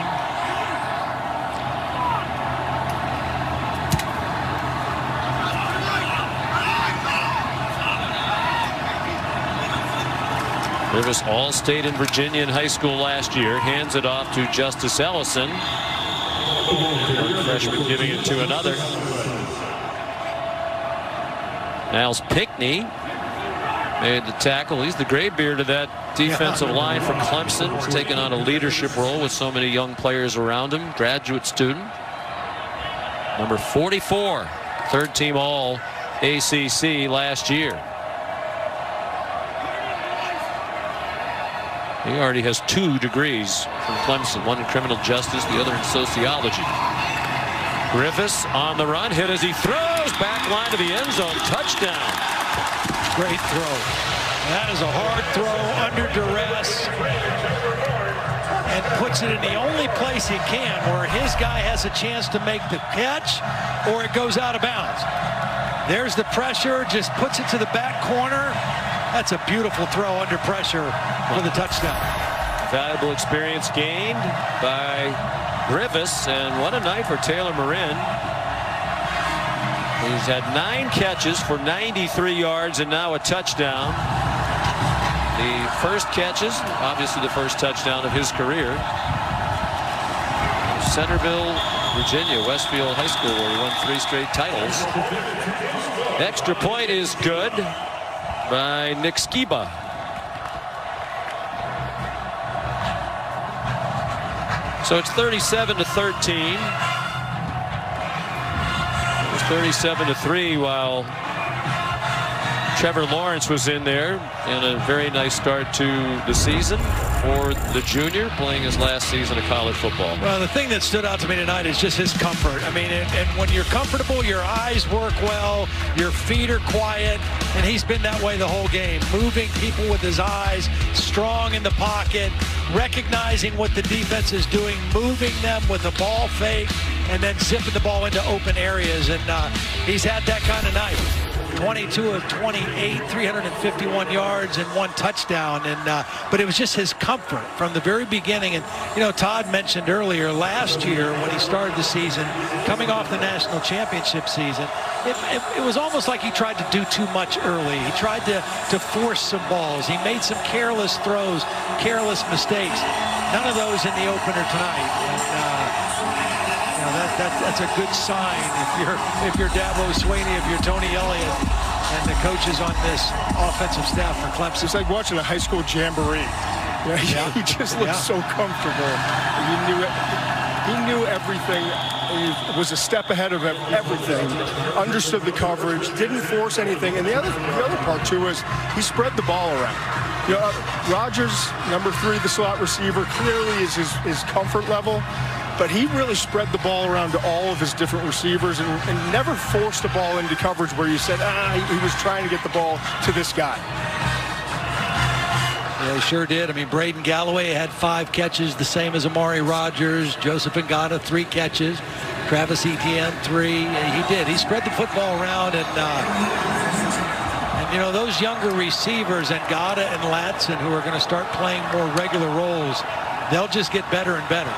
Rivas All-State in Virginia in high school last year. Hands it off to Justice Ellison. One freshman giving it to another. Niles Pinckney made the tackle. He's the graybeard of that defensive line for Clemson. He's taken on a leadership role with so many young players around him. Graduate student. Number 44. Third team all ACC last year. He already has 2 degrees from Clemson, one in criminal justice, the other in sociology. Griffiths on the run, hit as he throws, back line to the end zone, touchdown. Great throw. That is a hard throw under duress, and puts it in the only place he can where his guy has a chance to make the catch or it goes out of bounds. There's the pressure, just puts it to the back corner. That's a beautiful throw under pressure for the touchdown. Valuable experience gained by Griffiths, and what a night for Taylor Moran. He's had 9 catches for 93 yards and now a touchdown. The first catches, obviously the first touchdown of his career. Centerville, Virginia, Westfield High School, where he won 3 straight titles. Extra point is good by Nick Skiba. So it's 37-13. It was 37-3 while Trevor Lawrence was in there, and a very nice start to the season for the junior, playing his last season of college football. Well, the thing that stood out to me tonight is just his comfort. I mean, and when you're comfortable, your eyes work well, your feet are quiet, and he's been that way the whole game. Moving people with his eyes, strong in the pocket, recognizing what the defense is doing, moving them with a ball fake, and then zipping the ball into open areas. And he's had that kind of night. 22 of 28, 351 yards and 1 touchdown. And but it was just his comfort from the very beginning. And you know, Todd mentioned earlier last year when he started the season, coming off the national championship season, it was almost like he tried to do too much early. He tried to force some balls. He made some careless throws, careless mistakes. None of those in the opener tonight. And, you know, that's a good sign if you're Dabo Swinney, if you're Tony Elliott, and the coaches on this offensive staff for Clemson. It's like watching a high school jamboree. Yeah. He just looked so comfortable. He knew everything. He was a step ahead of everything. Understood the coverage. Didn't force anything. And the other part too is he spread the ball around. You know, Rodgers, number 3, the slot receiver, clearly is his comfort level. But he really spread the ball around to all of his different receivers and never forced the ball into coverage where you said, he was trying to get the ball to this guy. Yeah, he sure did. I mean, Braden Galloway had 5 catches, the same as Amari Rodgers. Joseph Ngata, 3 catches. Travis Etienne, 3. He did. He spread the football around, and you know, those younger receivers, Ngata and Latson, who are going to start playing more regular roles, they'll just get better and better.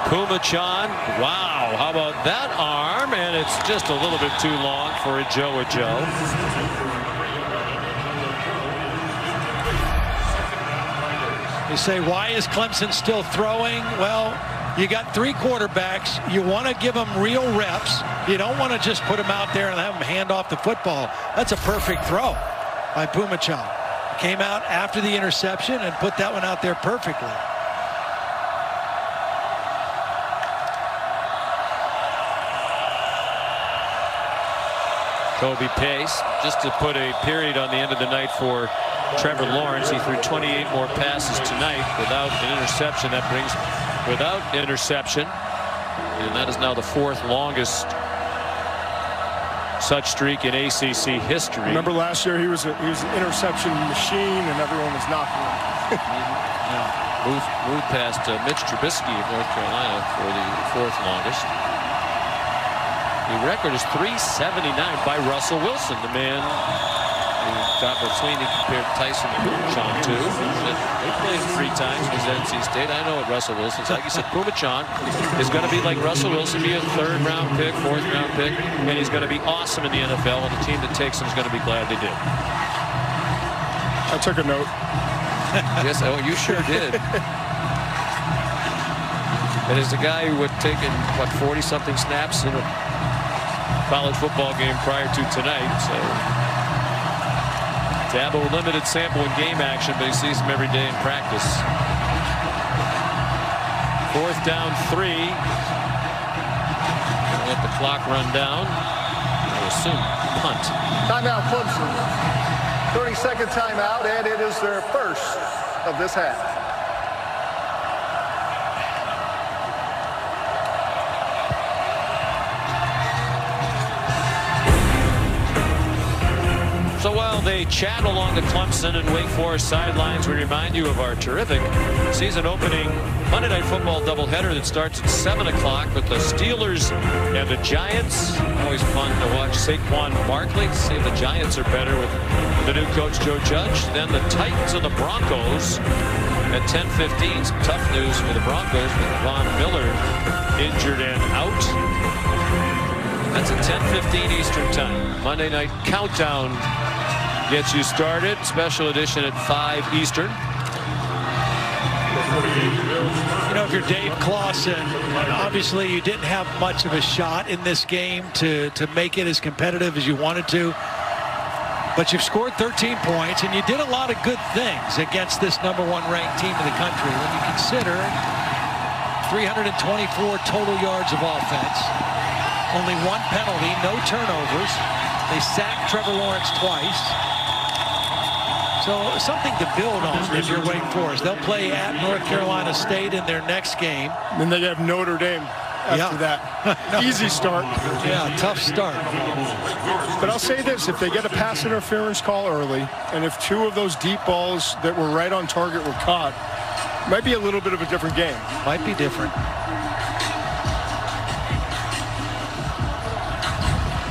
Pumachan, wow, how about that arm? And it's just a little bit too long for a Joe. You say, why is Clemson still throwing? Well, you got 3 quarterbacks. You want to give them real reps. You don't want to just put them out there and have them hand off the football. That's a perfect throw by Pumachan. Came out after the interception and put that one out there perfectly. Kobe Pace, just to put a period on the end of the night for Trevor Lawrence. He threw 28 more passes tonight without an interception. That brings, without interception, And that is now the 4th longest such streak in ACC history. Remember last year he was an interception machine and everyone was knocking him. Moved past Mitch Trubisky of North Carolina for the 4th longest. The record is 379 by Russell Wilson, the man who Dr. Sweeney compared Tyson Pumachan to. They played 3 times in his NC State. I know what Russell Wilson's like. He said Pumachan is going to be like Russell Wilson, be a 3rd round pick, 4th round pick, and he's going to be awesome in the NFL, and the team that takes him is going to be glad they did. I took a note. Yes, oh, you sure did. And as a guy who had taken, what, 40-something snaps in a college football game prior to tonight, so Dabo limited sample in game action, but he sees him every day in practice. 4th down 3. Let the clock run down. I assume punt. Timeout Clemson. 30-second timeout, and it is their first of this half. So while they chat along the Clemson and Wake Forest sidelines, we remind you of our terrific season-opening Monday Night Football doubleheader that starts at 7 o'clock with the Steelers and the Giants. Always fun to watch Saquon Barkley. See, the Giants are better with the new coach Joe Judge. Then the Titans and the Broncos at 10:15. Some tough news for the Broncos with Von Miller injured and out. That's at 10:15 Eastern Time. Monday Night Countdown gets you started. Special edition at 5 Eastern. You know, if you're Dave Clawson, obviously you didn't have much of a shot in this game to make it as competitive as you wanted to. But you've scored 13 points, and you did a lot of good things against this #1 ranked team in the country. When you consider 324 total yards of offense, only 1 penalty, no turnovers. They sacked Trevor Lawrence twice. So something to build on if you're Wake Forest. They'll play at North Carolina State in their next game. Then they have Notre Dame after that. Easy start. Yeah, tough start. But I'll say this, if they get a pass interference call early, and if 2 of those deep balls that were right on target were caught, it might be a little bit of a different game. Might be different.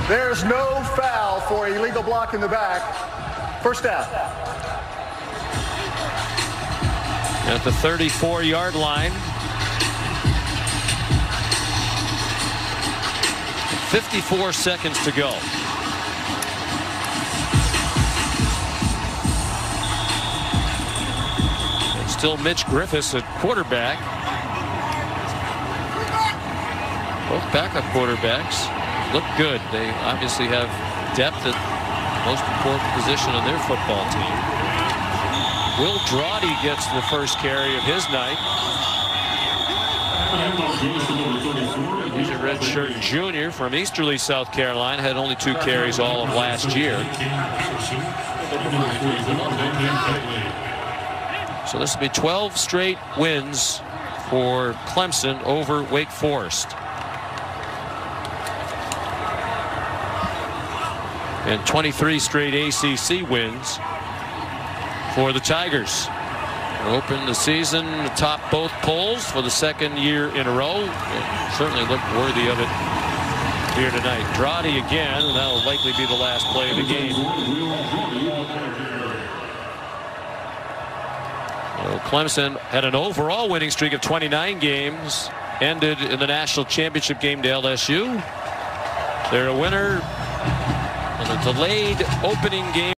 There's no foul for illegal block in the back. First down. At the 34-yard line. 54 seconds to go. And still Mitch Griffiths at quarterback. Both backup quarterbacks look good. They obviously have depth at the most important position on their football team. Will Drawdy gets the first carry of his night. He's a redshirt junior from Easterly, South Carolina. Had only 2 carries all of last year. So this will be 12 straight wins for Clemson over Wake Forest. And 23 straight ACC wins for the Tigers. Open the season atop both polls for the 2nd year in a row. And certainly look worthy of it here tonight. Drawdy again, and that will likely be the last play of the game. So Clemson had an overall winning streak of 29 games. Ended in the national championship game to LSU. They're a winner on a delayed opening game.